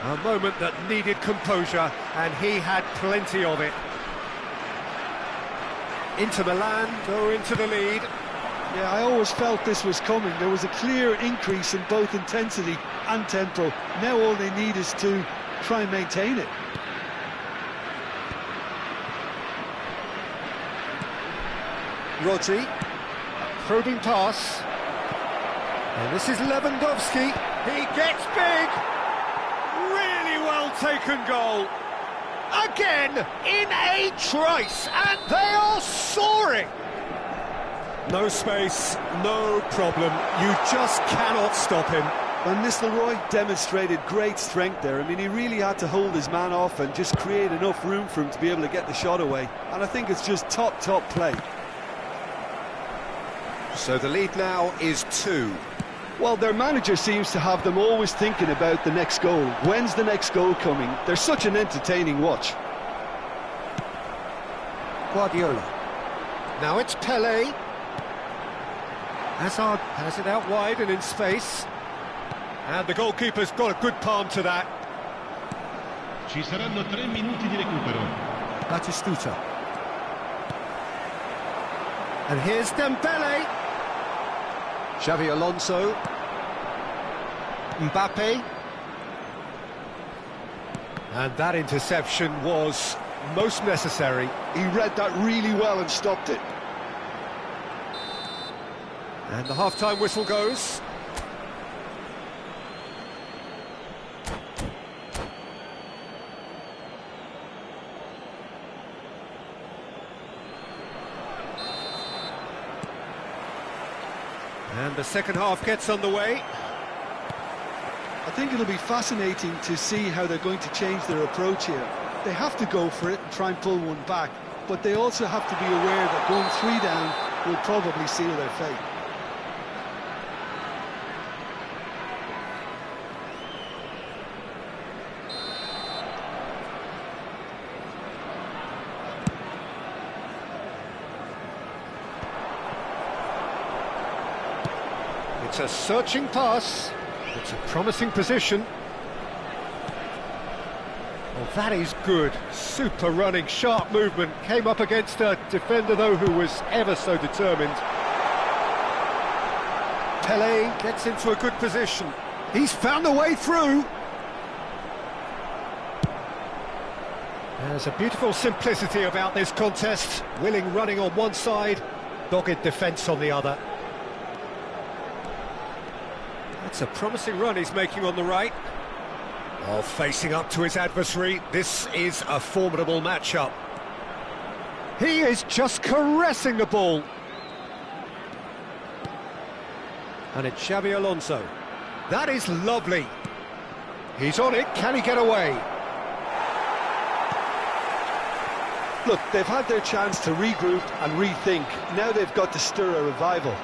A moment that needed composure, and he had plenty of it. Inter Milan go into the lead. Yeah, I always felt this was coming. There was a clear increase in both intensity and tempo. Now all they need is to try and maintain it. Rodri, probing pass. And this is Lewandowski. He gets big. Really well taken goal. Again, in a trice, and they are soaring. No space, no problem. You just cannot stop him. Van Nistelrooy demonstrated great strength there. I mean, he really had to hold his man off and just create enough room for him to be able to get the shot away. And I think it's just top play. So the lead now is 2. Well, their manager seems to have them always thinking about the next goal. When's the next goal coming? They're such an entertaining watch. Guardiola. Now it's Pelé. Hazard has it out wide and in space. And the goalkeeper's got a good palm to that. Ci saranno 3 minuti di recupero. Batistuta. And here's Dembele. Xavi Alonso. Mbappe. And that interception was most necessary. He read that really well and stopped it. And the half-time whistle goes. And the second half gets underway. I think it'll be fascinating to see how they're going to change their approach here. They have to go for it and try and pull one back, but they also have to be aware that going 3 down will probably seal their fate. It's a searching pass. It's a promising position. Well, that is good. Super running, sharp movement. Came up against a defender, though, who was ever so determined. Pelé gets into a good position. He's found a way through. There's a beautiful simplicity about this contest. Willing running on one side, dogged defence on the other. It's a promising run he's making on the right. While facing up to his adversary, this is a formidable matchup. He is just caressing the ball. And it's Xavi Alonso. That is lovely. He's on it, can he get away? Look, they've had their chance to regroup and rethink. Now they've got to stir a revival.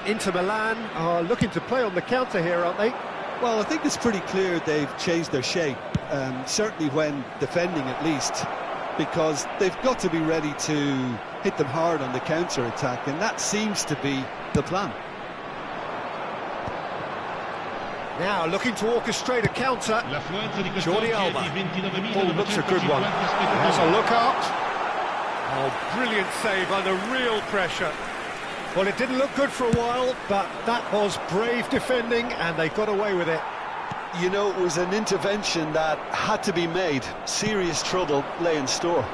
Inter Milan are looking to play on the counter here, aren't they? Well, I think it's pretty clear they've changed their shape, certainly when defending at least, because they've got to be ready to hit them hard on the counter-attack, and that seems to be the plan. Now looking to orchestrate a counter. Jordi Alba. Oh, looks a good one. Has a look up. Oh, brilliant save under real pressure. Well, it didn't look good for a while, but that was brave defending, and they got away with it. You know, it was an intervention that had to be made. Serious trouble lay in store.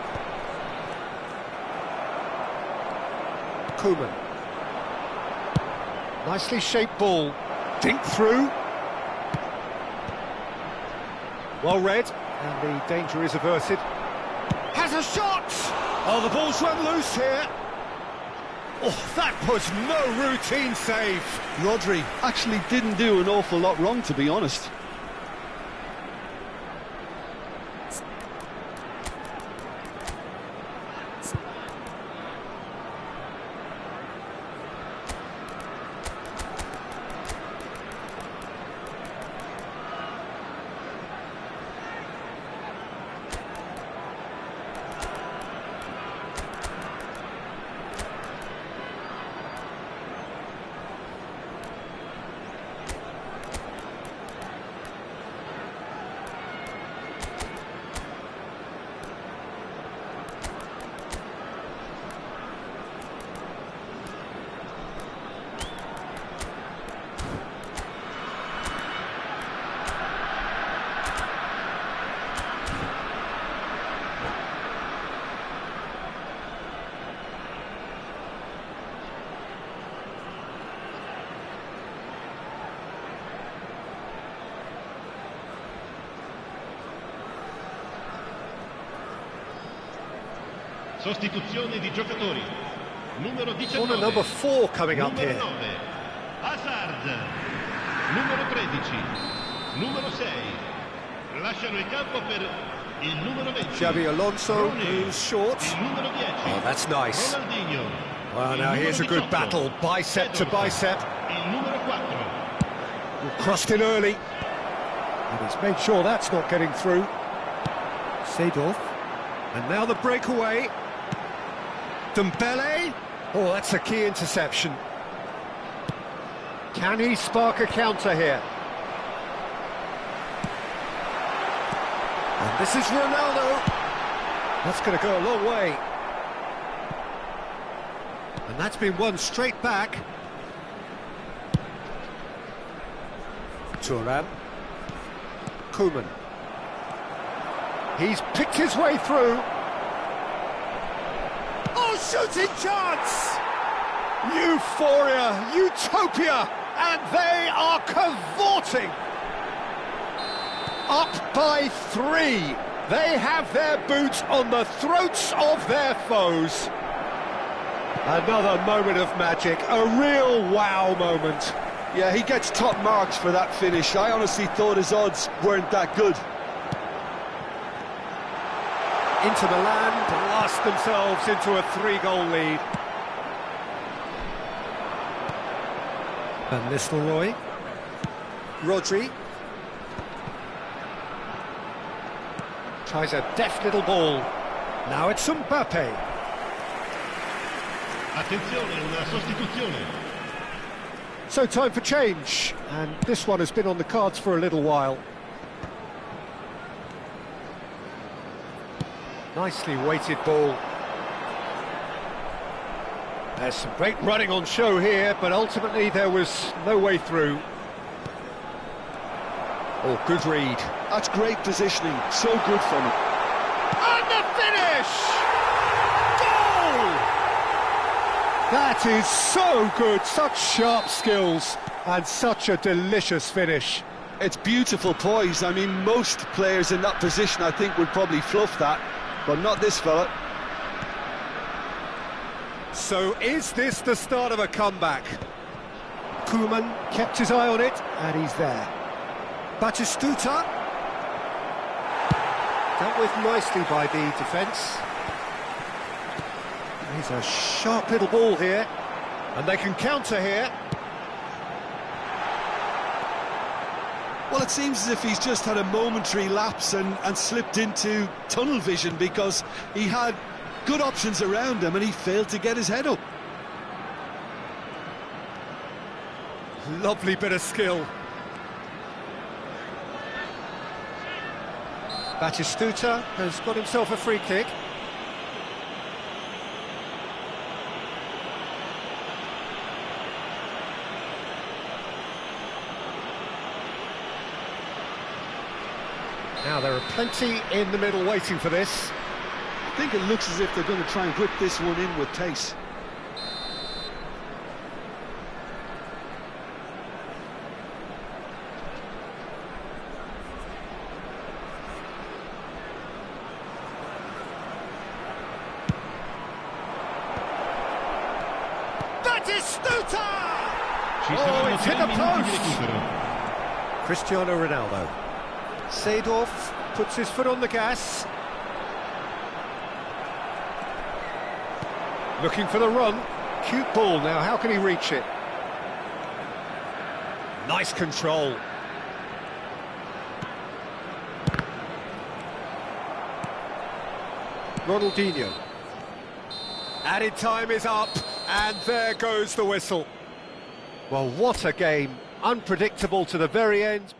Komen. Nicely shaped ball. Dink through. Well read, and the danger is averted. Has a shot! Oh, the ball's run loose here. Oh, that was no routine save. Rodri actually didn't do an awful lot wrong, to be honest. Sostituzione di giocatori. Numero 19. Corner number 4 coming up numero here. 9. Hazard. Numero 13. Numero 6. Lasciano il campo per il numero 20. Xabi Alonso, who's short. Il numero 10. Oh, that's nice. Ronaldinho. Well, now here's a good battle, bicep to bicep. Il numero 4. Crossed in early. And he's made sure that's not getting through. Seedorf. And now the breakaway. Dembele. Oh, that's a key interception. Can he spark a counter here? And this is Ronaldo. That's going to go a long way. And that's been won straight back. Thuram. Komen. He's picked his way through. Oh, shooting chance! Euphoria, utopia, and they are cavorting. Up by 3. They have their boots on the throats of their foes. Another moment of magic, a real wow moment. Yeah, he gets top marks for that finish. I honestly thought his odds weren't that good. Inter Milan blast themselves into a 3-goal lead. Van Nistelrooy. Rodri. Tries a deft little ball. Now it's Mbappe. Attenzione, una sostituzione. So time for change, and this one has been on the cards for a little while. Nicely weighted ball. There's some great running on show here, but ultimately there was no way through. Oh, good read. That's great positioning, so good from him. And the finish! Goal! That is so good, such sharp skills, and such a delicious finish. It's beautiful poise. I mean, most players in that position, I think, would probably fluff that, but not this fella. So is this the start of a comeback? Koeman kept his eye on it, and he's there. Batistuta. Dealt with nicely by the defence. He's a sharp little ball here, and they can counter here. Well, it seems as if he's just had a momentary lapse and slipped into tunnel vision, because he had good options around him and he failed to get his head up. Lovely bit of skill. Batistuta has got himself a free kick. Now there are plenty in the middle waiting for this. I think it looks as if they're going to try and whip this one in with pace. Batistuta! Oh, it's hit the post! Cristiano Ronaldo. Seedorf puts his foot on the gas. Looking for the run. Cute ball now, how can he reach it? Nice control. Ronaldinho. Added time is up, and there goes the whistle. Well, what a game. Unpredictable to the very end.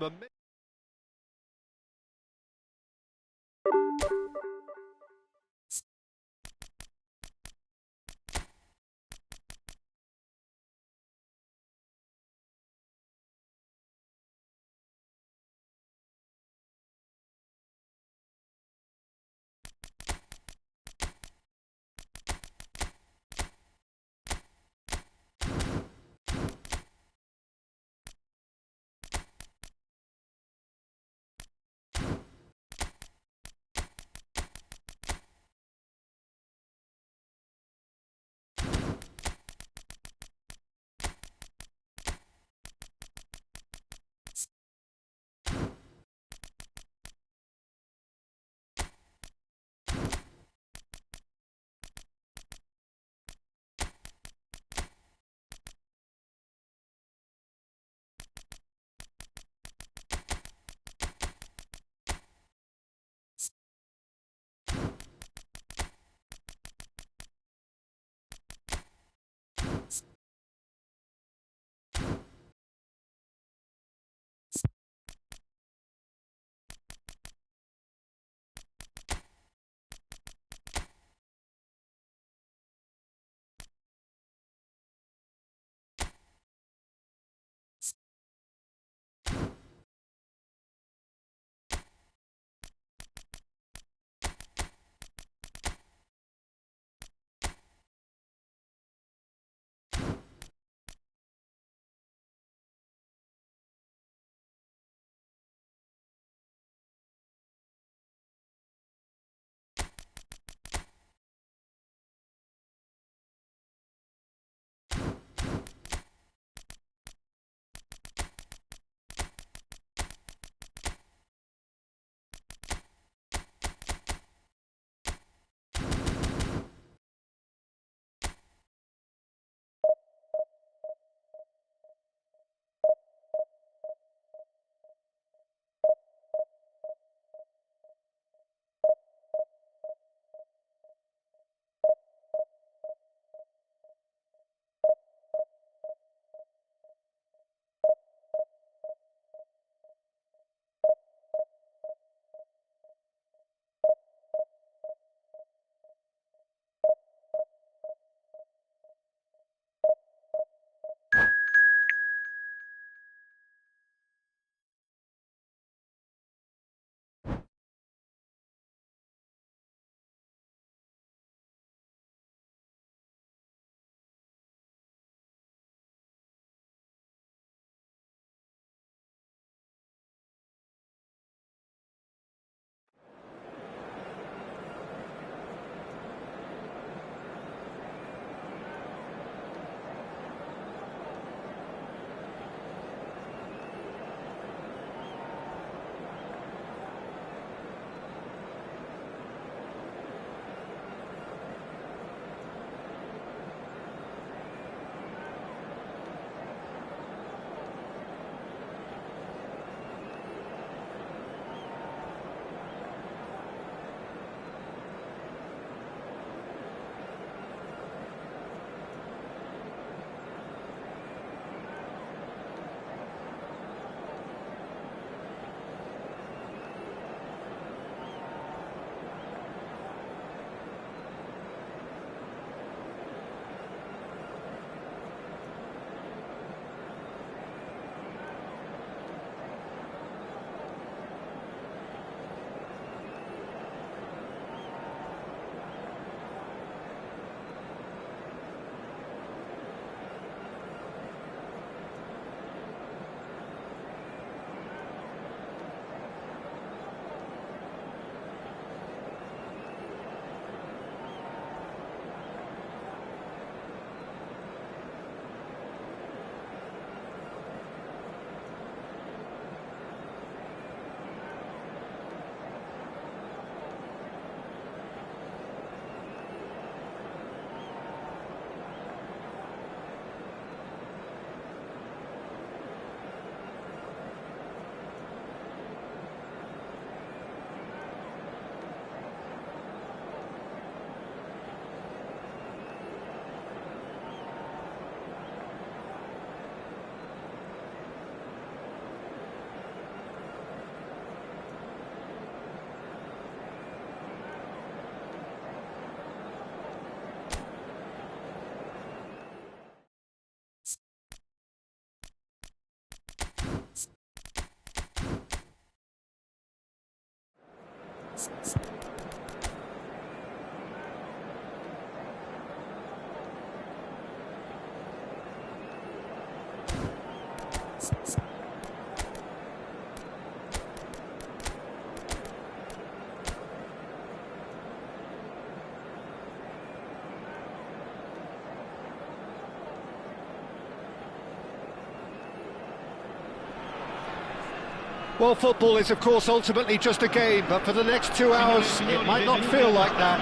Well, football is, of course, ultimately just a game, but for the next 2 hours, it might not feel like that.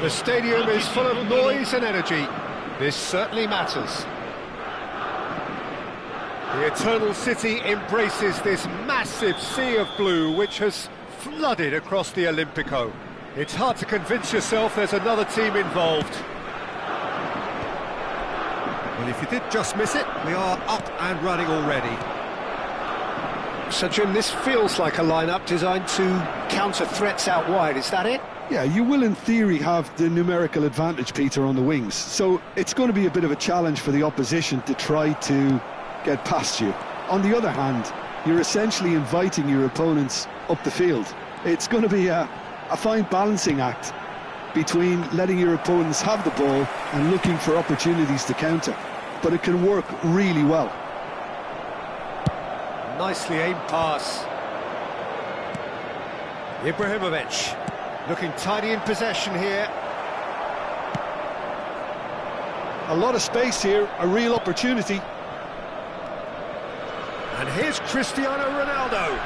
The stadium is full of noise and energy. This certainly matters. The Eternal City embraces this massive sea of blue, which has flooded across the Olimpico. It's hard to convince yourself there's another team involved. Well, if you did just miss it, we are up and running already. So, Jim, this feels like a lineup designed to counter threats out wide, is that it? Yeah, you will in theory have the numerical advantage, Peter, on the wings. So it's going to be a bit of a challenge for the opposition to try to get past you. On the other hand, you're essentially inviting your opponents up the field. It's going to be a fine balancing act between letting your opponents have the ball and looking for opportunities to counter. But it can work really well. Nicely aimed pass. Ibrahimovic looking tidy in possession here. A lot of space here, a real opportunity. And here's Cristiano Ronaldo.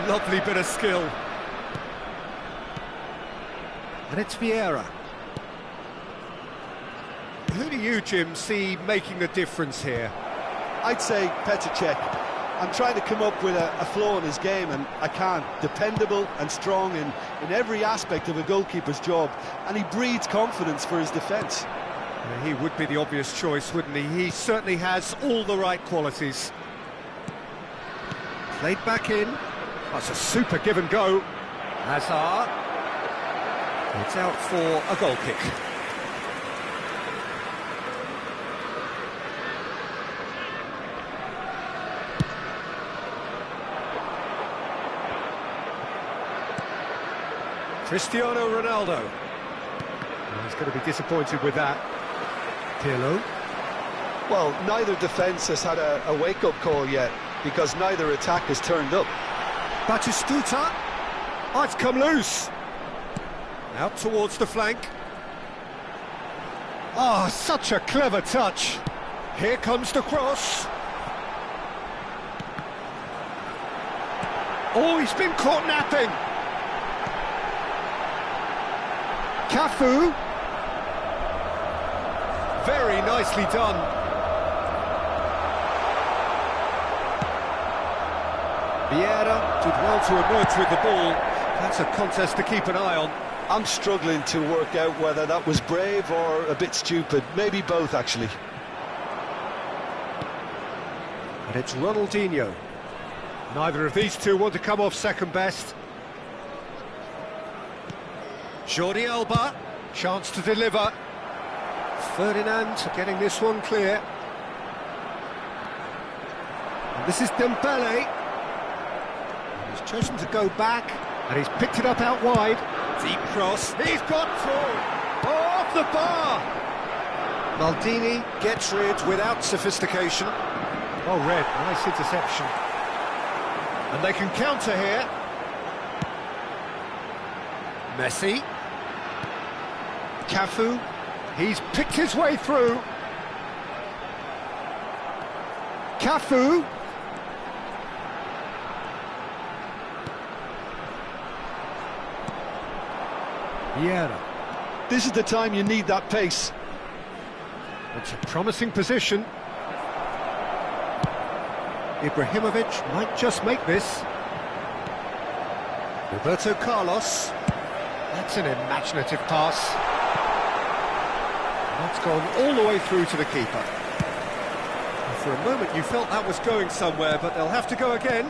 Lovely bit of skill. And it's Vieira. Who do you, Jim, see making the difference here? I'd say Petr Cech. I'm trying to come up with a flaw in his game, and I can't. Dependable and strong in every aspect of a goalkeeper's job, and he breeds confidence for his defence. Yeah, he would be the obvious choice, wouldn't he? He certainly has all the right qualities. Played back in. That's a super give and go. Hazard. It's out for a goal kick. Cristiano Ronaldo. Well, he's going to be disappointed with that. Pirlo. Well, neither defence has had a wake-up call yet, because neither attack has turned up. Batistuta. Oh, it's come loose. Out towards the flank. Oh, such a clever touch. Here comes the cross. Oh, he's been caught napping. Cafu. Very nicely done. Vieira did well to emerge with the ball. That's a contest to keep an eye on. I'm struggling to work out whether that was brave or a bit stupid. Maybe both, actually. And it's Ronaldinho. Neither of these two want to come off second best. Jordi Alba, chance to deliver. Ferdinand getting this one clear. And this is Dembele. He's chosen to go back, and he's picked it up out wide. Deep cross, he's got through! Oh, off the bar! Maldini gets rid without sophistication. Oh, red, nice interception. And they can counter here. Messi. Cafu, he's picked his way through. Cafu. Vieira. This is the time you need that pace. It's a promising position. Ibrahimovic might just make this. Roberto Carlos. That's an imaginative pass. That's gone all the way through to the keeper. And for a moment you felt that was going somewhere, but they'll have to go again.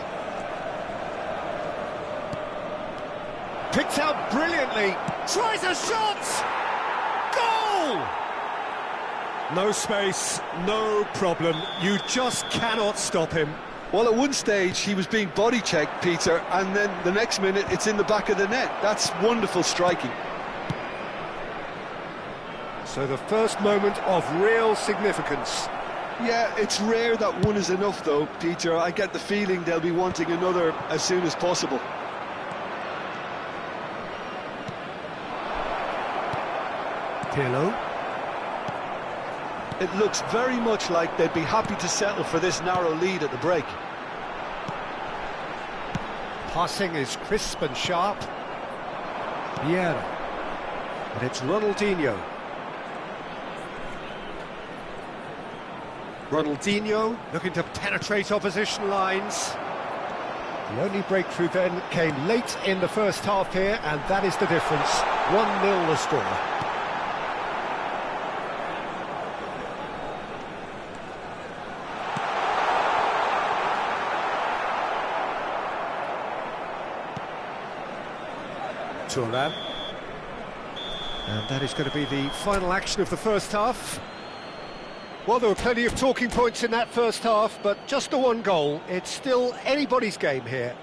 Picked out brilliantly. Tries a shot! Goal! No space, no problem. You just cannot stop him. Well, at one stage he was being body checked, Peter, and then the next minute it's in the back of the net. That's wonderful striking. So the first moment of real significance. Yeah, it's rare that one is enough though, Peter. I get the feeling they'll be wanting another as soon as possible. Pirlo. It looks very much like they'd be happy to settle for this narrow lead at the break. Passing is crisp and sharp. Vieira. And it's Ronaldinho. Ronaldinho looking to penetrate opposition lines. The only breakthrough then came late in the first half here, and that is the difference. 1-0 the score. Turan. And that is going to be the final action of the first half. Well, there were plenty of talking points in that first half, but just the one goal. It's still anybody's game here.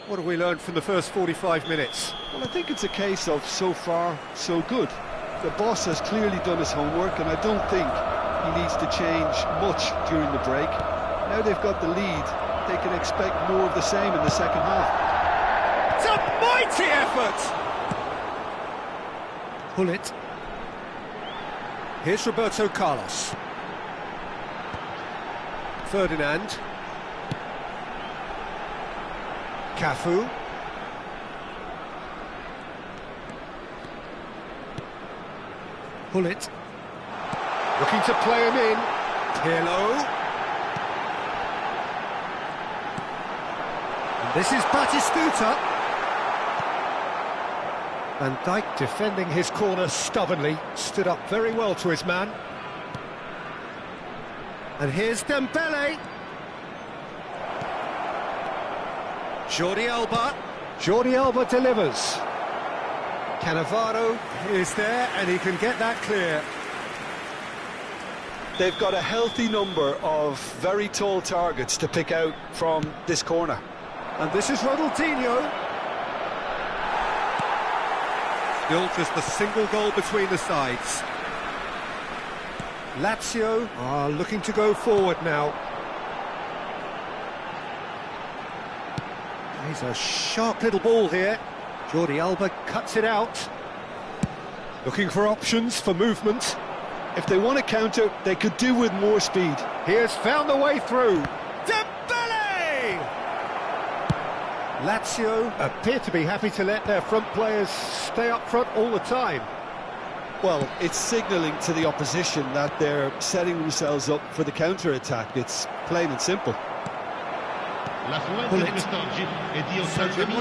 What have we learned from the first 45 minutes? Well, I think it's a case of so far, so good. The boss has clearly done his homework, and I don't think he needs to change much during the break. Now they've got the lead, they can expect more of the same in the second half. It's a mighty effort! Pull it. Here's Roberto Carlos. Ferdinand. Cafu. Pull it. Looking to play him in. Pirlo. And this is Batistuta. Van Dijk defending his corner stubbornly, stood up very well to his man. And here's Dembele. Jordi Alba. Jordi Alba delivers. Cannavaro is there, and he can get that clear. They've got a healthy number of very tall targets to pick out from this corner. And this is Ronaldinho. Still just the single goal between the sides. Lazio are looking to go forward now. He's a sharp little ball here. Jordi Alba cuts it out. Looking for options for movement. If they want to counter, they could do with more speed. He has found a way through. Lazio appear to be happy to let their front players stay up front all the time. Well, it's signalling to the opposition that they're setting themselves up for the counter-attack. It's plain and simple. What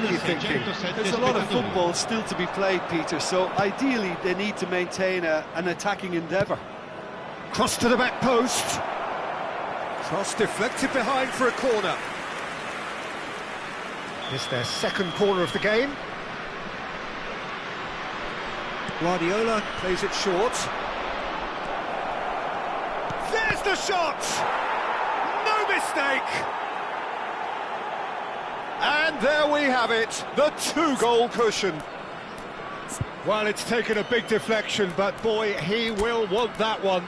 are you thinking? There's a lot of football still to be played, Peter, so ideally they need to maintain an attacking endeavour. Cross to the back post. Cross deflected behind for a corner. It's their second corner of the game. Guardiola plays it short. There's the shot! No mistake! And there we have it, the two-goal cushion. Well, it's taken a big deflection, but boy, he will want that one.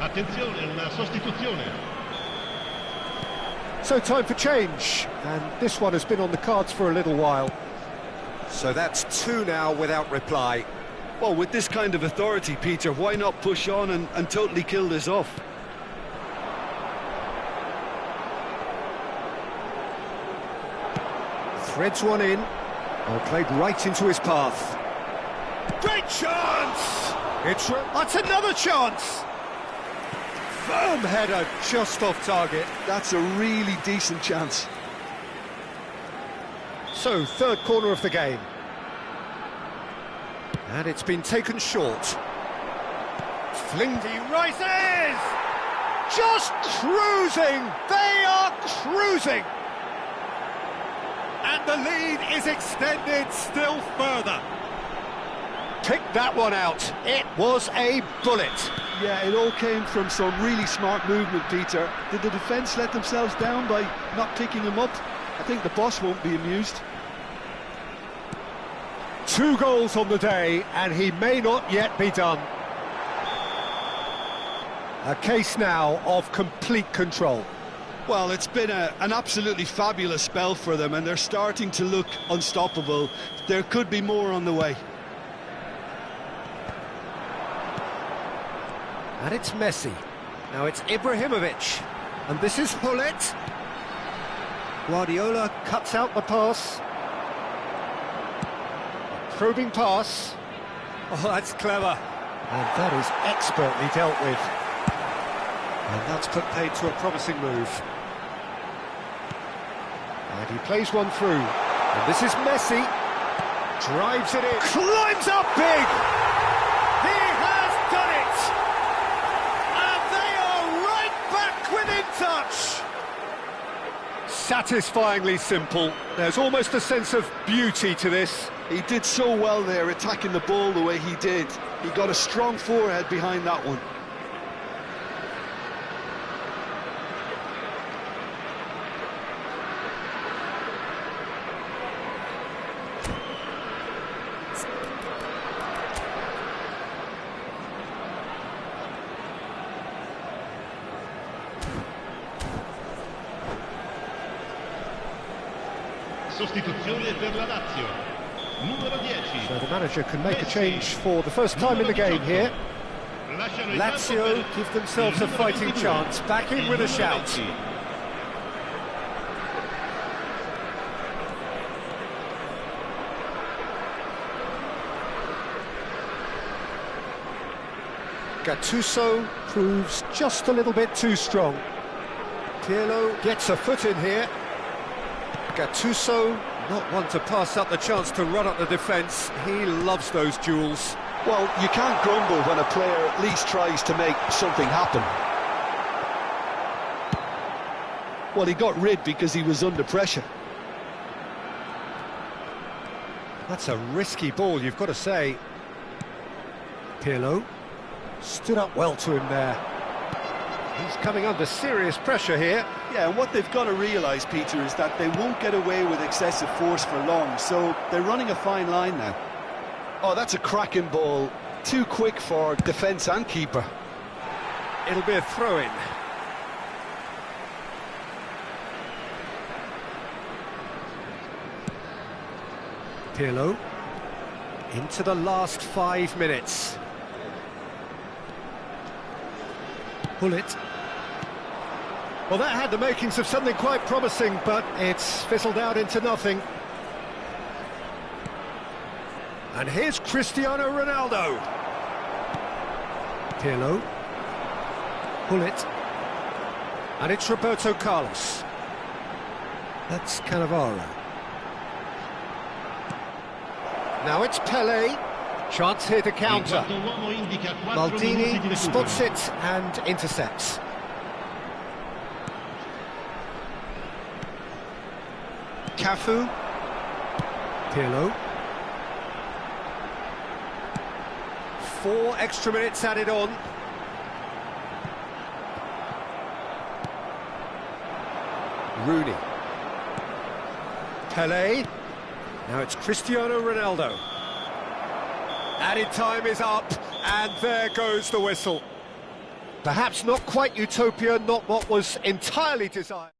Attenzione, una sostituzione. So time for change, and this one has been on the cards for a little while. So that's two now without reply. Well, with this kind of authority, Peter, why not push on and totally kill this off? Threads one in. Oh, played right into his path. Great chance! That's another chance! Firm header, just off target. That's a really decent chance. So, third corner of the game. And it's been taken short. Flingdy rises! Just cruising! They are cruising! And the lead is extended still further. Pick that one out. It was a bullet. Yeah, it all came from some really smart movement, Peter. Did the defence let themselves down by not picking him up? I think the boss won't be amused. 2 goals on the day, and he may not yet be done. A case now of complete control. Well, it's been an absolutely fabulous spell for them, and they're starting to look unstoppable. There could be more on the way. And it's Messi. Now it's Ibrahimovic. And this is Hullet. Guardiola cuts out the pass. Probing pass. Oh, that's clever. And that is expertly dealt with. And that's put paid to a promising move. And he plays one through. And this is Messi. Drives it in. Climbs up big! He has done it! And they are right back within touch! Satisfyingly simple. There's almost a sense of beauty to this. He did so well there, attacking the ball the way he did. He got a strong forehead behind that one. Sostituzione per la Lazio. Numero 10. So the manager can make a change for the first time in the game here. Lazio give themselves a fighting chance. Back in with a shout. Gattuso proves just a little bit too strong. Pirlo gets a foot in here. Gattuso, not one to pass up the chance to run up the defence. He loves those duels. Well, you can't grumble when a player at least tries to make something happen. Well, he got rid because he was under pressure. That's a risky ball, you've got to say. Pirlo stood up well to him there. He's coming under serious pressure here. Yeah, and what they've got to realise, Peter, is that they won't get away with excessive force for long, so they're running a fine line now. Oh, that's a cracking ball. Too quick for defence and keeper. It'll be a throw-in. Pirlo into the last 5 minutes. Hullet. Well, that had the makings of something quite promising, but it's fizzled out into nothing. And here's Cristiano Ronaldo. Pirlo. Hullet. And it's Roberto Carlos. That's Cannavaro. Now it's Pelé. Chance here to counter. Maldini spots it and intercepts. Cafu. Pirlo. 4 extra minutes added on. Rooney. Pelé. Now it's Cristiano Ronaldo. Added time is up, and there goes the whistle. Perhaps not quite utopia, not what was entirely desired.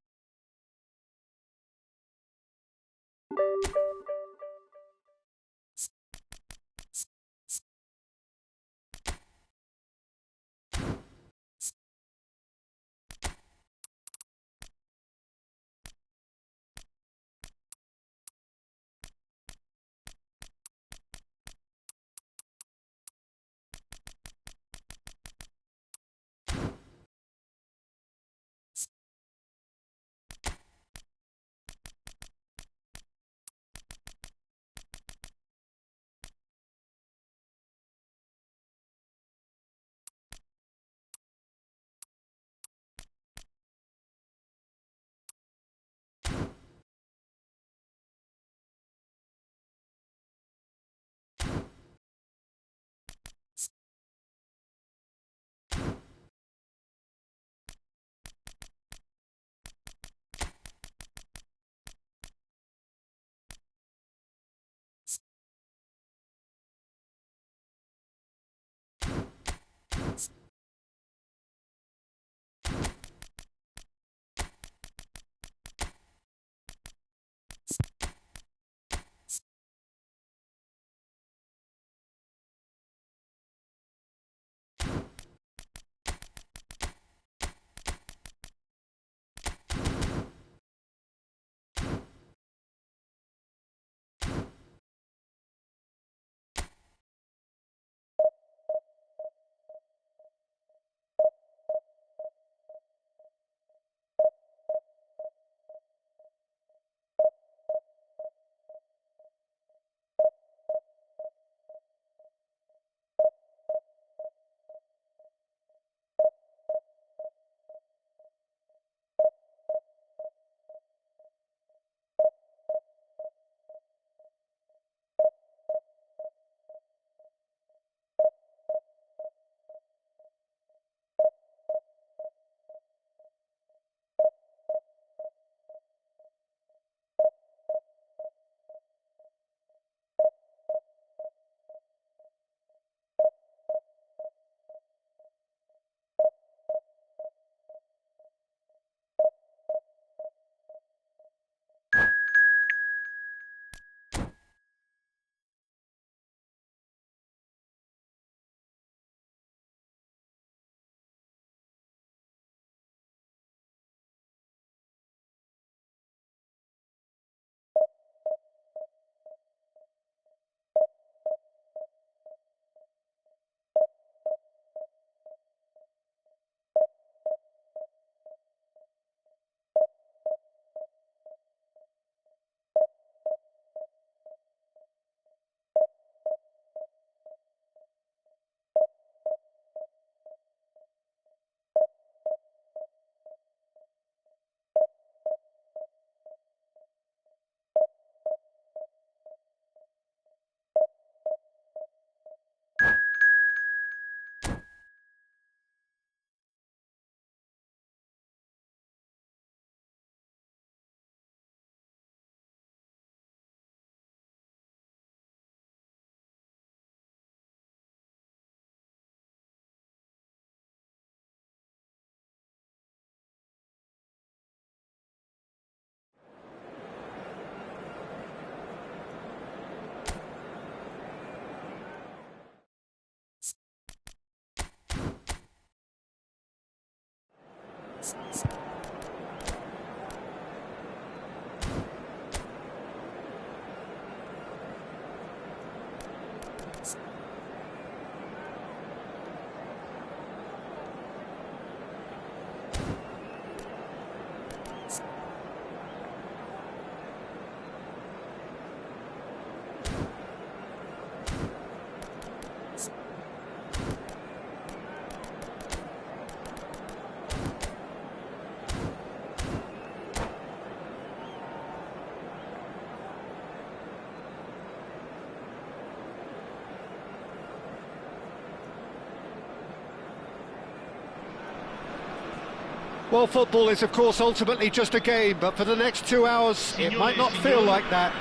Well, football is, of course, ultimately just a game, but for the next 2 hours, it might not feel like that.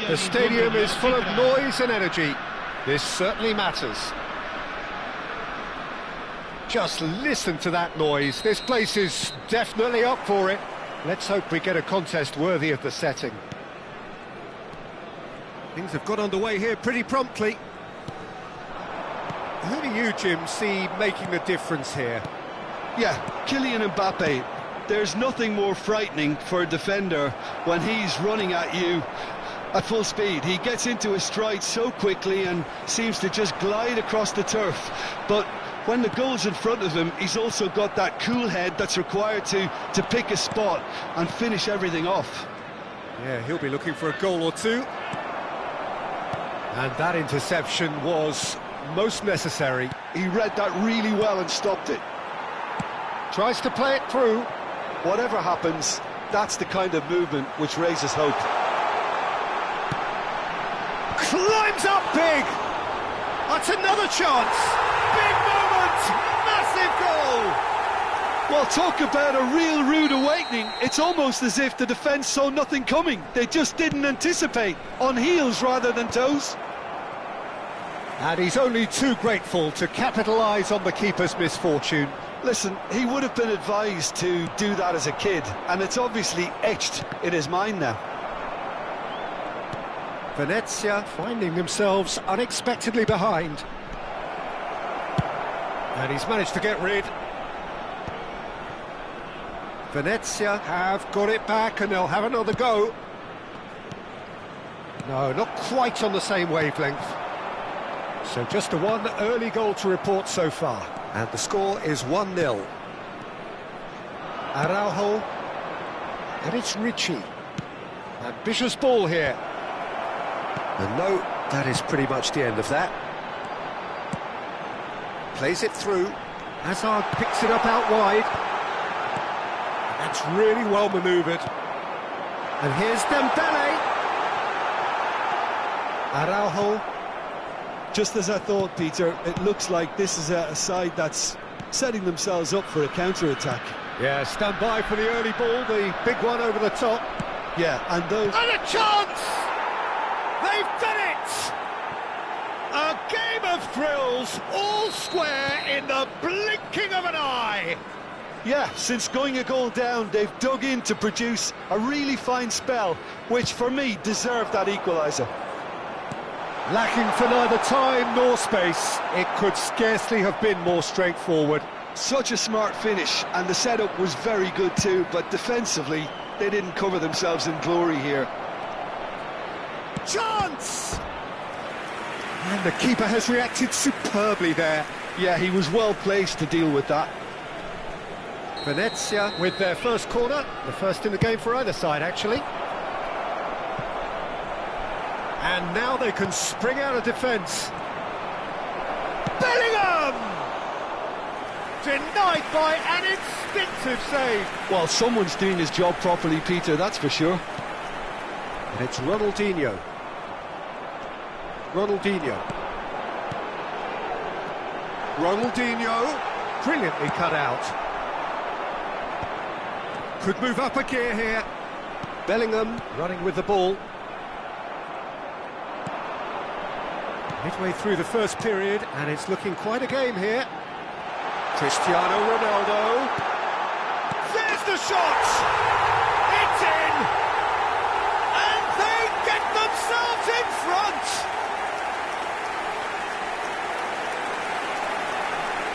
The stadium is full of noise and energy. This certainly matters. Just listen to that noise. This place is definitely up for it. Let's hope we get a contest worthy of the setting. Things have got underway here pretty promptly. Who do you, Jim, see making the difference here? Yeah, Kylian Mbappe. There's nothing more frightening for a defender when he's running at you at full speed. He gets into his stride so quickly and seems to just glide across the turf. But when the goal's in front of him, he's also got that cool head that's required to pick a spot and finish everything off. Yeah, he'll be looking for a goal or two. And that interception was most necessary. He read that really well and stopped it. Tries to play it through. Whatever happens, that's the kind of movement which raises hope. Climbs up big! That's another chance! Big moment! Massive goal! Well, talk about a real rude awakening. It's almost as if the defence saw nothing coming. They just didn't anticipate. On heels rather than toes. And he's only too grateful to capitalise on the keeper's misfortune. Listen, he would have been advised to do that as a kid, and it's obviously etched in his mind now. Venezia finding themselves unexpectedly behind. And he's managed to get rid. Venezia have got it back and they'll have another go. No, not quite on the same wavelength. So just a one early goal to report so far. And the score is 1-0. Araujo. And it's Ricci. Ambitious ball here. And no, that is pretty much the end of that. Plays it through. Hazard picks it up out wide. And that's really well manoeuvred. And here's Dembele. Araujo. Just as I thought, Peter, it looks like this is a side that's setting themselves up for a counter-attack. Yeah, stand by for the early ball, the big one over the top. Yeah, and those... And a chance! They've done it! A game of thrills, all square in the blinking of an eye! Yeah, since going a goal down, they've dug in to produce a really fine spell, which for me deserved that equaliser. Lacking for neither time nor space, it could scarcely have been more straightforward. Such a smart finish, and the setup was very good too, but defensively, they didn't cover themselves in glory here. Chance! And the keeper has reacted superbly there. Yeah, he was well placed to deal with that. Venezia with their first corner, the first in the game for either side, actually. And now they can spring out of defence. Bellingham! Denied by an instinctive save. Well, someone's doing his job properly, Peter, that's for sure. And it's Ronaldinho. Ronaldinho. Ronaldinho, brilliantly cut out. Could move up a gear here. Bellingham running with the ball. Midway through the first period, and it's looking quite a game here. Cristiano Ronaldo. There's the shot! It's in! And they get themselves in front!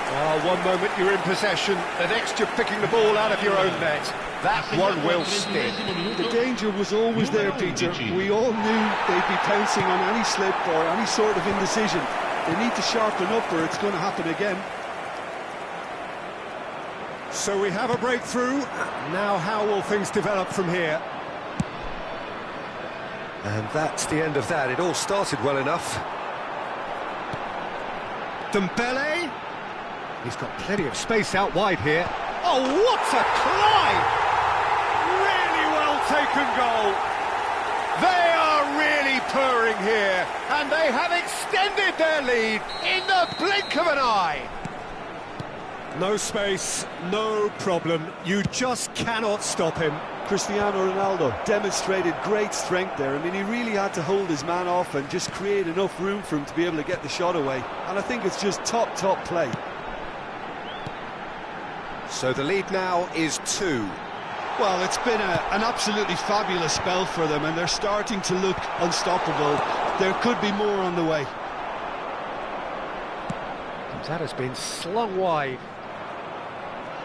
Well, Well, one moment you're in possession, the next you're picking the ball out of your own net. That one will sting. The danger was always there, Peter. We all knew they'd be pouncing on any slip or any sort of indecision. They need to sharpen up or it's going to happen again. So we have a breakthrough. Now how will things develop from here? And that's the end of that. It all started well enough. Dembele. He's got plenty of space out wide here. Oh, what a climb! Really well taken goal. They are really purring here, and they have extended their lead in the blink of an eye. No space, no problem. You just cannot stop him. Cristiano Ronaldo demonstrated great strength there. I mean, he really had to hold his man off and just create enough room for him to be able to get the shot away. And I think it's just top play. So the lead now is 2. Well, it's been an absolutely fabulous spell for them, and they're starting to look unstoppable. There could be more on the way. That has been slung wide.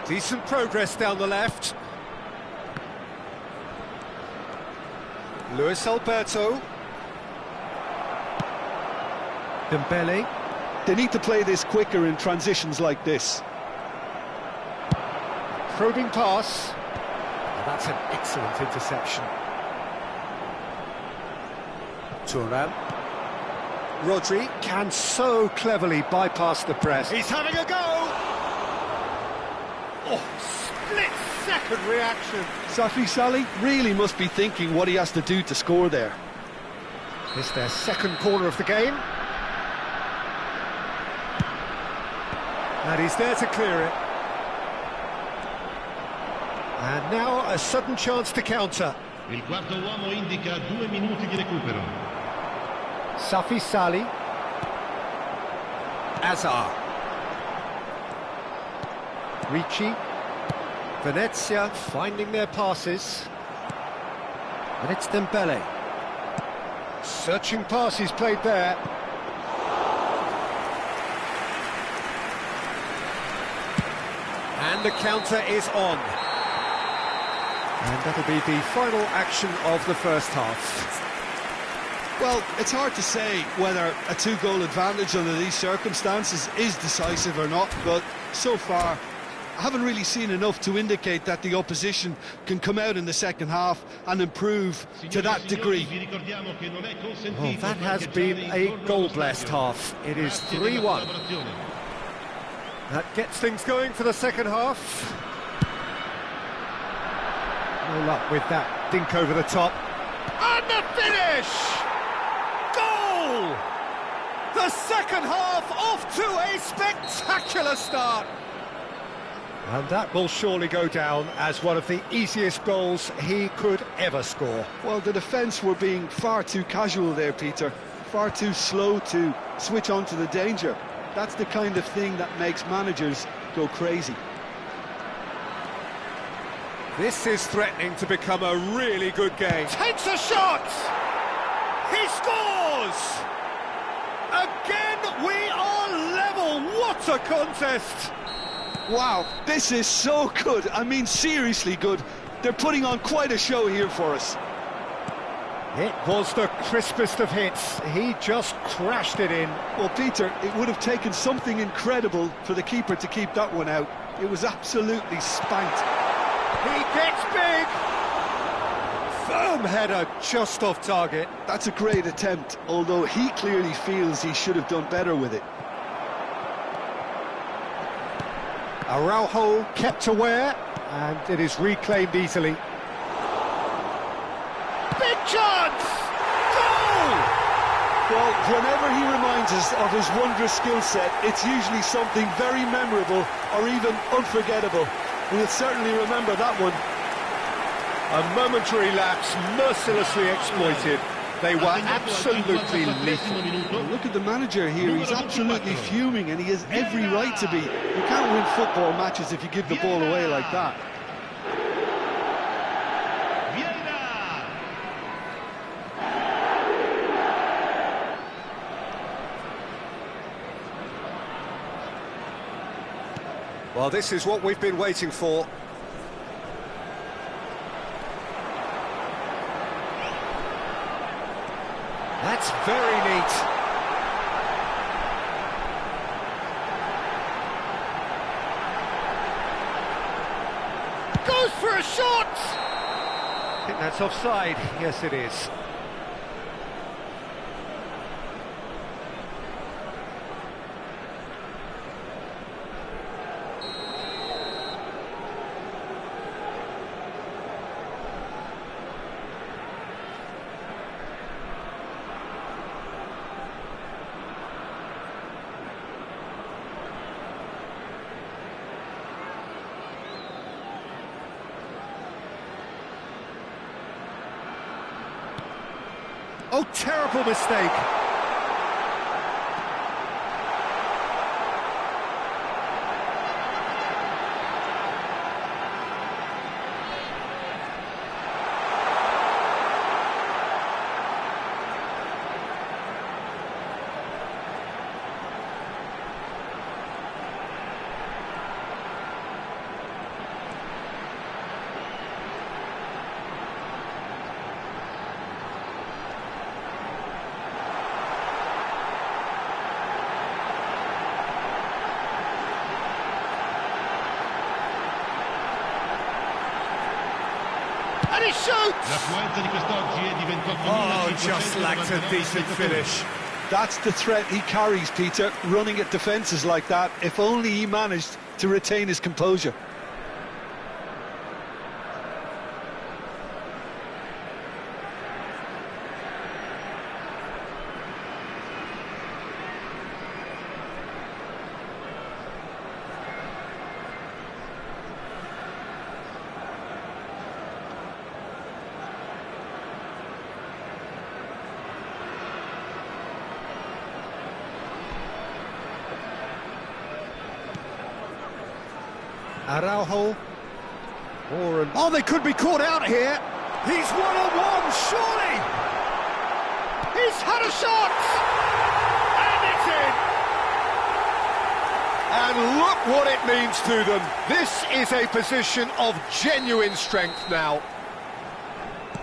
Decent progress down the left. Luis Alberto. Dembele. They need to play this quicker in transitions like this. Probing pass. And that's an excellent interception. Thuram. Rodri can so cleverly bypass the press. He's having a go! Oh, split-second reaction. Safi Salih really must be thinking what he has to do to score there. It's their second corner of the game. And he's there to clear it. And now a sudden chance to counter. Il quarto uomo indica 2 minuti di recupero. Safi Salih. Azar. Ricci. Venezia finding their passes. And it's Dembele. Searching passes played there. And the counter is on. And that'll be the final action of the first half. Well, it's hard to say whether a 2-goal advantage under these circumstances is decisive or not, but so far I haven't really seen enough to indicate that the opposition can come out in the second half and improve to that degree. Well, that has been a goal-blessed half. It is 3-1. That gets things going for the second half. No luck with that dink over the top. And the finish! Goal! The second half off to a spectacular start. And that will surely go down as one of the easiest goals he could ever score. Well, the defence were being far too casual there, Peter. Far too slow to switch on to the danger. That's the kind of thing that makes managers go crazy. This is threatening to become a really good game. Takes a shot! He scores! Again, we are level. What a contest! Wow, this is so good. I mean, seriously good. They're putting on quite a show here for us. It was the crispest of hits. He just crashed it in. Well, Peter, it would have taken something incredible for the keeper to keep that one out. It was absolutely spanked. He gets big. Firm header just off target. That's a great attempt, although he clearly feels he should have done better with it. Araujo kept aware, and it is reclaimed easily. Big chance! Goal! Well, whenever he reminds us of his wondrous skill set, it's usually something very memorable or even unforgettable. We'll certainly remember that one. A momentary lapse mercilessly exploited. They were absolutely lethal. Well, look at the manager here, he's absolutely fuming and he has every right to be. You can't win football matches if you give the ball away like that. Well, this is what we've been waiting for. That's very neat. Goes for a shot! I think that's offside. Yes, it is. Oh, terrible mistake. And he shoots! L'affluenza di quest'oggi è di 28.500. Oh, just lacked a decent finish. That's the threat he carries, Peter, running at defences like that. If only he managed to retain his composure. Araujo. Oh, they could be caught out here. He's one-on-one, surely! He's had a shot! And it's in! And look what it means to them. This is a position of genuine strength now.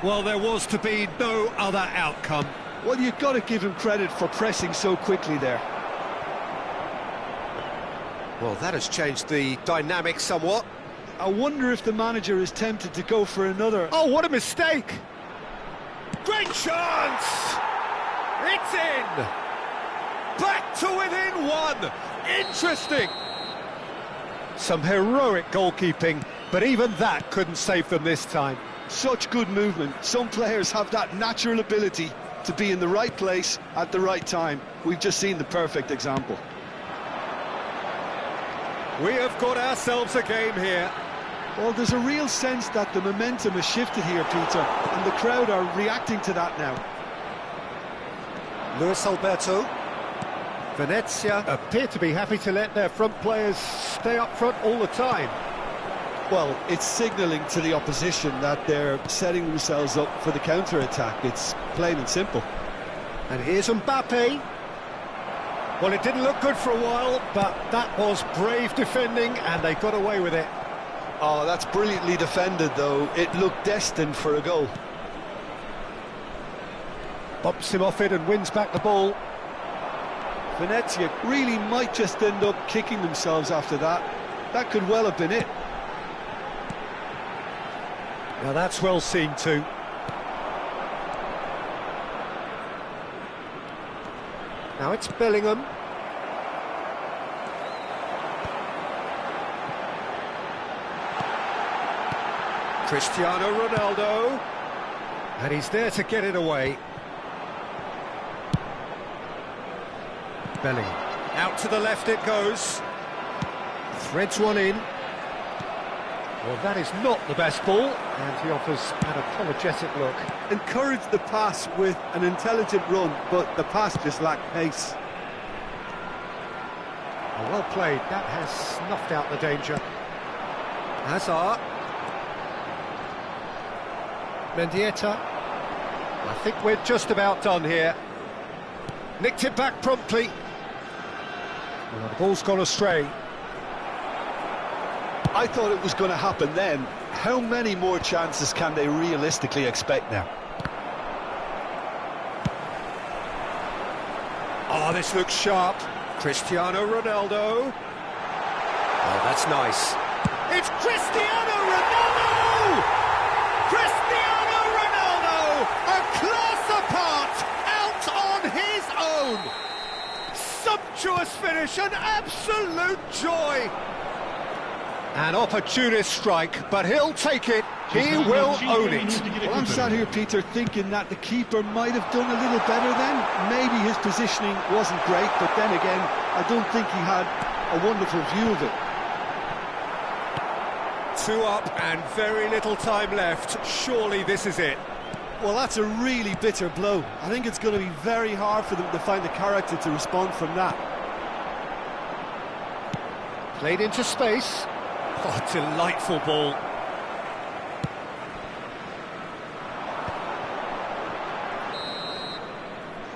Well, there was to be no other outcome. Well, you've got to give him credit for pressing so quickly there. Well, that has changed the dynamic somewhat. I wonder if the manager is tempted to go for another. Oh, what a mistake! Great chance! It's in! Back to within one! Interesting! Some heroic goalkeeping, but even that couldn't save them this time. Such good movement. Some players have that natural ability to be in the right place at the right time. We've just seen the perfect example. We have got ourselves a game here. Well, there's a real sense that the momentum has shifted here, Peter, and the crowd are reacting to that now. Luis Alberto. Venezia appear to be happy to let their front players stay up front all the time. Well, it's signalling to the opposition that they're setting themselves up for the counter-attack. It's plain and simple. And here's Mbappe. Well, it didn't look good for a while, but that was brave defending, and they got away with it. Oh, that's brilliantly defended, though. It looked destined for a goal. Bumps him off it and wins back the ball. Venezia really might just end up kicking themselves after that. That could well have been it. Now that's well seen too. Now it's Bellingham. Cristiano Ronaldo. And he's there to get it away. Bellingham. Out to the left it goes. Threads one in. Well, that is not the best ball, and he offers an apologetic look. Encouraged the pass with an intelligent run, but the pass just lacked pace. Well played, that has snuffed out the danger. Hazard. Mendieta. I think we're just about done here. Nicked it back promptly. Well, the ball's gone astray. I thought it was going to happen then. How many more chances can they realistically expect now? Oh, this looks sharp. Cristiano Ronaldo. Oh, that's nice. It's Cristiano Ronaldo! Cristiano Ronaldo! A class apart, out on his own! Sumptuous finish, an absolute joy! An opportunist strike, but he'll take it. He will own it. Well, I'm sat here, Peter, thinking that the keeper might have done a little better then. Maybe his positioning wasn't great, but then again, I don't think he had a wonderful view of it. 2 up and very little time left. Surely this is it. Well, that's a really bitter blow. I think it's going to be very hard for them to find the character to respond from that. Played into space. Oh, delightful ball.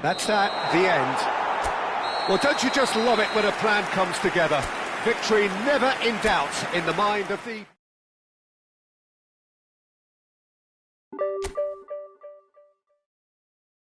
That's that, the end. Well, don't you just love it when a plan comes together? Victory never in doubt in the mind of the...